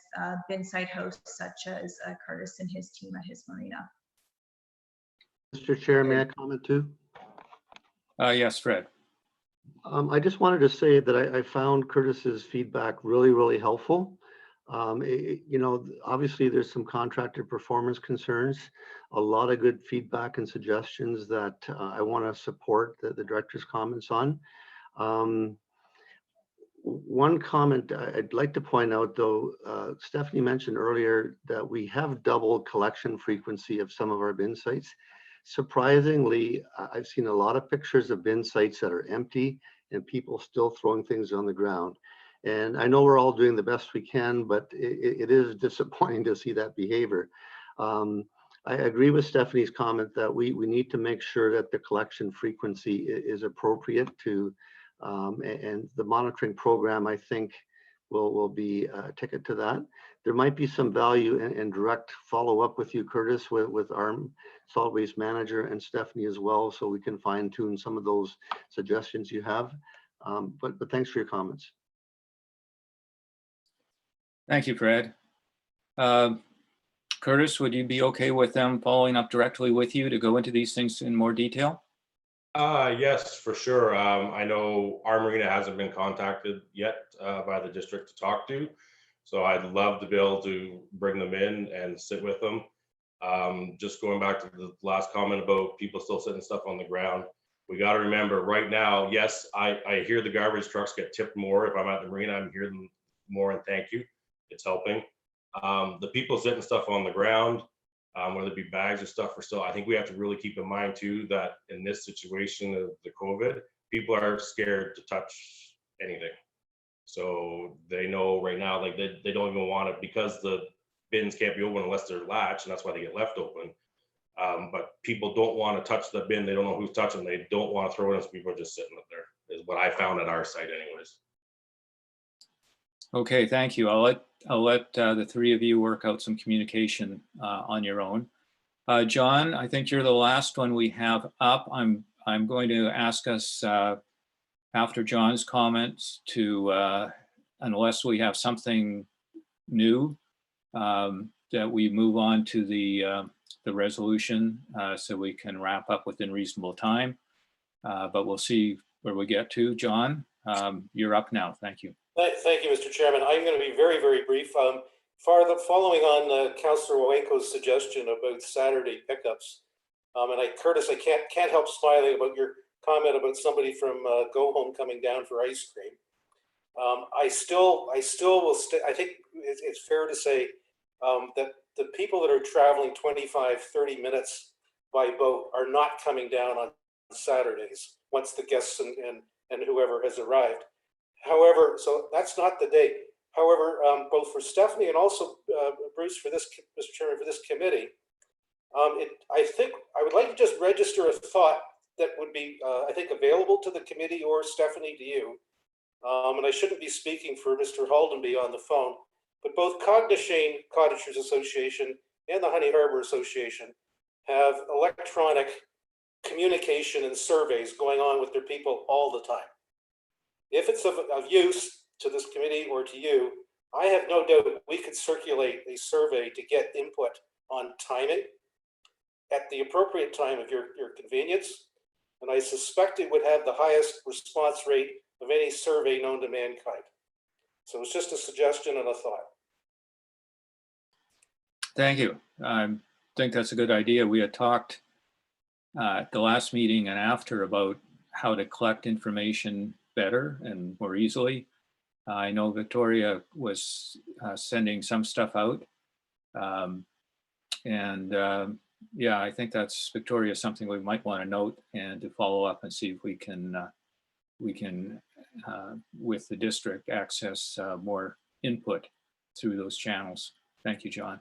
bin site hosts such as Curtis and his team at his marina. Mr. Chair, may I comment too? Yes, Fred. I just wanted to say that I found Curtis's feedback really helpful. You know, obviously there's some contractor performance concerns, a lot of good feedback and suggestions that I want to support the director's comments on. One comment I'd like to point out though, Stephanie mentioned earlier that we have double collection frequency of some of our bin sites. Surprisingly, I've seen a lot of pictures of bin sites that are empty and people still throwing things on the ground. And I know we're all doing the best we can, but it is disappointing to see that behavior. I agree with Stephanie's comment that we need to make sure that the collection frequency is appropriate to, and the monitoring program, I think, will be a ticket to that. There might be some value in direct follow-up with you, Curtis, with our solid waste manager and Stephanie as well, so we can fine tune some of those suggestions you have. But thanks for your comments. Thank you, Fred. Curtis, would you be okay with them following up directly with you to go into these things in more detail? Yes, for sure. I know our marina hasn't been contacted yet by the district to talk to, so I'd love to be able to bring them in and sit with them. Just going back to the last comment about people still sitting stuff on the ground, we got to remember right now, yes, I hear the garbage trucks get tipped more. If I'm at the marina, I'm hearing them more, and thank you. It's helping. The people sitting stuff on the ground, whether it be bags or stuff, I think we have to really keep in mind too that in this situation of the COVID, people are scared to touch anything. So they know right now, like they don't even want it because the bins can't be open unless they're latched, and that's why they get left open. But people don't want to touch the bin. They don't know who's touching. They don't want to throw it in, so people are just sitting up there, is what I found at our site anyways. Okay, thank you. I'll let the three of you work out some communication on your own. John, I think you're the last one we have up. I'm going to ask us after John's comments to, unless we have something new, that we move on to the resolution so we can wrap up within reasonable time. But we'll see where we get to. John, you're up now. Thank you. Thank you, Mr. Chairman. I'm going to be very brief. Following on Councillor Wawenko's suggestion about Saturday pickups, and Curtis, I can't help smiling about your comment about somebody from Go Home coming down for ice cream. I still will. I think it's fair to say that the people that are traveling 25-30 minutes by boat are not coming down on Saturdays once the guests and whoever has arrived. However, so that's not the date. However, both for Stephanie and also Bruce, for this, Mr. Chairman, for this committee, I think I would like to just register a thought that would be, I think, available to the committee or Stephanie to you. And I shouldn't be speaking for Mr. Haldenby on the phone, but both Cognishane Cottagers Association and the Honey Harbor Association have electronic communication and surveys going on with their people all the time. If it's of use to this committee or to you, I have no doubt we could circulate a survey to get input on timing at the appropriate time of your convenience. And I suspect it would have the highest response rate of any survey known to mankind. So it's just a suggestion and a thought. Thank you. I think that's a good idea. We had talked at the last meeting and after about how to collect information better and more easily. I know Victoria was sending some stuff out. Yeah, I think that's, Victoria, something we might want to note and to follow up and see if we can with the district, access more input through those channels. Thank you, John.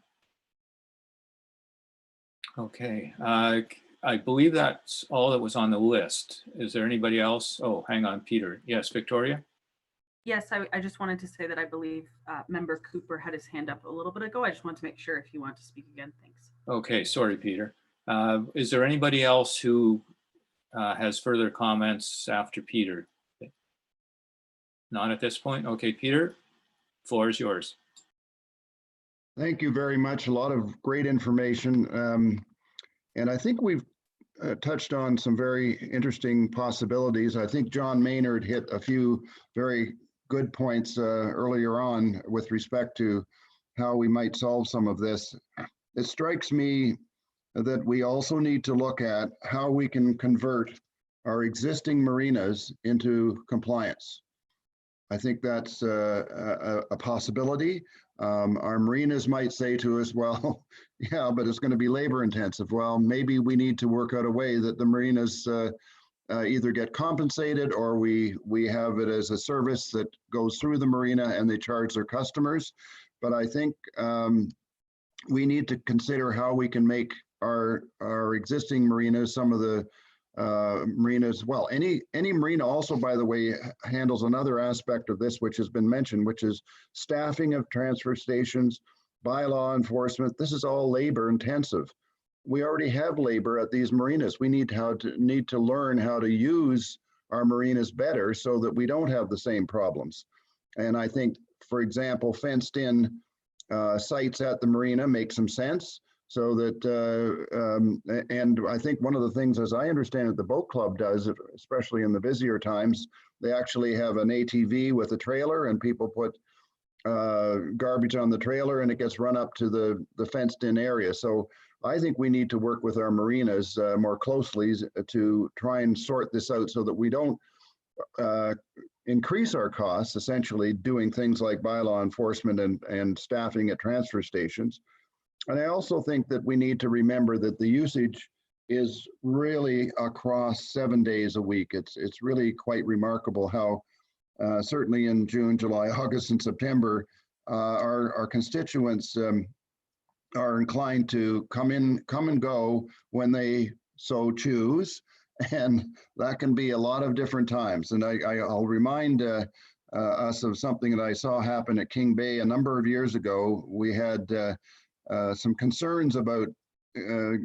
Okay, I believe that's all that was on the list. Is there anybody else? Oh, hang on, Peter. Yes, Victoria? Yes, I just wanted to say that I believe Member Cooper had his hand up a little bit ago. I just want to make sure if you want to speak again. Thanks. Okay, sorry, Peter. Is there anybody else who has further comments after Peter? Not at this point. Okay, Peter, floor is yours. Thank you very much. A lot of great information. And I think we've touched on some very interesting possibilities. I think John Maynard hit a few very good points earlier on with respect to how we might solve some of this. It strikes me that we also need to look at how we can convert our existing marinas into compliance. I think that's a possibility. Our marinas might say to us, well, yeah, but it's going to be labor intensive. Well, maybe we need to work out a way that the marinas either get compensated or we have it as a service that goes through the marina and they charge their customers. But I think we need to consider how we can make our existing marinas, some of the marinas, well, any marina also, by the way, handles another aspect of this, which has been mentioned, which is staffing of transfer stations, bylaw enforcement. This is all labor intensive. We already have labor at these marinas. We need to learn how to use our marinas better so that we don't have the same problems. And I think, for example, fenced in sites at the marina make some sense. So that, and I think one of the things, as I understand it, the boat club does, especially in the busier times, they actually have an ATV with a trailer and people put garbage on the trailer and it gets run up to the fenced in area. So I think we need to work with our marinas more closely to try and sort this out so that we don't increase our costs, essentially doing things like bylaw enforcement and staffing at transfer stations. And I also think that we need to remember that the usage is really across 7 days a week. It's really quite remarkable how certainly in June, July, August, and September, our constituents are inclined to come and go when they so choose. And that can be a lot of different times. And I'll remind us of something that I saw happen at King Bay a number of years ago. We had some concerns about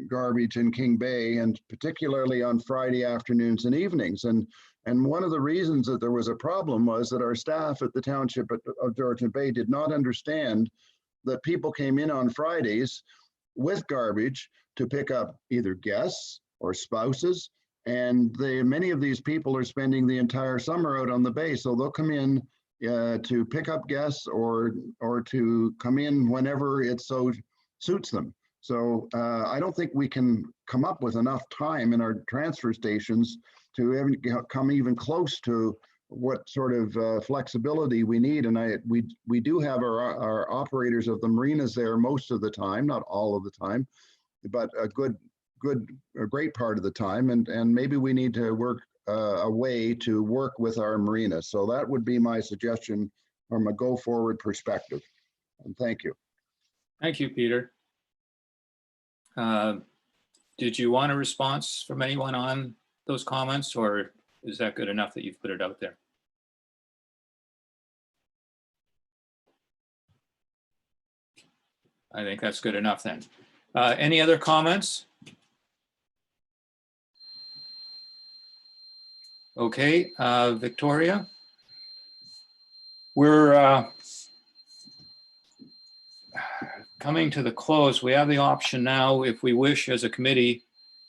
garbage in King Bay, and particularly on Friday afternoons and evenings. And one of the reasons that there was a problem was that our staff at the township of Georgian Bay did not understand that people came in on Fridays with garbage to pick up either guests or spouses. And many of these people are spending the entire summer out on the bay. So they'll come in to pick up guests or to come in whenever it so suits them. So I don't think we can come up with enough time in our transfer stations to come even close to what sort of flexibility we need. And we do have our operators of the marinas there most of the time, not all of the time, but a great part of the time. And maybe we need to work a way to work with our marinas. So that would be my suggestion from a go forward perspective. And thank you. Thank you, Peter. Did you want a response from anyone on those comments, or is that good enough that you've put it out there? I think that's good enough then. Any other comments? Okay, Victoria, we're coming to the close. We have the option now, if we wish as a committee,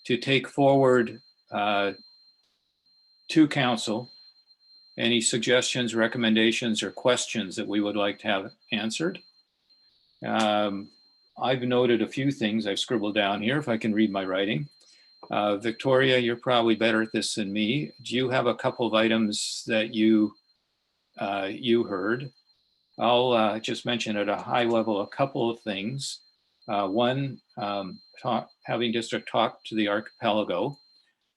to take forward to council any suggestions, recommendations, or questions that we would like to have answered. I've noted a few things I've scribbled down here, if I can read my writing. Victoria, you're probably better at this than me. Do you have a couple of items that you heard? I'll just mention at a high level a couple of things. One, having district talk to the archipelago.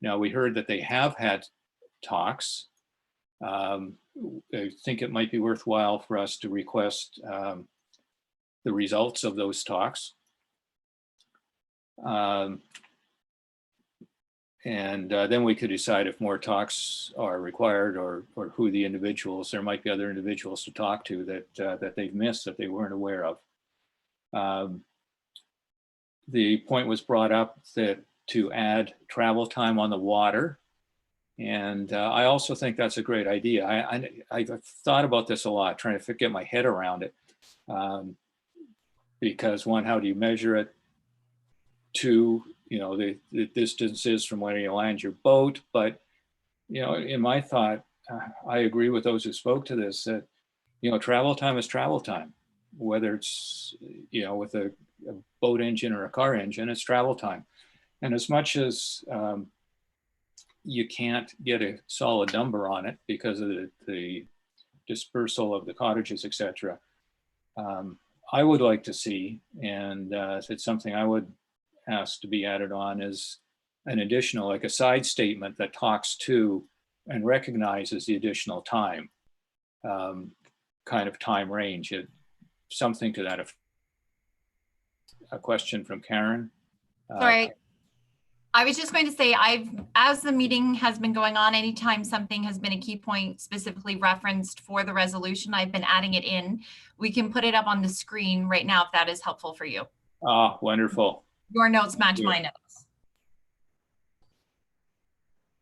Now, we heard that they have had talks. I think it might be worthwhile for us to request the results of those talks. And then we could decide if more talks are required, or who the individuals, there might be other individuals to talk to that they've missed that they weren't aware of. The point was brought up that to add travel time on the water. And I also think that's a great idea. I've thought about this a lot, trying to get my head around it. Because one, how do you measure it? Two, you know, the distances from where you land your boat. But, you know, in my thought, I agree with those who spoke to this, that, you know, travel time is travel time, whether it's, you know, with a boat engine or a car engine, it's travel time. And as much as you can't get a solid number on it because of the dispersal of the cottages, etc. I would like to see, and it's something I would ask to be added on, as an additional, like a side statement that talks to and recognizes the additional time, kind of time range, something to that effect. A question from Karen. Sorry. I was just going to say, as the meeting has been going on, anytime something has been a key point specifically referenced for the resolution, I've been adding it in. We can put it up on the screen right now if that is helpful for you. Ah, wonderful. Your notes match my notes.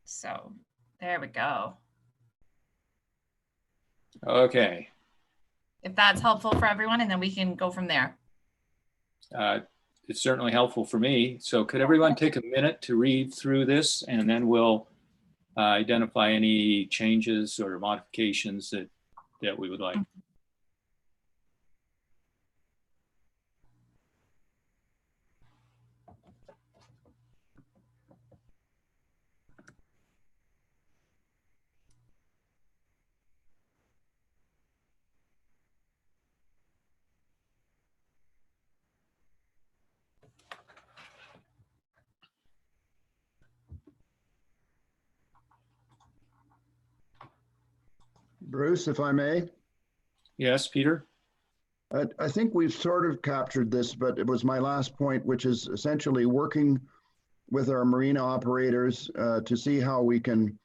So there we go. Okay. If that's helpful for everyone, and then we can go from there. It's certainly helpful for me. So could everyone take a minute to read through this, and then we'll identify any changes or modifications that we would like. Bruce, if I may. Yes, Peter. I think we've sort of captured this, but it was my last point, which is essentially working with our marina operators to see how we can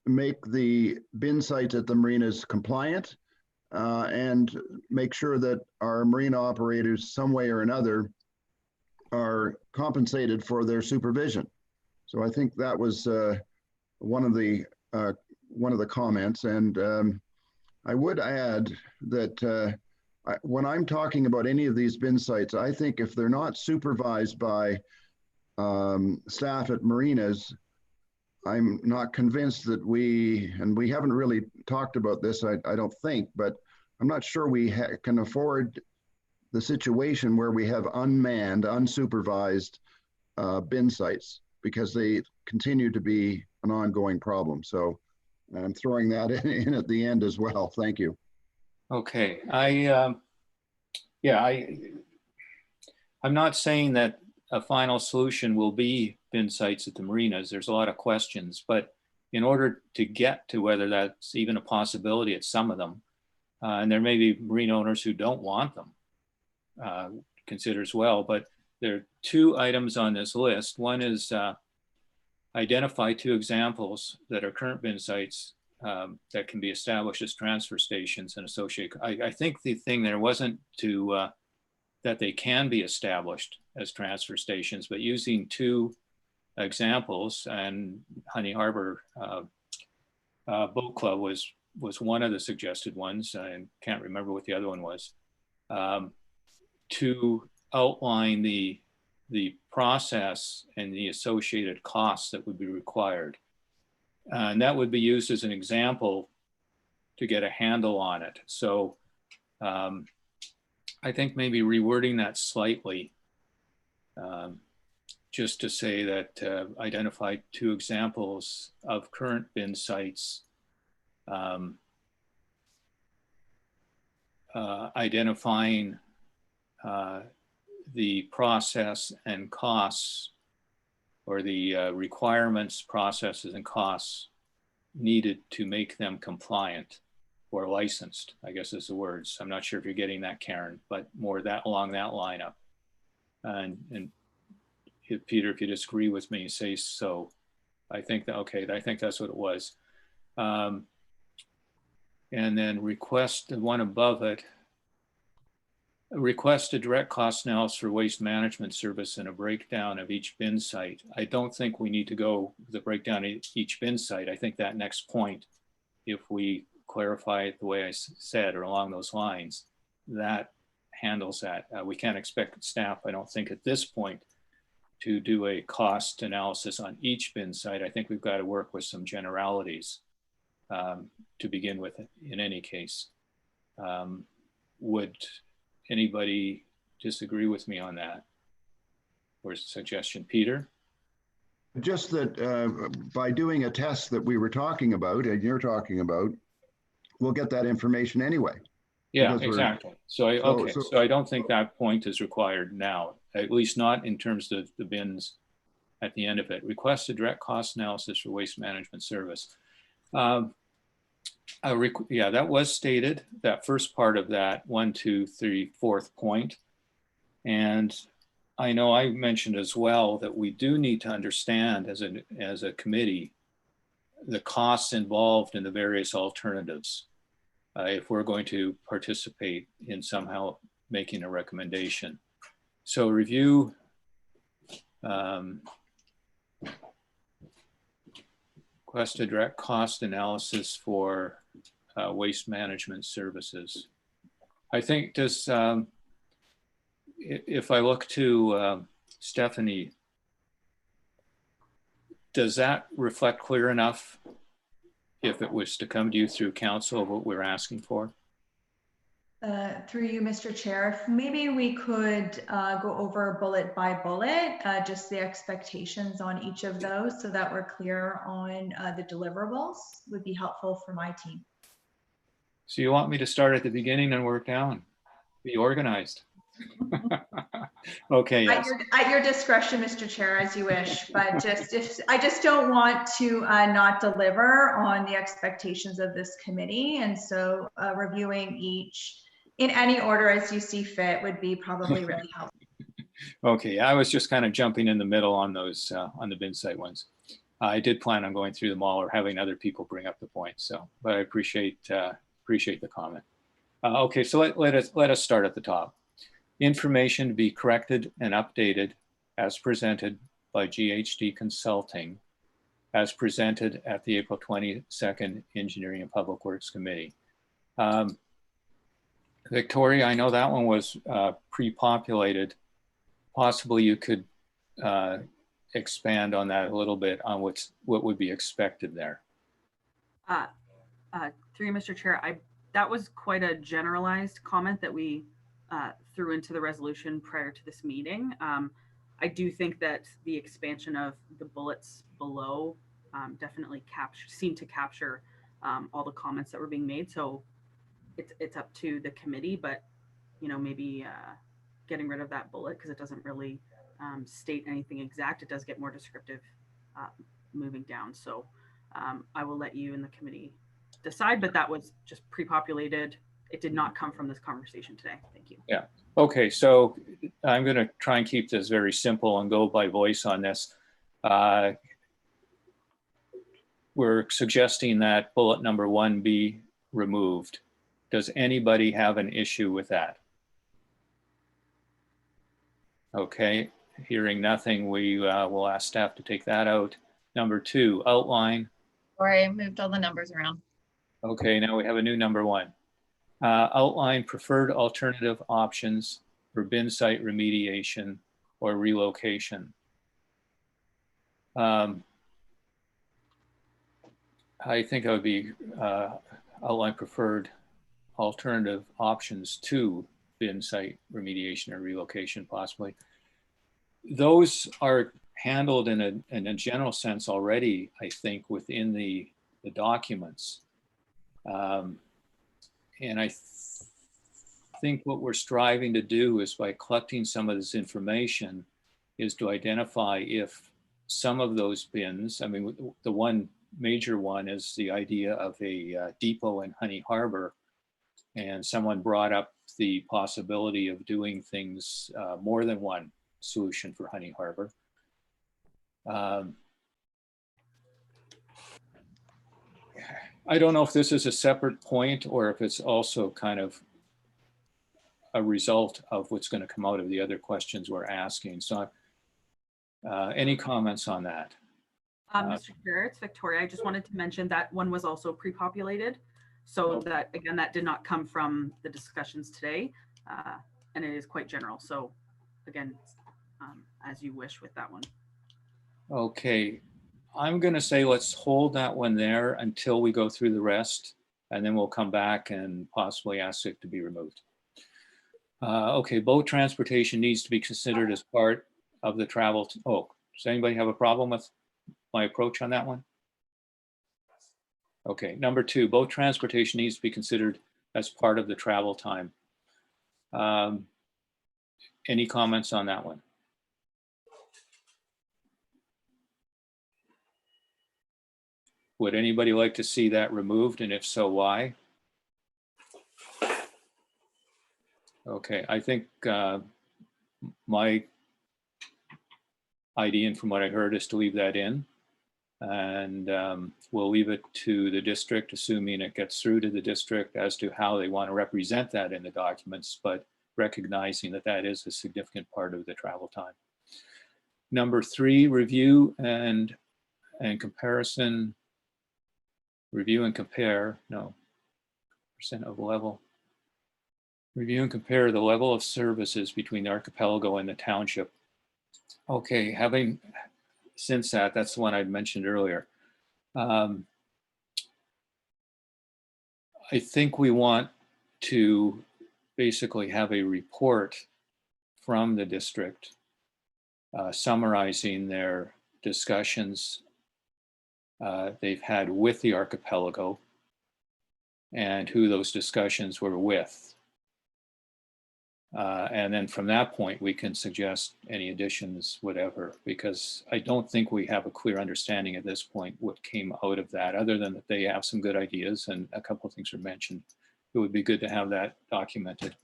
make the bin sites at the marinas compliant and make sure that our marina operators, some way or another, are compensated for their supervision. So I think that was one of the comments. And I would add that when I'm talking about any of these bin sites, I think if they're not supervised by staff at marinas, I'm not convinced that and we haven't really talked about this, I don't think, but I'm not sure we can afford the situation where we have unmanned, unsupervised bin sites, because they continue to be an ongoing problem. So I'm throwing that in at the end as well. Thank you. Okay, I'm not saying that a final solution will be bin sites at the marinas. There's a lot of questions, but in order to get to whether that's even a possibility at some of them, and there may be marina owners who don't want them, consider as well, but there are two items on this list. One is identify 2 examples that are current bin sites that can be established as transfer stations and associate. I think the thing there wasn't to that they can be established as transfer stations, but using two examples, and Honey Harbor Boat Club was one of the suggested ones. I can't remember what the other one was, to outline the process and the associated costs that would be required. And that would be used as an example to get a handle on it. So I think maybe rewording that slightly, just to say that identify two examples of current bin sites, identifying the process and costs, or the requirements, processes, and costs needed to make them compliant or licensed, I guess is the words. I'm not sure if you're getting that, Karen, but more that along that lineup. And if, Peter, if you disagree with me, say so. I think that, okay, I think that's what it was. And then request, the one above it, request a direct cost analysis for waste management service and a breakdown of each bin site. I don't think we need to go the breakdown of each bin site. I think that next point, if we clarify it the way I said, or along those lines, that handles that. We can't expect staff, I don't think at this point, to do a cost analysis on each bin site. I think we've got to work with some generalities to begin with in any case. Would anybody disagree with me on that? Or suggestion, Peter? Just that by doing a test that we were talking about and you're talking about, we'll get that information anyway. Yeah, exactly. So I don't think that point is required now, at least not in terms of the bins at the end of it. Request a direct cost analysis for waste management service. Yeah, that was stated, that first part of that 1, 2, 3, 4th point. And I know I mentioned as well that we do need to understand as a committee the costs involved in the various alternatives if we're going to participate in somehow making a recommendation. So review request a direct cost analysis for waste management services. I think does, if I look to Stephanie, does that reflect clear enough if it was to come to you through council of what we're asking for? Through you, Mr. Chair, if maybe we could go over bullet by bullet, just the expectations on each of those so that we're clear on the deliverables would be helpful for my team. So you want me to start at the beginning and work down? Be organized. Okay. Yes. At your discretion, Mr. Chair, as you wish, but I just don't want to not deliver on the expectations of this committee. And so reviewing each in any order as you see fit would be probably really helpful. Okay, I was just kind of jumping in the middle on those, on the bin site ones. I did plan on going through them all or having other people bring up the points. So, but I appreciate the comment. Okay, so let us start at the top. Information to be corrected and updated as presented by GHD Consulting, as presented at the April 22nd Engineering and Public Works Committee. Victoria, I know that one was pre-populated. Possibly you could expand on that a little bit on what would be expected there. Through you, Mr. Chair, that was quite a generalized comment that we threw into the resolution prior to this meeting. I do think that the expansion of the bullets below definitely seemed to capture all the comments that were being made. So it's up to the committee, but maybe getting rid of that bullet because it doesn't really state anything exact. It does get more descriptive moving down. So I will let you and the committee decide, but that was just pre-populated. It did not come from this conversation today. Thank you. Yeah. Okay. So I'm going to try and keep this very simple and go by voice on this. We're suggesting that bullet number 1 be removed. Does anybody have an issue with that? Okay, hearing nothing, we will ask staff to take that out. Number 2, outline. Or I moved all the numbers around. Okay, now we have a new number 1. Outline preferred alternative options for bin site remediation or relocation. I think I would be outline preferred alternative options to bin site remediation or relocation possibly. Those are handled in a general sense already, I think, within the documents. And I think what we're striving to do is, by collecting some of this information, is to identify if some of those bins, I mean, the one major one is the idea of a depot in Honey Harbor. And someone brought up the possibility of doing things, more than one solution for Honey Harbor. I don't know if this is a separate point or if it's also kind of a result of what's going to come out of the other questions we're asking. So any comments on that? Mr. Chair, it's Victoria. I just wanted to mention that one was also pre-populated. So that, again, that did not come from the discussions today, and it is quite general. So again, as you wish with that one. Okay, I'm going to say let's hold that one there until we go through the rest, and then we'll come back and possibly ask it to be removed. Okay, boat transportation needs to be considered as part of the travel. Oh, does anybody have a problem with my approach on that one? Okay, number 2, boat transportation needs to be considered as part of the travel time. Any comments on that one? Would anybody like to see that removed, and if so, why? Okay, I think my idea, and from what I heard, is to leave that in. And we'll leave it to the district, assuming it gets through to the district, as to how they want to represent that in the documents, but recognizing that that is a significant part of the travel time. Number 3, review and comparison. Review and compare, no, percent of level. Review and compare the level of services between the archipelago and the township. Okay, having since that's the one I'd mentioned earlier. I think we want to basically have a report from the district summarizing their discussions they've had with the archipelago and who those discussions were with. And then from that point, we can suggest any additions, whatever, because I don't think we have a clear understanding at this point what came out of that, other than that they have some good ideas and a couple of things are mentioned. It would be good to have that documented.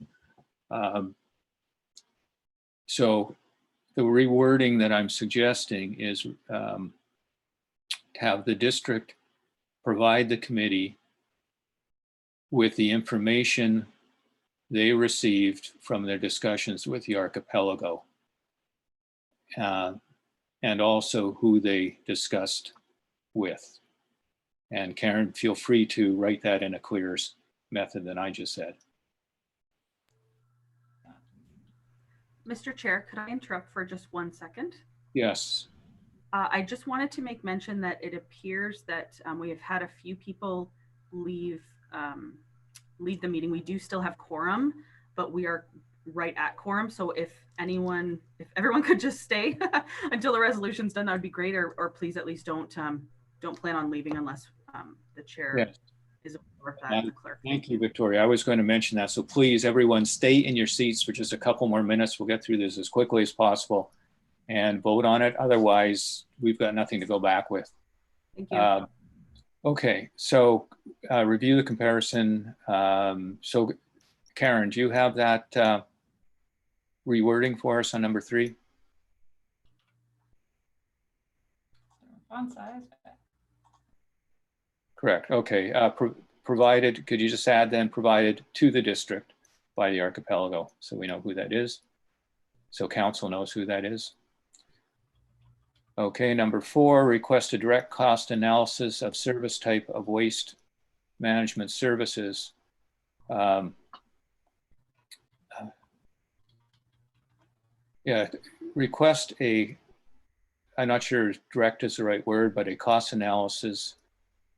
So the rewording that I'm suggesting is have the district provide the committee with the information they received from their discussions with the archipelago, and also who they discussed with. And Karen, feel free to write that in a clearer method than I just said. Mr. Chair, could I interrupt for just 1 second? Yes. I just wanted to make mention that it appears that we have had a few people leave the meeting. We do still have quorum, but we are right at quorum. So if everyone could just stay until the resolution's done, that would be great. Or please at least don't plan on leaving unless the chair is aware of that. Thank you, Victoria. I was going to mention that. So please, everyone, stay in your seats for just a couple more minutes. We'll get through this as quickly as possible and vote on it. Otherwise, we've got nothing to go back with. Thank you. Okay, so review the comparison. So Karen, do you have that rewording for us on number 3? Font size. Correct, okay. Provided, could you just add then provided to the district by the archipelago, so we know who that is? So council knows who that is. Okay, number 4, request a direct cost analysis of service type of waste management services. Yeah, request a, I'm not sure direct is the right word, but a cost analysis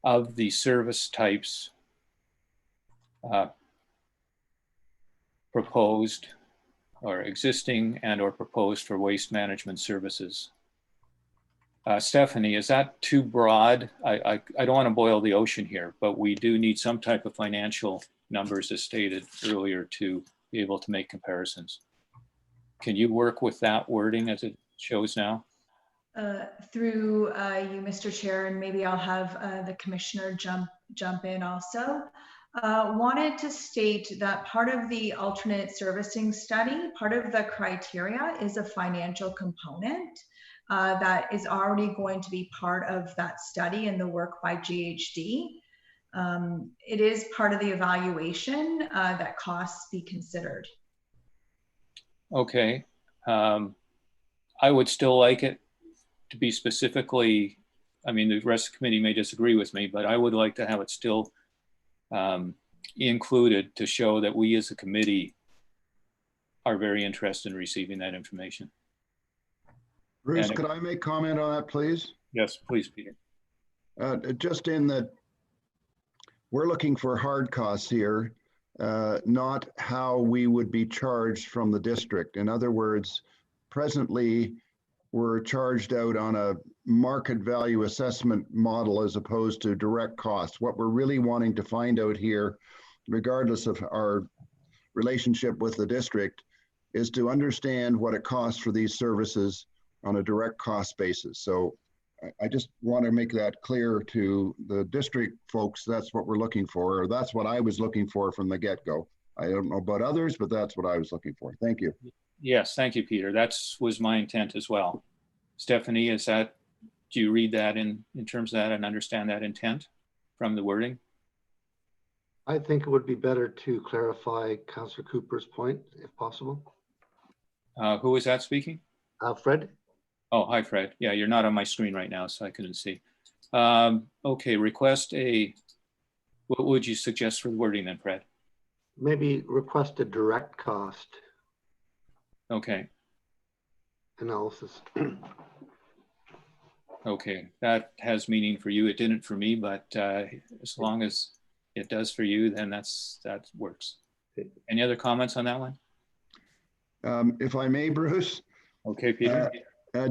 of the service types proposed or existing and or proposed for waste management services. Stephanie, is that too broad? I don't want to boil the ocean here, but we do need some type of financial numbers as stated earlier to be able to make comparisons. Can you work with that wording as it shows now? Through you, Mr. Chair, and maybe I'll have the commissioner jump in also. Wanted to state that part of the alternate servicing study, part of the criteria is a financial component that is already going to be part of that study and the work by GHD. It is part of the evaluation that costs be considered. Okay. I would still like it to be specifically, I mean, the rest of the committee may disagree with me, but I would like to have it still included to show that we as a committee are very interested in receiving that information. Bruce, could I make comment on that, please? Yes, please, Peter. Just in that we're looking for hard costs here, not how we would be charged from the district. In other words, presently, we're charged out on a market value assessment model as opposed to direct costs. What we're really wanting to find out here, regardless of our relationship with the district, is to understand what it costs for these services on a direct cost basis. So I just want to make that clear to the district folks. That's what we're looking for, or that's what I was looking for from the get-go. I don't know about others, but that's what I was looking for. Thank you. Yes, thank you, Peter. That was my intent as well. Stephanie, is that, do you read that in terms of that and understand that intent from the wording? I think it would be better to clarify Councillor Cooper's point, if possible. Who is that speaking? Fred. Oh, hi, Fred. Yeah, you're not on my screen right now, so I couldn't see. Okay, request a, what would you suggest for the wording then, Fred? Maybe request a direct cost Okay. analysis. Okay, that has meaning for you. It didn't for me, but as long as it does for you, then that works. Any other comments on that one? If I may, Bruce. Okay, Peter.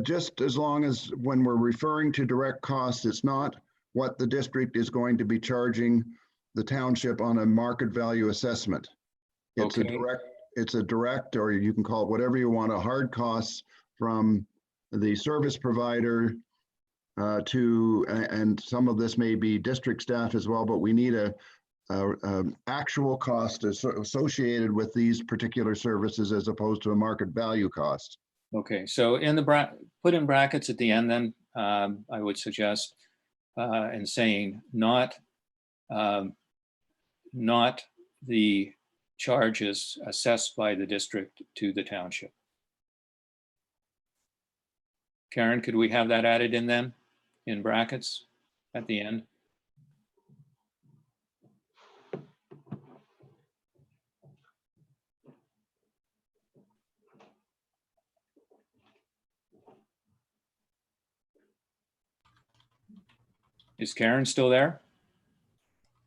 Just as long as when we're referring to direct costs, it's not what the district is going to be charging the township on a market value assessment. It's Okay. a direct, or you can call it whatever you want, a hard costs from the service provider to, and some of this may be district staff as well, but we need a actual cost associated with these particular services as opposed to a market value cost. Okay, so in the put in brackets at the end, then I would suggest and saying not the charges assessed by the district to the township. Karen, could we have that added in then in brackets at the end? Is Karen still there?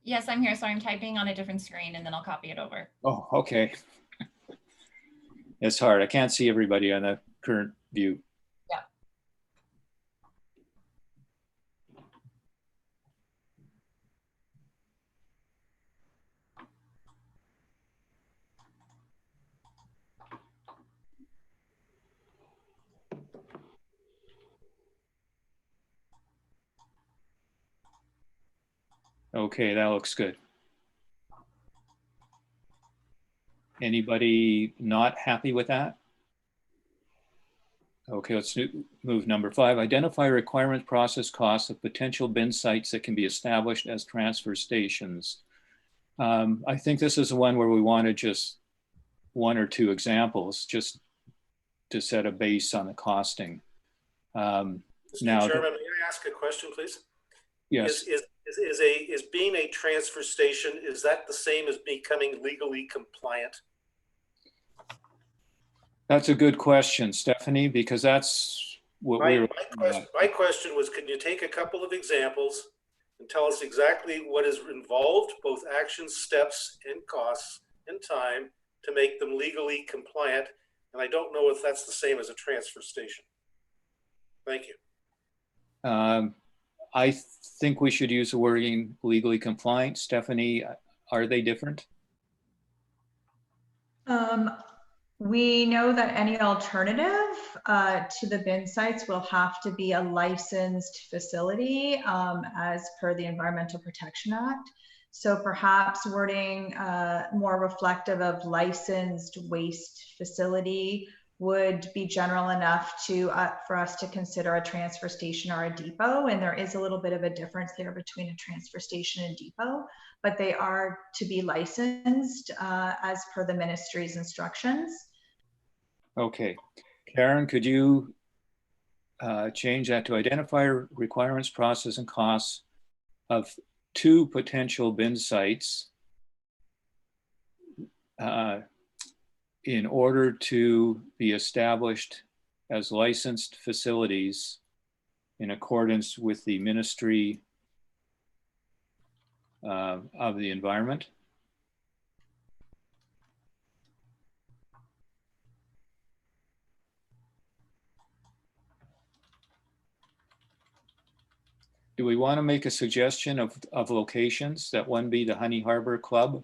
Yes, I'm here. So I'm typing on a different screen and then I'll copy it over. Oh, okay. It's hard. I can't see everybody on the current view. Yeah. Okay, that looks good. Anybody not happy with that? Okay, let's move number 5. Identify requirements, process, costs of potential bin sites that can be established as transfer stations. I think this is the one where we wanted just 1 or 2 examples just to set a base on the costing. Mr. Now, Chairman, may I ask a question, please? yes, Is being a transfer station, is that the same as becoming legally compliant? that's a good question, Stephanie, because that's what we're. My question was, can you take a couple of examples and tell us exactly what is involved, both actions, steps, and costs and time to make them legally compliant? And I don't know if that's the same as a transfer station. Thank you. I think we should use the wording legally compliant. Stephanie, are they different? We know that any alternative to the bin sites will have to be a licensed facility as per the Environmental Protection Act. So perhaps wording more reflective of licensed waste facility would be general enough to for us to consider a transfer station or a depot. And there is a little bit of a difference there between a transfer station and depot, but they are to be licensed as per the ministry's instructions. Okay. Karen, could you change that to identify requirements, process, and costs of 2 potential bin sites in order to be established as licensed facilities in accordance with the Ministry of the Environment? Do we want to make a suggestion of locations? That one be the Honey Harbor Club?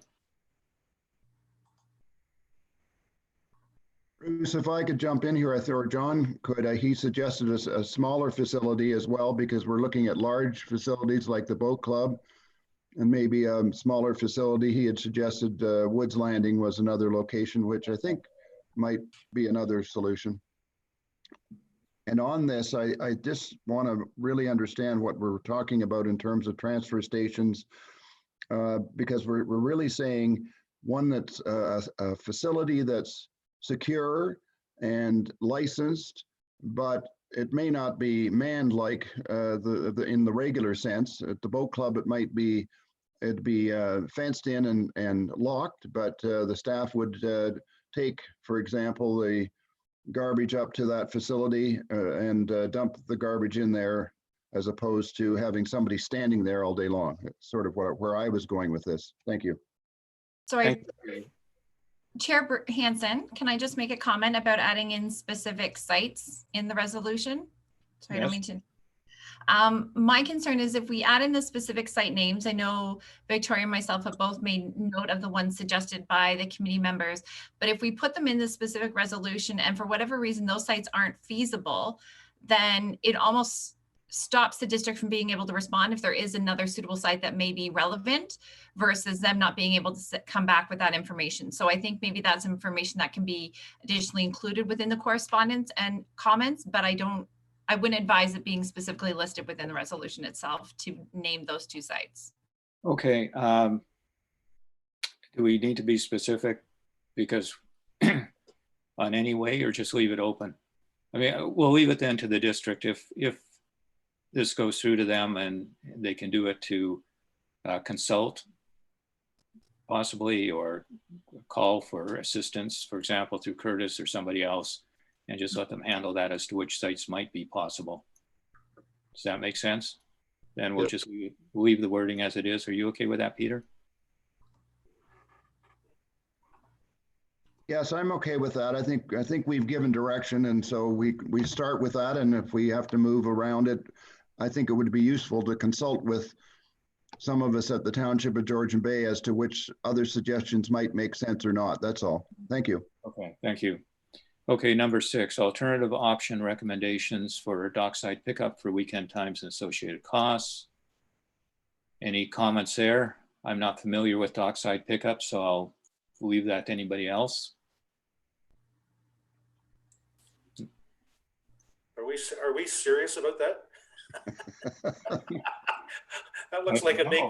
Bruce, if I could jump in here, or John could, he suggested a smaller facility as well, because we're looking at large facilities like the boat club and maybe a smaller facility. He had suggested Woods Landing was another location, which I think might be another solution. And on this, I just want to really understand what we're talking about in terms of transfer stations, because we're really saying one that's a facility that's secure and licensed, but it may not be manned like in the regular sense. At the boat club, it'd be fenced in and locked, but the staff would take, for example, the garbage up to that facility and dump the garbage in there, as opposed to having somebody standing there all day long. It's sort of where I was going with this. Thank you. Sorry, Chair Hansen, can I just make a comment about adding in specific sites in the resolution? Sorry, I don't mean to. My concern is if we add in the specific site names, I know Victoria and myself have both made note of the ones suggested by the committee members, but if we put them in the specific resolution and for whatever reason those sites aren't feasible, then it almost stops the district from being able to respond if there is another suitable site that may be relevant versus them not being able to come back with that information. So I think maybe that's information that can be additionally included within the correspondence and comments, but I wouldn't advise it being specifically listed within the resolution itself to name those 2 sites. Okay. Do we need to be specific because on any way, or just leave it open? I mean, we'll leave it then to the district if this goes through to them and they can do it to consult possibly, or call for assistance, for example, through Curtis or somebody else, and just let them handle that as to which sites might be possible. Does that make sense? Then we'll just leave the wording as it is. Are you okay with that, Peter? Yes, I'm okay with that. I think we've given direction, and so we start with that. And if we have to move around it, I think it would be useful to consult with some of us at the Township of Georgian Bay as to which other suggestions might make sense or not. That's all. Thank you. Okay, thank you. Okay, number 6, alternative option recommendations for dockside pickup for weekend times and associated costs. Any comments there? I'm not familiar with dockside pickup, so I'll leave that to anybody else. Are we serious about that? That looks like a make.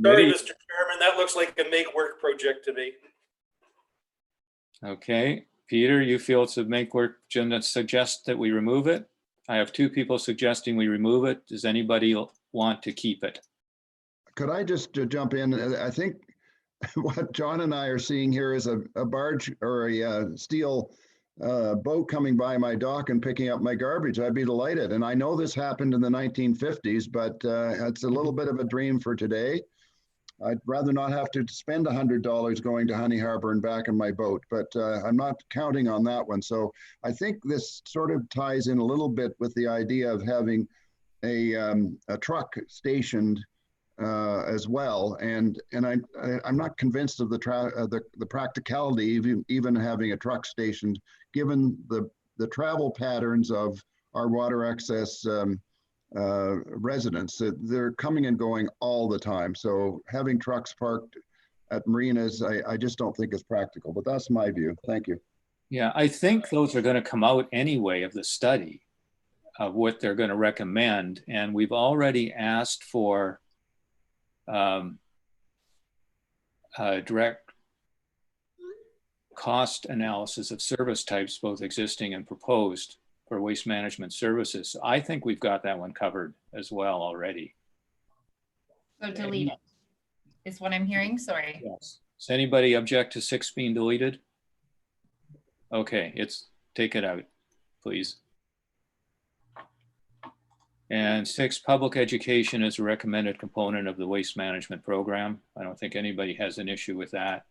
Sorry, Mr. Chairman, that looks like a make work project to me. Okay, Peter, you feel to make work, Jim, that suggest that we remove it? I have two people suggesting we remove it. Does anybody want to keep it? Could I just jump in? I think what John and I are seeing here is a barge or a steel boat coming by my dock and picking up my garbage. I'd be delighted. And I know this happened in the 1950s, but it's a little bit of a dream for today. I'd rather not have to spend $100 going to Honey Harbor and back in my boat, but I'm not counting on that one. So I think this sort of ties in a little bit with the idea of having a truck stationed as well, and I'm not convinced of the practicality of even having a truck stationed, given the travel patterns of our water access residents. They're coming and going all the time, so having trucks parked at marinas, I just don't think is practical. But that's my view. Thank you. Yeah, I think those are going to come out anyway of the study of what they're going to recommend, and we've already asked for direct cost analysis of service types, both existing and proposed, for waste management services. I think we've got that one covered as well already. So delete it, is what I'm hearing, sorry. Yes. Does anybody object to 6 being deleted? Okay, take it out, please. And 6, public education is a recommended component of the waste management program. I don't think anybody has an issue with that.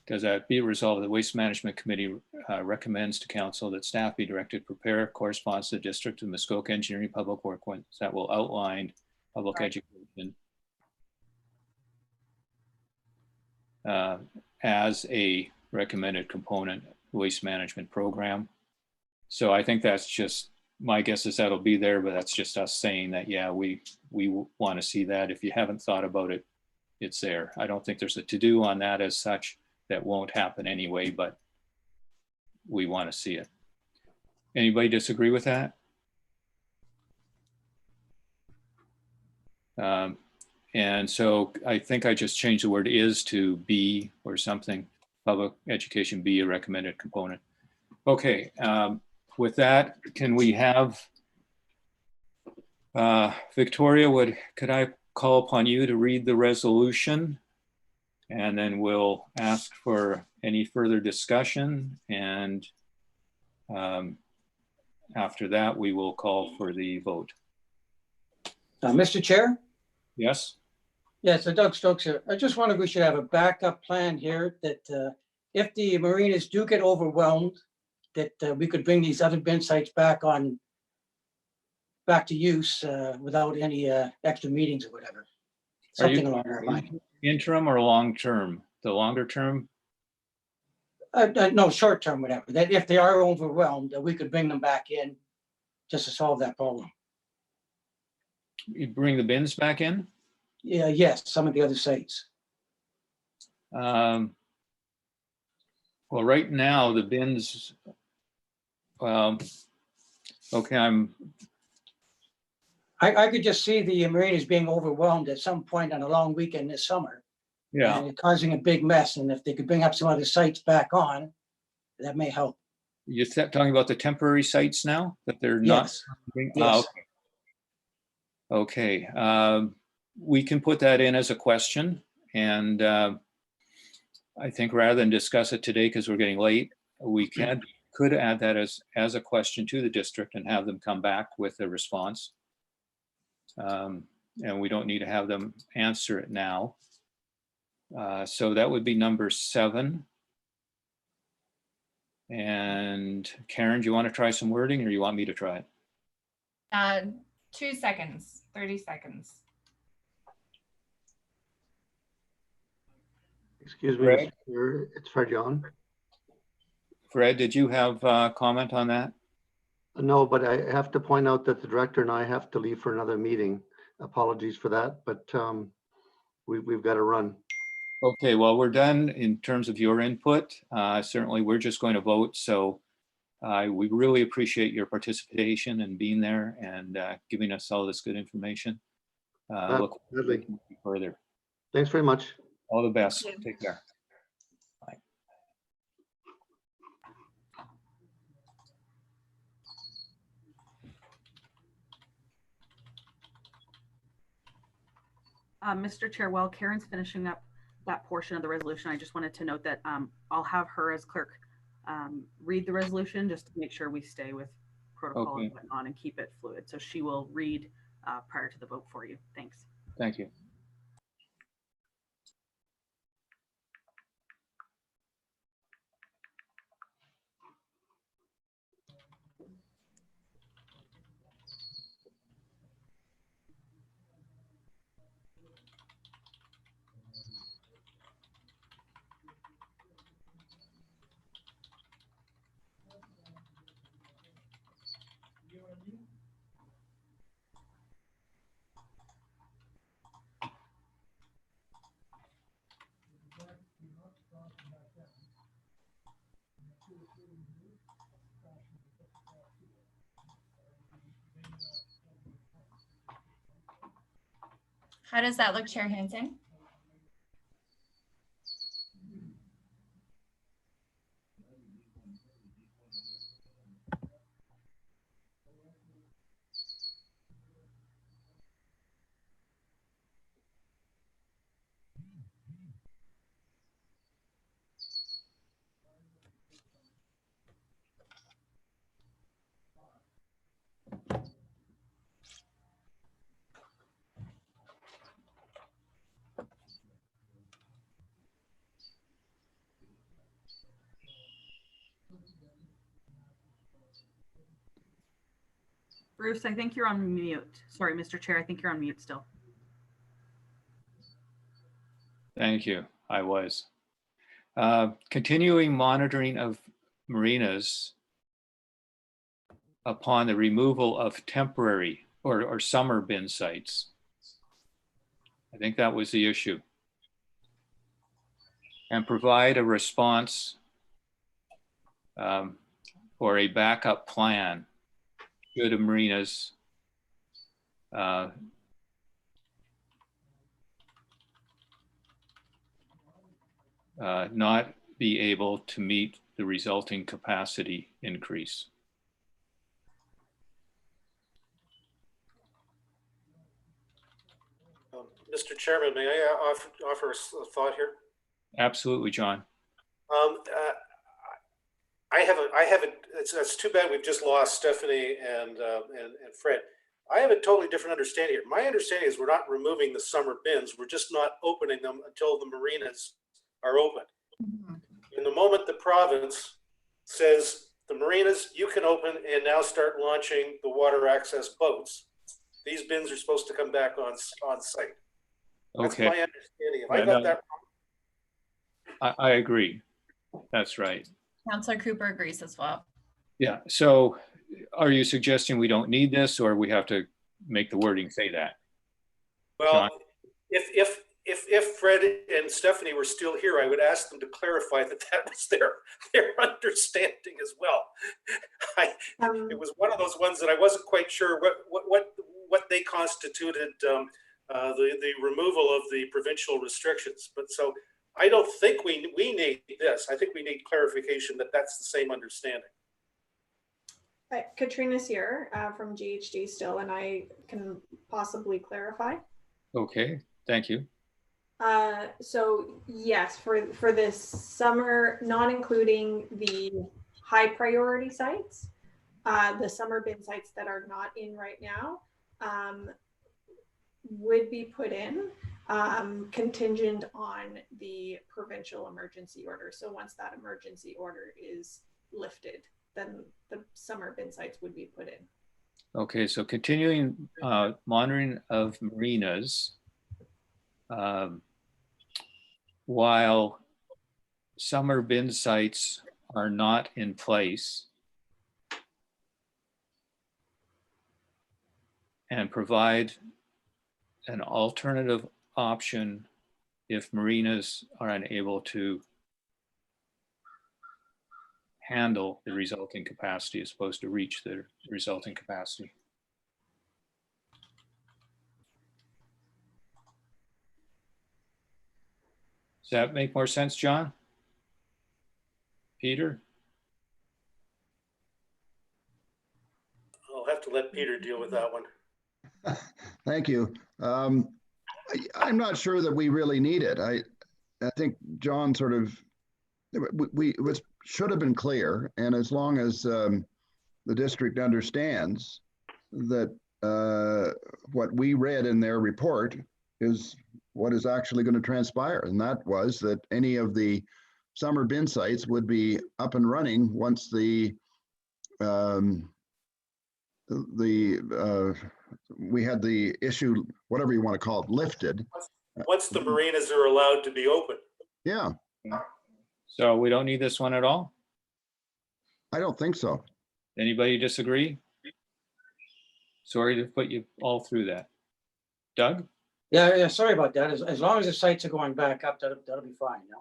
Does that be resolved? The Waste Management Committee recommends to Council that staff be directed to prepare corresponds to the District of Muskoka Engineering Public Works that will outline public education as a recommended component of the waste management program. So I think that's just, my guess is that'll be there, but that's just us saying that, yeah, we want to see that. If you haven't thought about it, it's there. I don't think there's a to-do on that as such. That won't happen anyway, but we want to see it. Anybody disagree with that? And so I think I just changed the word is to be or something. Public education be a recommended component. Okay, with that, can we have Victoria, could I call upon you to read the resolution? And then we'll ask for any further discussion. And after that, we will call for the vote. Mr. Chair? Yes? Yeah, so Doug Stokes here. I just wonder if we should have a backup plan here that if the marinas do get overwhelmed, that we could bring these other bin sites back to use without any extra meetings or whatever. Something along that line. Interim or long term? The longer term? No, short term, whatever. That if they are overwhelmed, that we could bring them back in just to solve that problem. You bring the bins back in? Yeah, yes, some of the other sites. Well, right now the bins, okay, I could just see the marinas being overwhelmed at some point on a long weekend this summer. Yeah. And it causing a big mess. And if they could bring up some other sites back on, that may help. You're talking about the temporary sites now that they're Yes. not? Yes. Okay. We can put that in as a question. And I think rather than discuss it today, because we're getting late, we could add that as a question to the district and have them come back with a response. And we don't need to have them answer it now. So that would be number 7. And Karen, do you want to try some wording or you want me to try it? 2 seconds, 30 seconds. Excuse me, Fred? it's Fred John. Fred, did you have a comment on that? No, but I have to point out that the director and I have to leave for another meeting. Apologies for that, but we've got to run. Okay, well, we're done in terms of your input. Certainly, we're just going to vote. So we really appreciate your participation and being there and giving us all this good information. Look further. Thanks very much. All the best. Take care. Mr. Chair, while Karen's finishing up that portion of the resolution, I just wanted to note that I'll have her as clerk read the resolution just to make sure we stay with protocol Okay. and whatnot and keep it fluid. So she will read prior to the vote for you. Thanks. Thank you. How does that look, Chair Hansen? Bruce, I think you're on mute. Sorry, Mr. Chair, I think you're on mute still. Thank you. I was. Continuing monitoring of marinas upon the removal of temporary or summer bin sites. I think that was the issue. And provide a response or a backup plan should the marinas not be able to meet the resulting capacity increase. Mr. Chairman, may I offer a thought here? Absolutely, John. I have a. It's too bad we've just lost Stephanie and Fred. I have a totally different understanding here. My understanding is we're not removing the summer bins. We're just not opening them until the marinas are open. In the moment the province says the marinas, you can open and now start launching the water access boats, these bins are supposed to come back on site. That's Okay. my understanding. Have I Yeah, got no, that wrong? I agree. That's right. Councillor Cooper agrees as well. Yeah. So are you suggesting we don't need this, or we have to make the wording say that? Well, John? if Fred and Stephanie were still here, I would ask them to clarify that that was their understanding as well. It was one of those ones that I wasn't quite sure what they constituted the removal of the provincial restrictions. But so I don't think we need this. I think we need clarification that that's the same understanding. Katrina's here from GHD still, and I can possibly clarify. Okay, thank you. So yes, for this summer, not including the high priority sites, the summer bin sites that are not in right now would be put in contingent on the provincial emergency order. So once that emergency order is lifted, then the summer bin sites would be put in. Okay, so continuing monitoring of marinas while summer bin sites are not in place, and provide an alternative option if marinas are unable to handle the resulting capacity as opposed to reach the resulting capacity. Does that make more sense, John? Peter? I'll have to let Peter deal with that one. Thank you. I'm not sure that we really need it. I think John sort of, should have been clear. And as long as the district understands that what we read in their report is what is actually going to transpire. And that was that any of the summer bin sites would be up and running once we had the issue, whatever you want to call it, lifted. Once the marinas are allowed to be open. Yeah, So we don't need this one at all? I don't think so. Anybody disagree? Sorry to put you all through that. Doug? Yeah, sorry about that. As long as the sites are going back up, that'll be fine, yeah.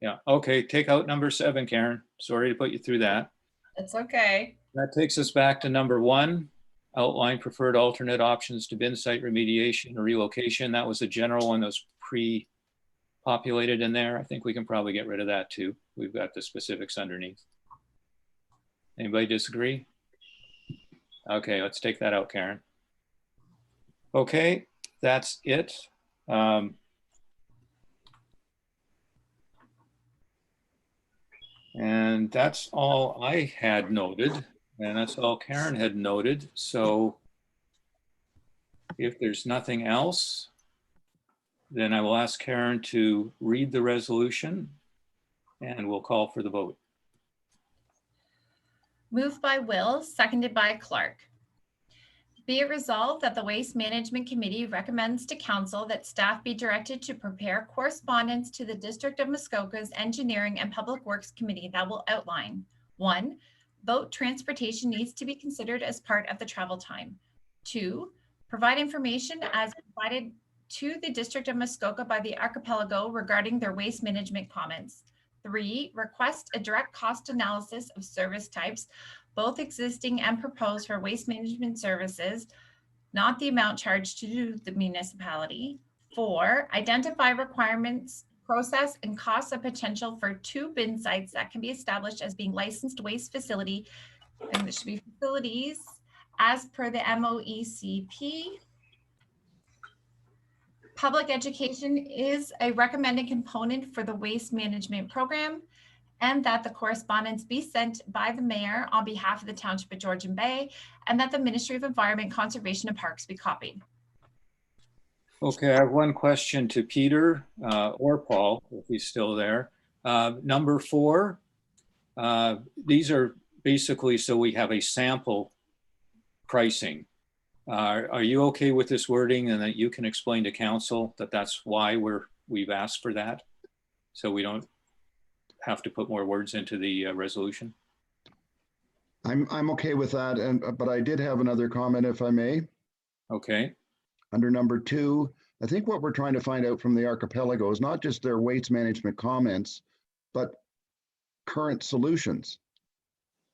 Yeah, okay, take out number 7, Karen. Sorry to put you through that. It's okay. That takes us back to number 1, outline preferred alternate options to bin site remediation or relocation. That was a general one that was pre-populated in there. I think we can probably get rid of that too. We've got the specifics underneath. Anybody disagree? Okay, let's take that out, Karen. Okay, that's it. And that's all I had noted, and that's all Karen had noted. So if there's nothing else, then I will ask Karen to read the resolution and we'll call for the vote. Moved by Will, seconded by Clark. Be it resolved that the Waste Management Committee recommends to Council that staff be directed to prepare correspondence to the District of Muskoka's Engineering and Public Works Committee that will outline: 1, boat transportation needs to be considered as part of the travel time. 2, provide information as provided to the District of Muskoka by the Archipelago regarding their waste management comments. 3, request a direct cost analysis of service types, both existing and proposed, for waste management services, not the amount charged to the municipality. 4, identify requirements, process, and costs of potential for 2 bin sites that can be established as being licensed waste facility, and there should be facilities as per the MOECP. Public education is a recommended component for the waste management program, and that the correspondence be sent by the mayor on behalf of the Township of Georgian Bay, and that the Ministry of Environment, Conservation and Parks be copied. Okay, I have one question to Peter or Paul, if he's still there. Number 4, these are basically so we have a sample pricing. Are you okay with this wording, and that you can explain to council that that's why we've asked for that? So we don't have to put more words into the resolution? I'm okay with that, but I did have another comment, if I may. Okay. Under number 2, I think what we're trying to find out from the Archipelago is not just their waste management comments, but current solutions.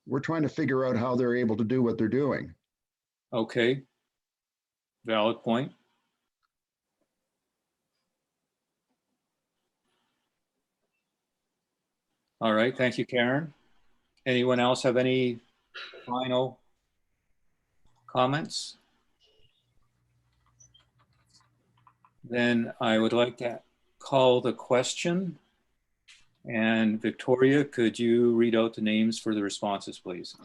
We're trying to figure out how they're able to do what they're doing. Okay. Valid point. All right, thank you, Karen. Anyone else have any final comments? Then I would like to call the question. And Victoria, could you read out the names for the responses, please?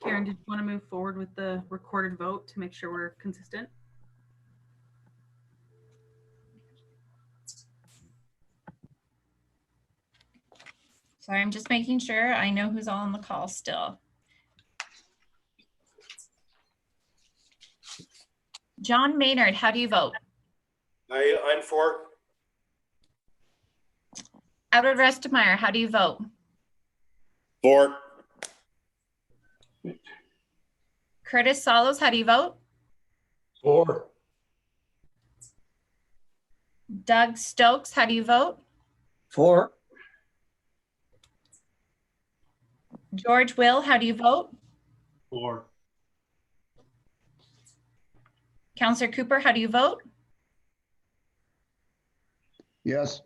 Karen, did you want to move forward with the recorded vote to make sure we're consistent? Sorry, I'm just making sure I know who's all on the call still. John Maynard, how do you vote? I'm for. Edward Restemeyer, how do you vote? For. Curtis Solos, how do you vote? For. Doug Stokes, how do you vote? For. George Will, how do you vote? For. Councillor Cooper, how do you vote? Yes.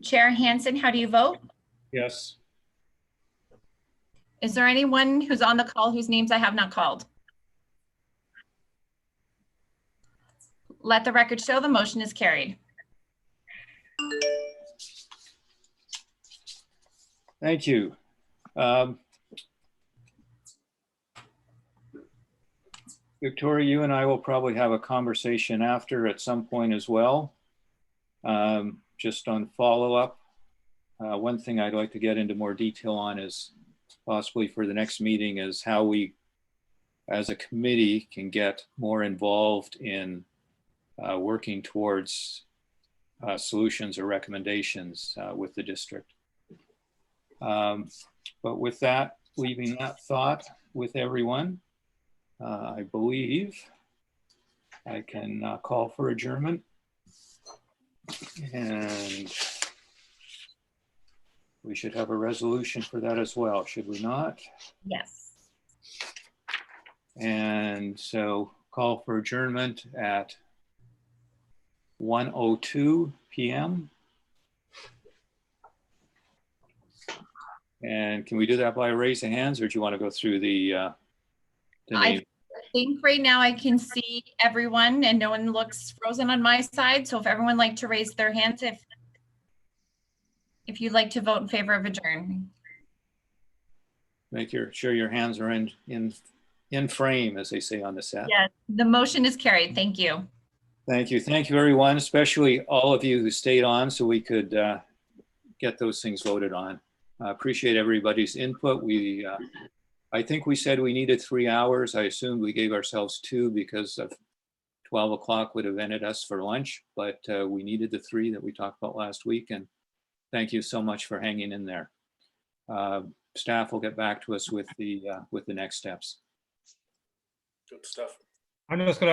Chair Hansen, how do you vote? Yes. Is there anyone who's on the call whose names I have not called? Let the record show the motion is carried. Thank you. Victoria, you and I will probably have a conversation after at some point as well. Just on follow-up. One thing I'd like to get into more detail on is possibly for the next meeting is how we, as a committee, can get more involved in working towards solutions or recommendations with the district. But with that, leaving that thought with everyone, I believe I can call for adjournment. And we should have a resolution for that as well, should we not? Yes. And so call for adjournment at 1:02 p.m. And can we do that by a raise of hands, or do you want to go through the name? I think right now I can see everyone and no one looks frozen on my side. So if everyone like to raise their hands, if you'd like to vote in favor of adjourn. Make sure your hands are in frame, as they say on the set. Yes, the motion is carried. Thank you. Thank you. Thank you, everyone, especially all of you who stayed on so we could get those things voted on. I appreciate everybody's input. I think we said we needed 3 hours. I assumed we gave ourselves 2 because of 12 o'clock would have ended us for lunch, but we needed the 3 that we talked about last week. And thank you so much for hanging in there. Staff will get back to us with the next steps. Good stuff. I'm just going to